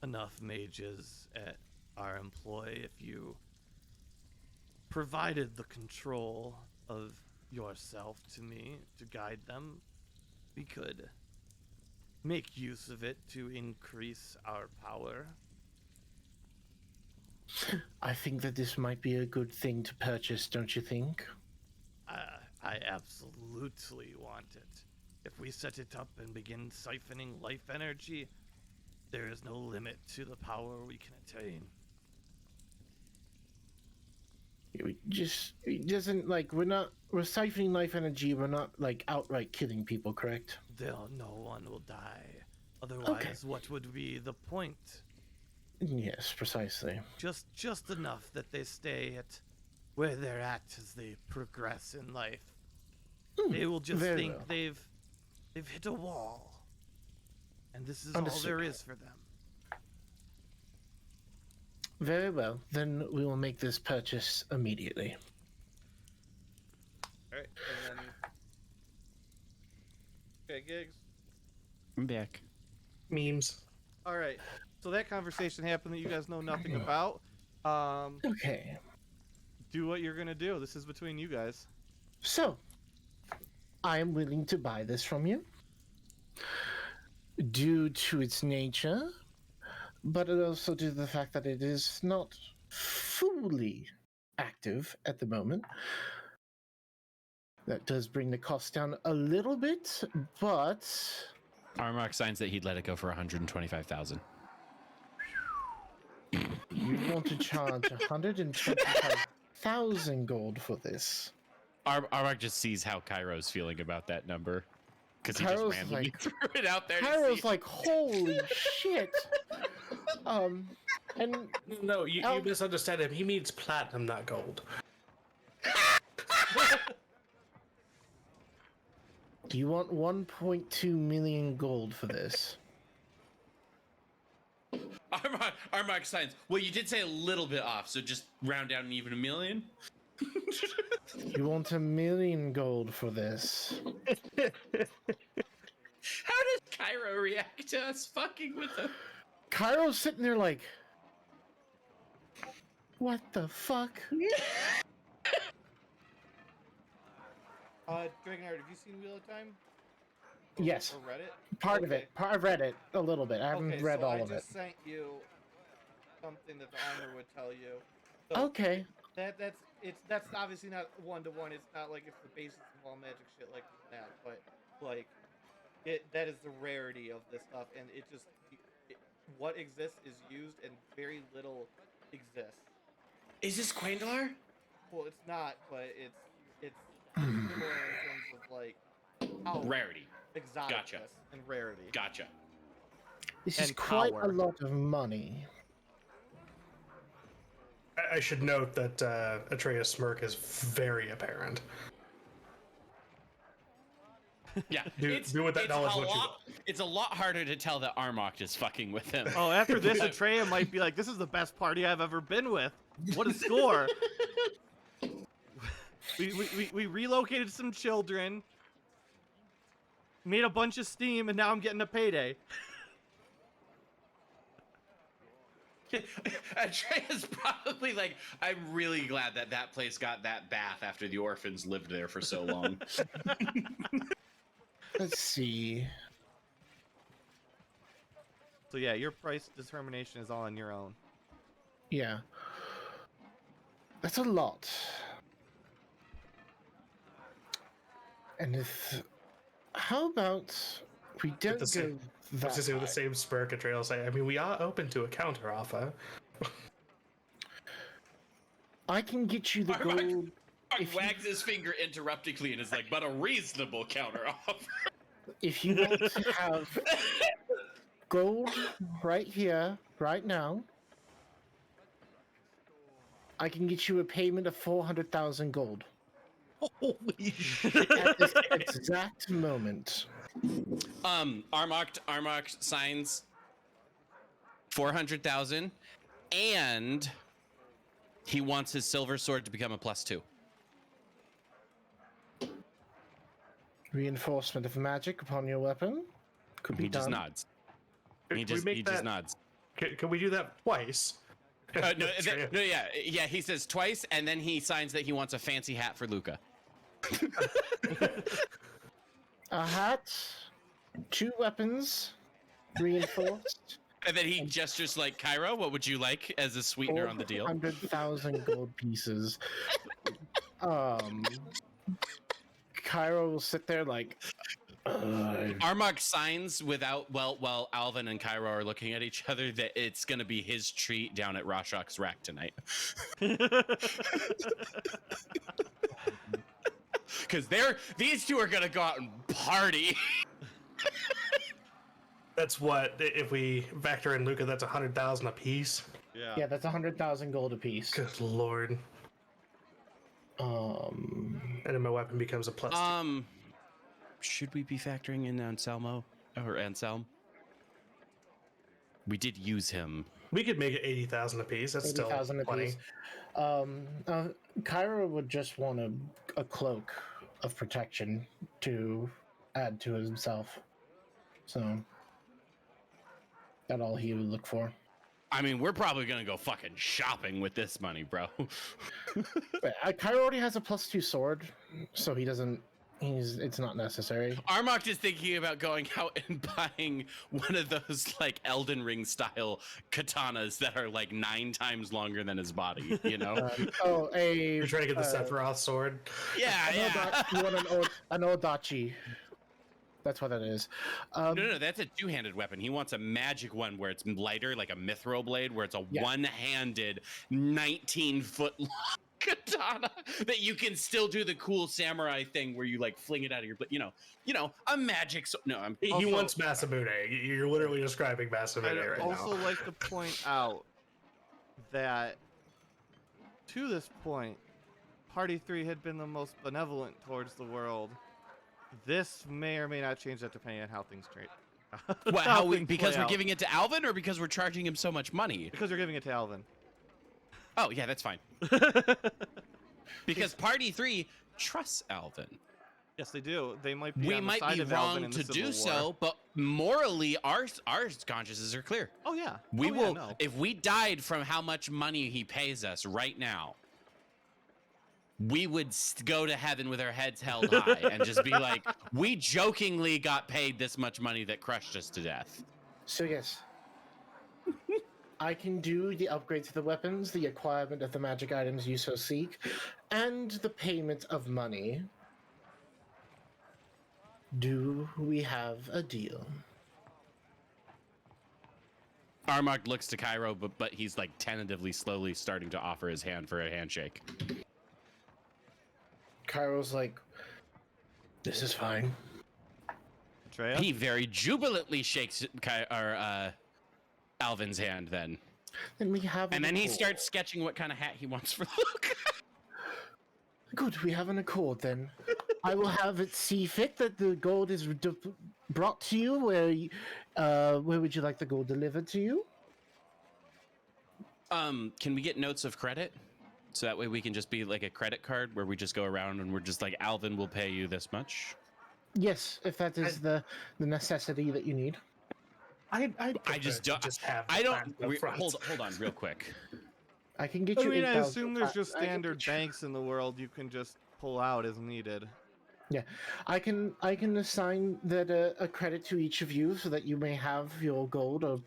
enough mages at our employ, if you provided the control of yourself to me to guide them, we could make use of it to increase our power. I think that this might be a good thing to purchase, don't you think? I absolutely want it. If we set it up and begin siphoning life energy, there is no limit to the power we can attain. It doesn't like we're siphoning life energy. We're not like outright killing people, correct? No one will die. Otherwise, what would be the point? Yes, precisely. Just enough that they stay at where they're at as they progress in life. They will just very think well. they've hit a wall, and this is Understood. all there is for them. Very well. Then we will make this purchase immediately. All right, and then okay, Gigs. I'm back. Memes. All right, so that conversation happened that you guys know nothing about. Okay. Do what you're gonna do. This is between you guys. So, I am willing to buy this from you due to its nature, but also due to the fact that it is not fully active at the moment. That does bring the cost down a little bit, but Armark signs that he'd let it go for 125,000. you want to charge 125,000 gold for this. Armark just sees how Cairo's feeling about that number. Because he just Cairo's randomly like- threw it out there. to Cairo's see. like, holy shit! And No, you misunderstand him. He means platinum, not gold. do you want 1.2 million gold for this? Armark signs. Well, you did say a little bit off, so just round down and even a million. You want 1 million gold for this? How does Cairo react to us fucking with him? Cairo's sitting there like, what the fuck? Dragonheart, have you seen Wheel of Time? Yes, Or read it? part of it. I've read it a little bit. I haven't read all of I it. just sent you something that the armor would tell you. So Okay. That's obviously not one-to-one. It's not like it's the basis of all magic shit like that, but like that is the rarity of this stuff, and what exists is used, and very little exists. Is this Quaindalar? Well, it's not, but it's similar in terms of like how Rarity. exoticness Gotcha. and rarity. Gotcha. This is And quite power. a lot of money. I should note that Atreus' smirk is very apparent. Yeah. Do with that knowledge what you will. It's a lot harder to tell that Armark is fucking with him. Oh, after this, Atreya might be like, "This is the best party I've ever been with. What a score!" we relocated some children, made a bunch of steam, and now I'm getting a payday. Atreya's probably like, I'm really glad that place got that bath after the orphans lived there for so long. Let's see. So yeah, your price determination is all on your own. Yeah. That's a lot. And if... How about we don't the go same- I that was just with the high? same smirk Atreus will say. I mean, we are open to a counter offer. I can get you the Armark- gold. Armark If you- wags his finger interruptingly and is like, but a reasonable counter offer. If you want to have gold right here, right now, I can get you a payment of 400,000 gold Holy at this exact moment. Armark signs 400,000, and he wants his silver sword to become a +2. Reinforcement of magic upon your weapon could be He just done. nods. Can He we just make that- nods. Can we do that twice? No, yeah. He says twice, and then he signs that he wants a fancy hat for Luca. A hat 2 weapons reinforced. And then he gestures like, Cairo, what would you like as a sweetener on the deal? 400,000 gold pieces. Cairo will sit there like. Armok signs without, while Alvin and Cairo are looking at each other, that it's going to be his treat down at Roshok's rack tonight. Because these two are going to go out and party. That's what, if we factor in Luca, that's 100,000 a piece. Yeah, that's 100,000 gold apiece. Good lord. And then my weapon becomes a +2. Should we be factoring in Anselmo or Anselm? We did use him. We could make it 80,000 a piece. That's still 80,000 plenty. apiece. Cairo would just want a cloak of protection to add to himself. So that's all he would look for. I mean, we're probably gonna go fucking shopping with this money, bro. Cairo already has a +2 sword, so he doesn't. It's not necessary. Armok is thinking about going out and buying one of those like Elden Ring style katanas that are like 9 times longer than his body, you know? You're trying to get the Sephiroth sword? Yeah. You want an Odachi. That's what that is. No, that's a 2-handed weapon. He wants a magic one where it's lighter, like a mithril blade, where it's a one-handed, 19-foot long katana that you can still do the cool samurai thing where you like fling it out of your, you know, a magic. He wants Masamune. You're literally describing Masamune right now. I'd also like to point out that to this point, Party 3 had been the most benevolent towards the world. This may or may not change that depending on how things trade. Because we're giving it to Alvin, or because we're charging him so much money? Because we're giving it to Alvin. Oh yeah, that's fine. Because Party 3 trusts Alvin. Yes, they do. They might be. We on the might side be of Alvin wrong in to the do Civil War. so, but morally, our consciences are clear. Oh yeah. We will. No. If we died from how much money he pays us right now, we would go to heaven with our heads held high and just be like, we jokingly got paid this much money that crushed us to death. So yes, I can do the upgrade to the weapons, the acquirement of the magic items you so seek, and the payment of money. Do we have a deal? Armok looks to Cairo, but he's like tentatively, slowly starting to offer his hand for a handshake. Cairo's like, this is fine. Atreya? He very jubilantly shakes Alvin's hand then. Then we have And an then he accord. starts sketching what kind of hat he wants for Luke. Good, we have an accord then. I will have it see fit that the gold is brought to you. Where would you like the gold delivered to you? Can we get notes of credit? So that way we can just be like a credit card where we just go around and we're just like, Alvin will pay you this much. Yes, if that is the necessity that you need. I just don't. have I the don't. fact up front. Hold on, real quick. I can get I you. mean, I 8,000 assume there's just I can standard get you- banks in the world you can just pull out as needed. Yeah, I can assign that a credit to each of you so that you may have your gold, or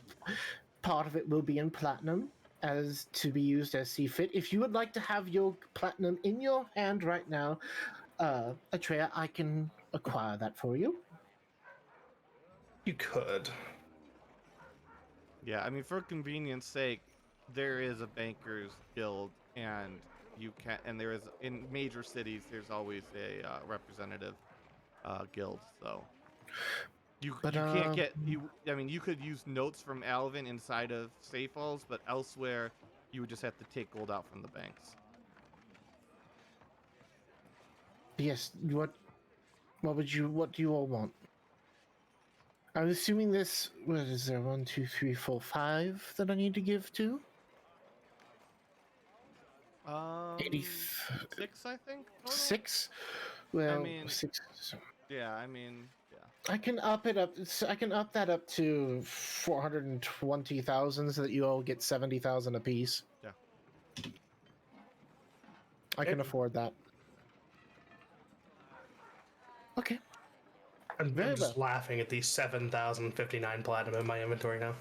part of it will be in platinum, as to be used as see fit. If you would like to have your platinum in your hand right now, Atreya, I can acquire that for you. You could. Yeah, I mean, for convenience sake, there is a bankers guild, and you can, and there is in major cities. There's always a representative guild, so you can't get you. I mean, you could use notes from Alvin inside of Safe Halls, but elsewhere, you would just have to take gold out from the banks. Yes. What do you all want? I'm assuming this. What is there? 1, 2, 3, 4, 5 that I need to give to. 86, I think. Total? 6. Well, mean- 6. Yeah, I mean, yeah. I can up it up. I can up that up to 420,000, so that you all get 70,000 apiece. Yeah. I can afford that. Okay. I'm Very just well. laughing at the 7,059 platinum in my inventory now.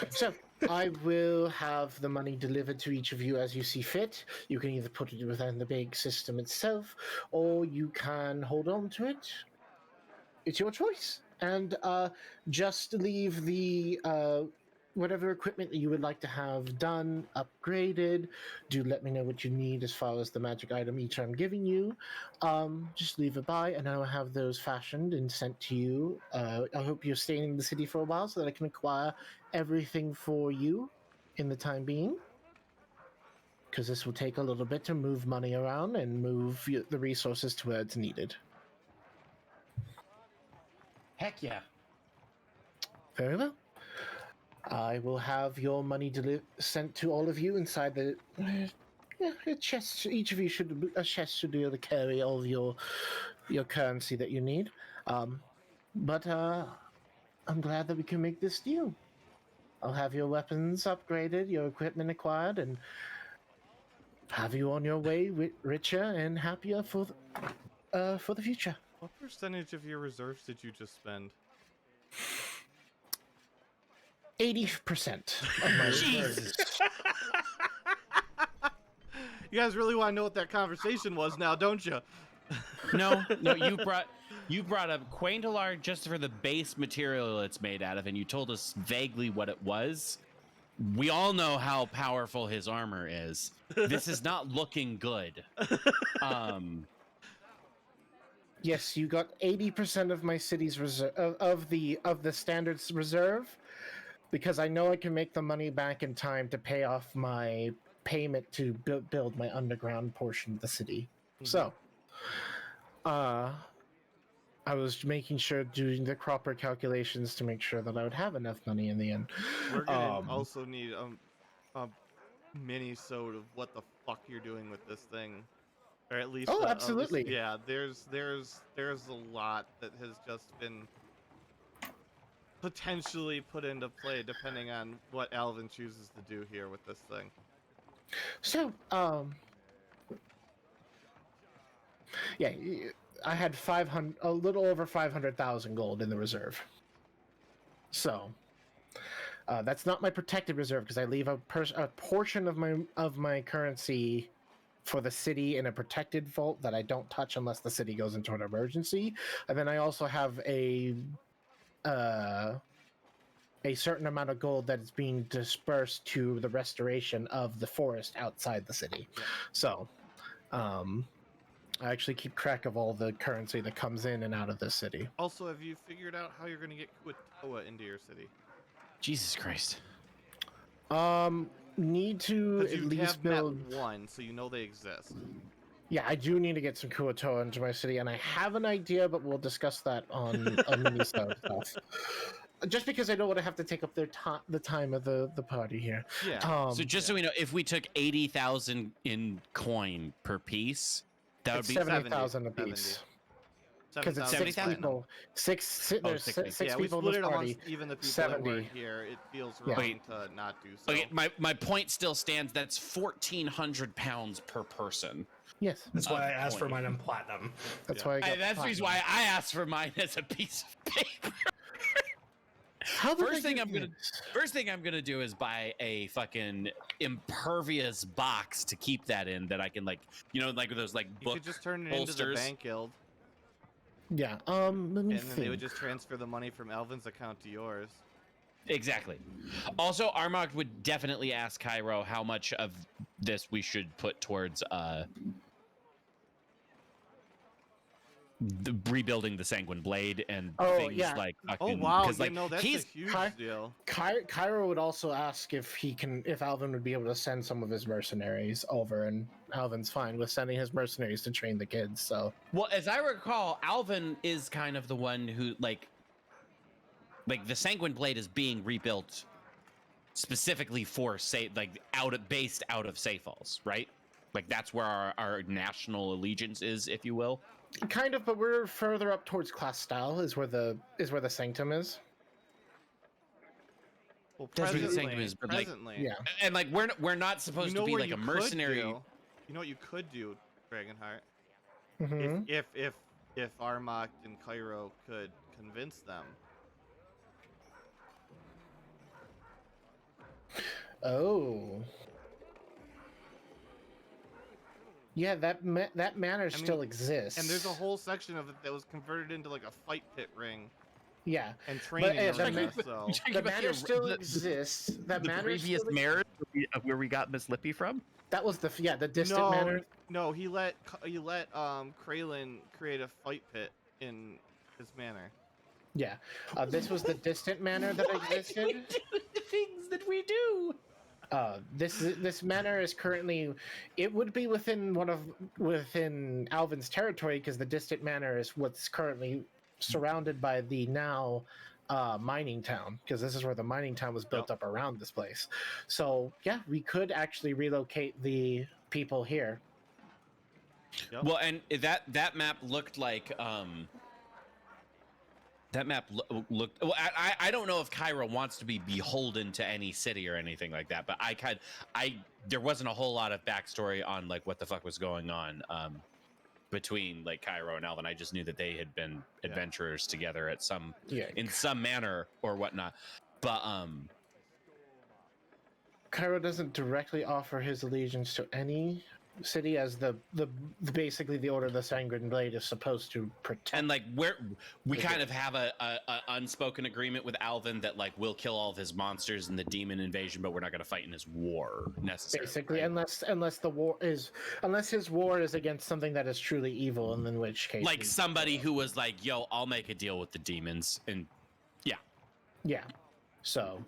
So I will have the money delivered to each of you as you see fit. You can either put it within the big system itself, or you can hold on to it. It's your choice. And just leave the whatever equipment that you would like to have done, upgraded. Do let me know what you need as far as the magic item each I'm giving you. Just leave it by, and I'll have those fashioned and sent to you. I hope you're staying in the city for a while so that I can acquire everything for you in the time being. Because this will take a little bit to move money around and move the resources to where it's needed. Heck yeah. Very well. I will have your money sent to all of you inside the a chest. Each of you a chest should be able to carry all of your currency that you need. But I'm glad that we can make this deal. I'll have your weapons upgraded, your equipment acquired, and have you on your way richer and happier for the future. What percentage of your reserves did you just spend? 80% of my Jesus. You guys really want to know what that conversation was now, don't you? No, you brought up Quaintalar just for the base material it's made out of, and you told us vaguely what it was. We all know how powerful his armor is. This is not looking good. Yes, you got 80% of my city's reserve of the standards reserve, because I know I can make the money back in time to pay off my payment to build my underground portion of the city. Mm-hmm. So, I was making sure, doing the proper calculations to make sure that I would have enough money in the end. We're gonna also need a mini-sode of what the fuck you're doing with this thing. Or at least absolutely. Yeah, there's a lot that has just been potentially put into play depending on what Alvin chooses to do here with this thing. So, yeah, I had a little over 500,000 gold in the reserve. So, that's not my protected reserve, because I leave a portion of my currency for the city in a protected vault that I don't touch unless the city goes into an emergency. And then I also have a certain amount of gold that is being dispersed to the restoration of the forest outside the city. Yeah. So, I actually keep track of all the currency that comes in and out of the city. Also, have you figured out how you're going to get Kuatoa into your city? Jesus Christ. Need to at least build one, so you know they exist. Yeah, I do need to get some Kuatoa into my city, and I have an idea, but we'll discuss that on a mini stuff. Just because I don't want to have to take up the time of the party here. Yeah. So just so we know, if we took 80,000 in coin per piece, that would be 70,000 a piece. Because it's 6 people. Six people in this party. Even the people 70. that weren't here, it feels wrong to not do so. Okay, my point still stands. That's 1,400 pounds per person. Yes. That's why I asked for mine in platinum. That's why I got that's the reason why I asked for mine as a piece of paper. First thing I'm gonna do is buy a fucking impervious box to keep that in, that I can like those like book. You could just turn it holsters. into the bank guild. Yeah. Let me and then think. they would just transfer the money from Alvin's account to yours. Exactly. Also, Armagh would definitely ask Cairo how much of this we should put towards rebuilding the Sanguine Blade and things like fucking. Oh wow! Like, that's a huge deal. Cairo would also ask if Alvin would be able to send some of his mercenaries over, and Alvin's fine with sending his mercenaries to train the kids. So, well, as I recall, Alvin is kind of the one who like the Sanguine Blade is being rebuilt specifically for based out of Seyfalls, right? Like that's where our national allegiance is, if you will. Kind of, but we're further up towards class style is where the sanctum is. Well, that's where the sanctum is, but presently. Yeah. And like we're not supposed to be like a mercenary. You know what you could do, Dragonheart? Mm-hmm. If Armagh and Cairo could convince them. Oh. Yeah, that manor still exists. And there's a whole section of it that was converted into like a fight pit ring yeah and training arena. the, So the manor still exists. That the manor previous still marriage where we got Miss Lippy from. That was the distant manor. No, he let Kraylin create a fight pit in his manor. Yeah, this was the distant manor that existed. We do the things that we do. This manor is currently, it would be within Alvin's territory because the distant manor is what's currently surrounded by the now mining town, because this is where the mining town was built up around this place. So yeah, we could actually relocate the people here. Yep. Well, and that map looked like that map looked. Well, I don't know if Cairo wants to be beholden to any city or anything like that, but there wasn't a whole lot of backstory on like what the fuck was going on between like Cairo and Alvin. I just knew that they had been adventurers together at in some manner or whatnot. But Cairo doesn't directly offer his allegiance to any city, as the basically the Order of the Sanguine Blade is supposed to protect. And like we kind of have a unspoken agreement with Alvin that like we'll kill all of his monsters in the demon invasion, but we're not going to fight in his war necessarily. Basically, right? unless his war is against something that is truly evil, and in which case, like somebody who was like, "Yo, I'll make a deal with the demons," and yeah. So,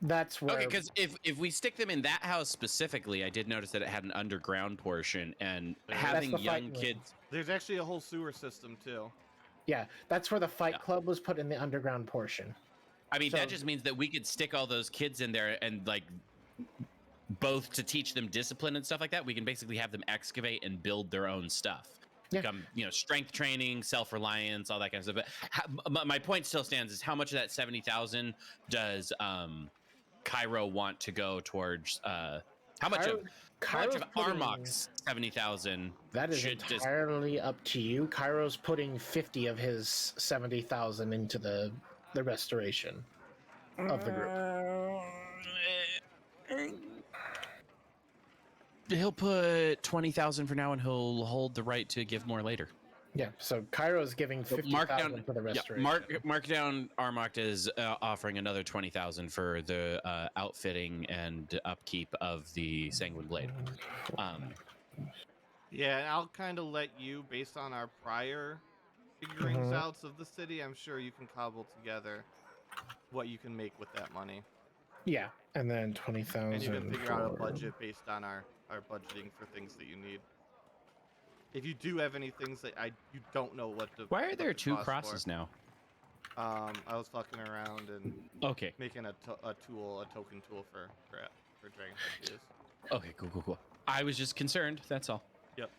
that's where. Okay, because if we stick them in that house specifically, I did notice that it had an underground portion, and having young kids. There's actually a whole sewer system too. Yeah, that's where the fight club was put, in the underground portion. I mean, that just means that we could stick all those kids in there and like both to teach them discipline and stuff like that. We can basically have them excavate and build their own stuff. Yeah. Become, strength training, self-reliance, all that kind of stuff. But my point still stands: is how much of that 70,000 does Cairo want to go towards? How much of Armok's 70,000? That is entirely up to you. Cairo's putting 50 of his 70,000 into the restoration of the group. He'll put 20,000 for now, and he'll hold the right to give more later. Yeah, so Cairo's giving 50,000 for the restoration. Mark down Armok is offering another 20,000 for the outfitting and upkeep of the Sanguine Blade. Yeah, and I'll kind of let you, based on our prior figurines outs of the city, I'm sure you can cobble together what you can make with that money. Yeah, and then 20,000. And you can figure out a budget based on our budgeting for things that you need. If you do have any things that you don't know what to. Why are there two crosses now? I was fucking around and making a token tool for Dragonhead to use. Okay, cool. I was just concerned. That's all. Yep.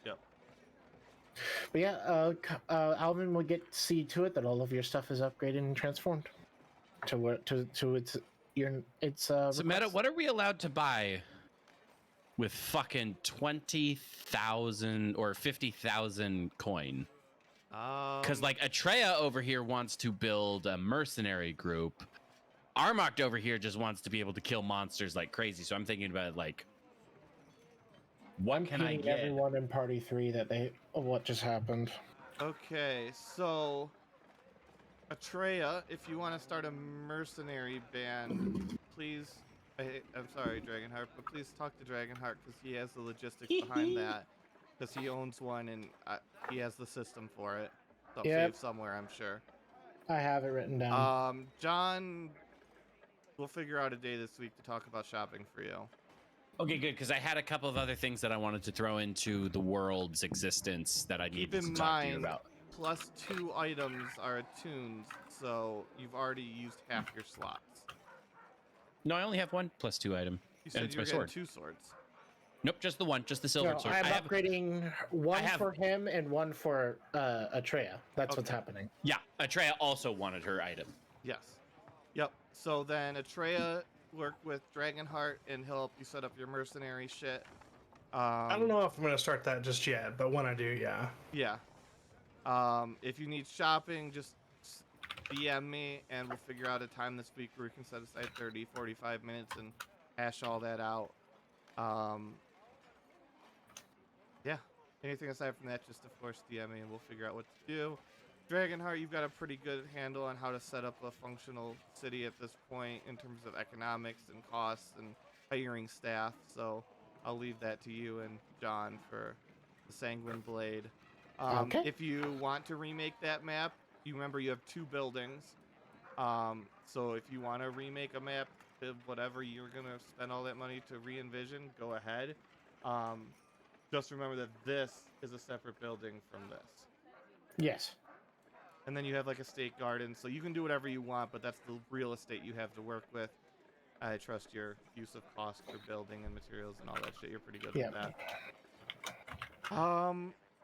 But yeah, Alvin will see to it that all of your stuff is upgraded and transformed to its So Meta, what are we allowed to buy with fucking 20,000 or 50,000 coin? Because like Atreya over here wants to build a mercenary group. Armok over here just wants to be able to kill monsters like crazy. So I'm thinking about like, what can I get? Everyone in Party 3 what just happened. Okay, so Atreya, if you want to start a mercenary band, please. I'm sorry, Dragonheart, but please talk to Dragonheart because he has the logistics behind that. Because he owns one and he has the system for it. So saved somewhere, I'm sure. I have it written down. John, we'll figure out a day this week to talk about shopping for you. Okay, good, because I had a couple of other things that I wanted to throw into the world's existence that I needed to talk to you about. Plus 2 items are attuned, so you've already used half your slots. No, I only have 1 +2 item. You said you were getting 2 swords. Nope, just the one, just the silver sword. I'm upgrading one for him and one for Atreya. That's what's happening. Yeah, Atreya also wanted her item. Yes. Yep. So then Atreya work with Dragonheart and he'll help you set up your mercenary shit. I don't know if I'm going to start that just yet, but when I do, yeah. Yeah. If you need shopping, just DM me and we'll figure out a time this week where we can set aside 30, 45 minutes and hash all that out. Yeah. Anything aside from that, just of course DM me and we'll figure out what to do. Dragonheart, you've got a pretty good handle on how to set up a functional city at this point in terms of economics and costs and hiring staff. So I'll leave that to you and John for the Sanguine Blade. Okay. If you want to remake that map, you remember you have 2 buildings. So if you want to remake a map of whatever you're going to spend all that money to re-envision, go ahead. Just remember that this is a separate building from this. Yes. And then you have like a state garden, so you can do whatever you want, but that's the real estate you have to work with. I trust your use of cost for building and materials and all that shit. You're pretty good with that.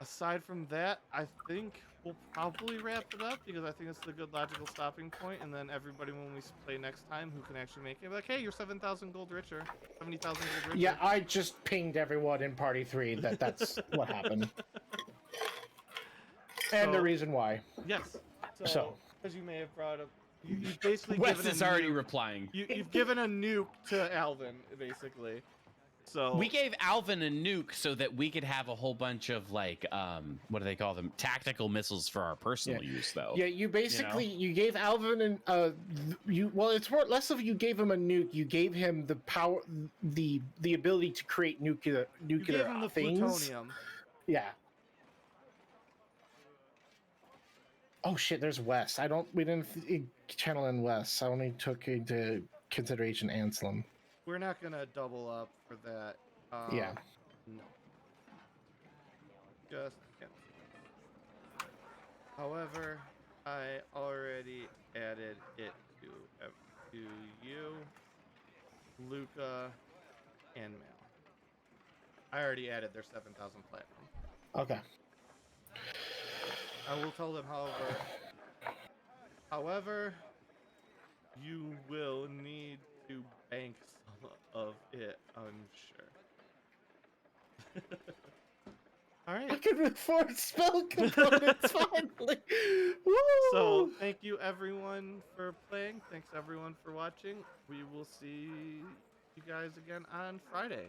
Aside from that, I think we'll probably wrap it up because I think it's the good logical stopping point. And then everybody, when we play next time, who can actually make it, be like, hey, you're 7,000 gold richer, 70,000 gold richer. Yeah, I just pinged everyone in Party 3 that that's what happened. And the reason why. Yes. So, as you may have brought up, you've basically Wes given is a already nuke. replying. You've given a nuke to Alvin, basically. So We gave Alvin a nuke so that we could have a whole bunch of like, what do they call them? Tactical missiles for our personal use, though. yeah, you basically you gave Alvin an it's more less of you gave him a nuke. You gave him the power, the ability to create nuclear you gave him the things. plutonium. Yeah. Oh shit! There's Wes. We didn't channel in Wes. I only took into consideration Anselm. We're not gonna double up for that. Yeah. No. Just cancel. However, I already added it to you, Luca, and Mal. I already added their 7,000 platinum. Okay. I will tell them, however, you will need to bank some of it, I'm sure. All I right. can afford spell components finally. Woo! So thank you everyone for playing. Thanks everyone for watching. We will see you guys again on Friday.